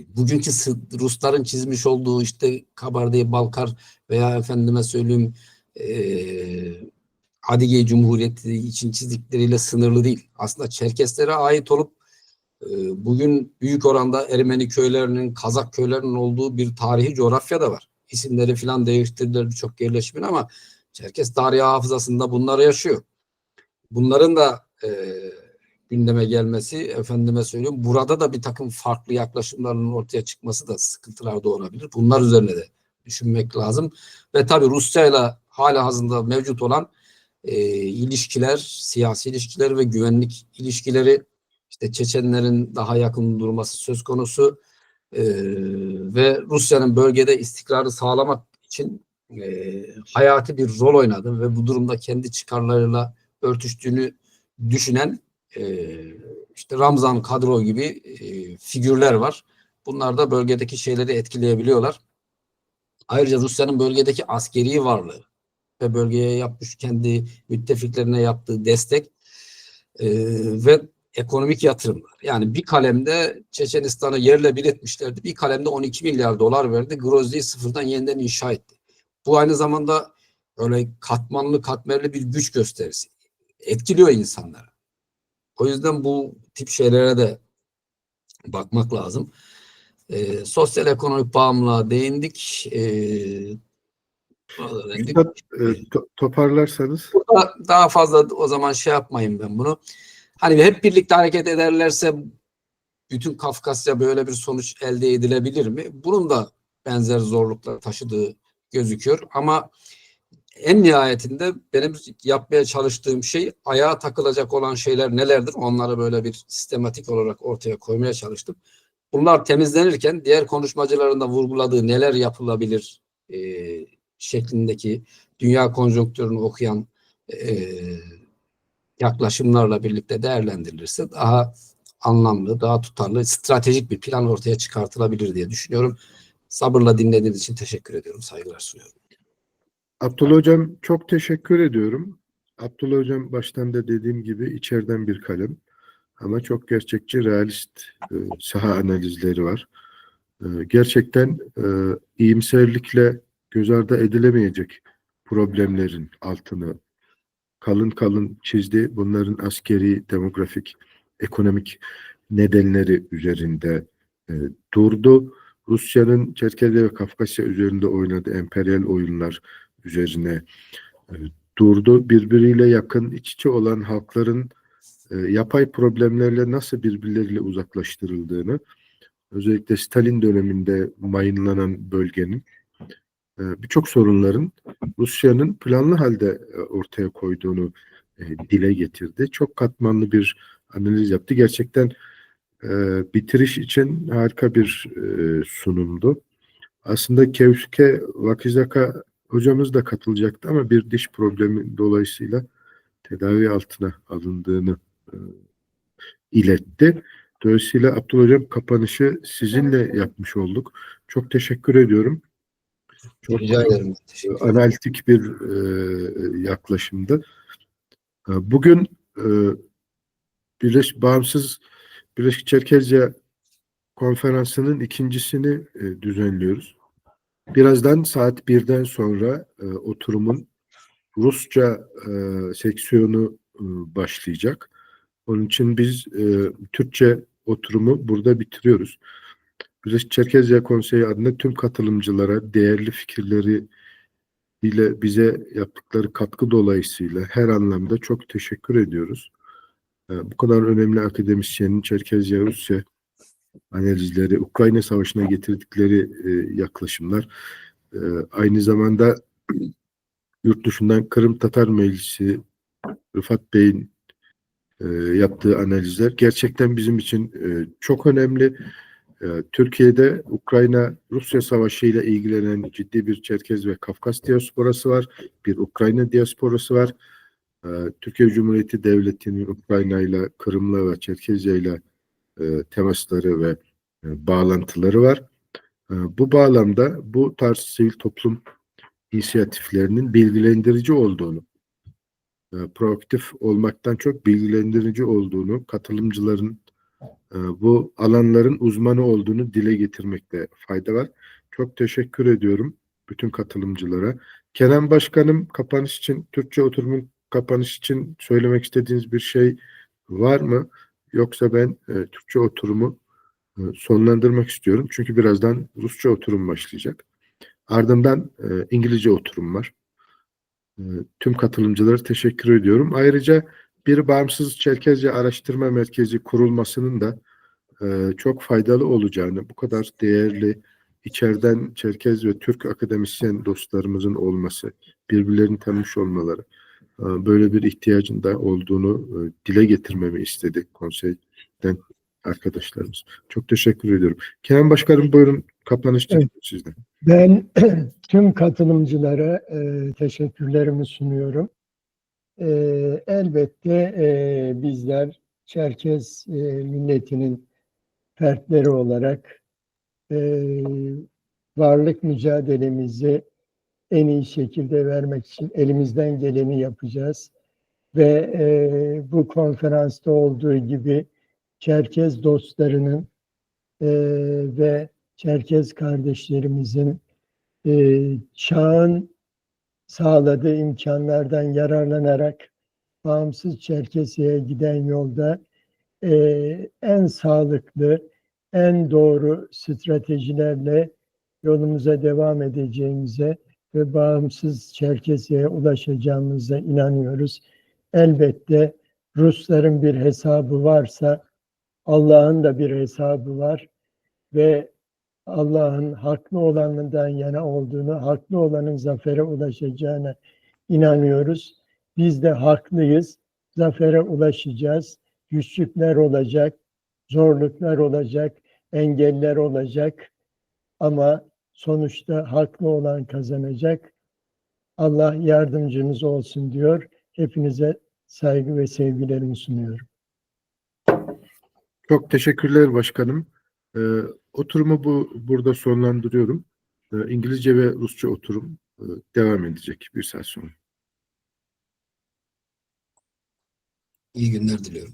bugünkü Rusların çizmiş olduğu işte Kabardey, Balkar veya efendime söyleyeyim Adige Cumhuriyeti için çizdikleriyle sınırlı değil. Aslında Çerkeslere ait olup bugün büyük oranda Ermeni köylerinin, Kazak köylerinin olduğu bir tarihi coğrafya da var. İsimleri falan değiştirdiler birçok yerleşimin ama Çerkes tarihi hafızasında bunları yaşıyor. Bunların da gündeme gelmesi, efendime söyleyeyim, burada da bir takım farklı yaklaşımların ortaya çıkması da sıkıntılar doğurabilir. Bunlar üzerine de düşünmek lazım. Ve tabii Rusya'yla halihazırda mevcut olan ilişkiler, siyasi ilişkiler ve güvenlik ilişkileri, işte Çeçenlerin daha yakın durması söz konusu ve Rusya'nın bölgede istikrarı sağlamak için hayati bir rol oynadı ve bu durumda kendi çıkarlarıyla örtüştüğünü düşünen işte Ramzan Kadyrov gibi figürler var. Bunlar da bölgedeki şeyleri etkileyebiliyorlar. Ayrıca Rusya'nın bölgedeki askeri varlığı ve bölgeye yapmış kendi müttefiklerine yaptığı destek ve ekonomik yatırımlar. Yani bir kalemde Çeçenistan'ı yerle bir etmişlerdi. Bir kalemde 12 milyar dolar verdi. Grozny'yi sıfırdan yeniden inşa etti. Bu aynı zamanda öyle katmerli bir güç gösterisi. Etkiliyor insanları. O yüzden bu tip şeylere de bakmak lazım. Sosyal ekonomik bağımlılığa değindik. Toparlarsanız. Burada daha fazla o zaman şey yapmayayım ben bunu. Hani hep birlikte hareket ederlerse bütün Kafkasya böyle bir sonuç elde edilebilir mi? Bunun da benzer zorluklar taşıdığı gözüküyor. Ama en nihayetinde benim yapmaya çalıştığım şey ayağa takılacak olan şeyler nelerdir? Onları böyle bir sistematik olarak ortaya koymaya çalıştım. Bunlar temizlenirken diğer konuşmacıların da vurguladığı neler yapılabilir şeklindeki dünya konjonktürünü okuyan yaklaşımlarla birlikte değerlendirilirse daha anlamlı, daha tutarlı, stratejik bir plan ortaya çıkartılabilir diye düşünüyorum. Sabırla dinlediğiniz için teşekkür ediyorum. Saygılar sunuyorum. Abdullah Hocam çok teşekkür ediyorum. Abdullah Hocam baştan da dediğim gibi içeriden bir kalem. Ama çok gerçekçi, realist saha analizleri var. Gerçekten iyimserlikle göz ardı edilemeyecek problemlerin altını kalın kalın çizdi. Bunların askeri, demografik, ekonomik nedenleri üzerinde durdu. Rusya'nın Çerkezya ve Kafkasya üzerinde oynadığı emperyal oyunlar üzerine durdu. Birbiriyle yakın, iç içe olan halkların yapay problemlerle nasıl birbirleriyle uzaklaştırıldığını, özellikle Stalin döneminde mayınlanan bölgenin birçok sorunların Rusya'nın planlı halde ortaya koyduğunu dile getirdi. Çok katmanlı bir analiz yaptı. Gerçekten bitiriş için harika bir sunumdu. Aslında Kevsuke Vakizaka hocamız da katılacaktı ama bir diş problemi dolayısıyla tedavi altına alındığını iletti. Dolayısıyla Abdullah Hocam, kapanışı sizinle yapmış olduk. Çok teşekkür ediyorum. Çok Rica ederim. Teşekkür ederim. analitik bir yaklaşımdı. Bugün Bağımsız Birleşik Çerkezya konferansının ikincisini düzenliyoruz. Birazdan saat 1'den sonra oturumun Rusça seksiyonu başlayacak. Onun için biz Türkçe oturumu burada bitiriyoruz. Birleşik Çerkezya Konseyi adına tüm katılımcılara değerli fikirleri ile bize yaptıkları katkı dolayısıyla her anlamda çok teşekkür ediyoruz. Bu kadar önemli akademisyenin Çerkezya Rusya analizleri, Ukrayna Savaşı'na getirdikleri yaklaşımlar, aynı zamanda yurt dışından Kırım Tatar Meclisi, Rıfat Bey'in yaptığı analizler gerçekten bizim için çok önemli. Türkiye'de Ukrayna-Rusya Savaşı ile ilgilenen ciddi bir Çerkez ve Kafkas diasporası var. Bir Ukrayna diasporası var. Türkiye Cumhuriyeti Devleti'nin Ukrayna ile, Kırım'la ve Çerkezya ile temasları ve bağlantıları var. Bu bağlamda bu tarz sivil toplum inisiyatiflerinin bilgilendirici olduğunu, proaktif olmaktan çok bilgilendirici olduğunu, katılımcıların bu alanların uzmanı olduğunu dile getirmekte fayda var. Çok teşekkür ediyorum bütün katılımcılara. Kenan Başkanım, kapanış için, Türkçe oturumun kapanış için söylemek istediğiniz bir şey var mı? Yoksa ben Türkçe oturumu sonlandırmak istiyorum. Çünkü birazdan Rusça oturum başlayacak. Ardından İngilizce oturum var. Tüm katılımcılara teşekkür ediyorum. Ayrıca bir bağımsız Çerkezya Araştırma Merkezi kurulmasının da çok faydalı olacağını, bu kadar değerli içeriden Çerkez ve Türk akademisyen dostlarımızın olması, birbirlerini tanımış olmaları, böyle bir ihtiyacın da olduğunu dile getirmemi istedi konseyden arkadaşlarımız. Çok teşekkür ediyorum. Kenan Başkanım, buyurun, kapanış için sizden. Ben tüm katılımcılara teşekkürlerimi sunuyorum. Elbette bizler Çerkez milletinin fertleri olarak varlık mücadelemizi en iyi şekilde vermek için elimizden geleni yapacağız. Ve bu konferansta olduğu gibi Çerkez dostlarının ve Çerkez kardeşlerimizin çağın sağladığı imkanlardan yararlanarak bağımsız Çerkezya'ya giden yolda en sağlıklı, en doğru stratejilerle yolumuza devam edeceğimize ve bağımsız Çerkezya'ya ulaşacağımıza inanıyoruz. Elbette Rusların bir hesabı varsa Allah'ın da bir hesabı var ve Allah'ın haklı olanından yana olduğunu, haklı olanın zafere ulaşacağına inanıyoruz. Biz de haklıyız, zafere ulaşacağız. Güçlükler olacak, zorluklar olacak, engeller olacak ama sonuçta haklı olan kazanacak. Allah yardımcınız olsun diyor. Hepinize saygı ve sevgilerimi sunuyorum. Çok teşekkürler başkanım. Oturumu burada sonlandırıyorum. İngilizce ve Rusça oturum devam edecek bir saat sonra. İyi günler diliyorum.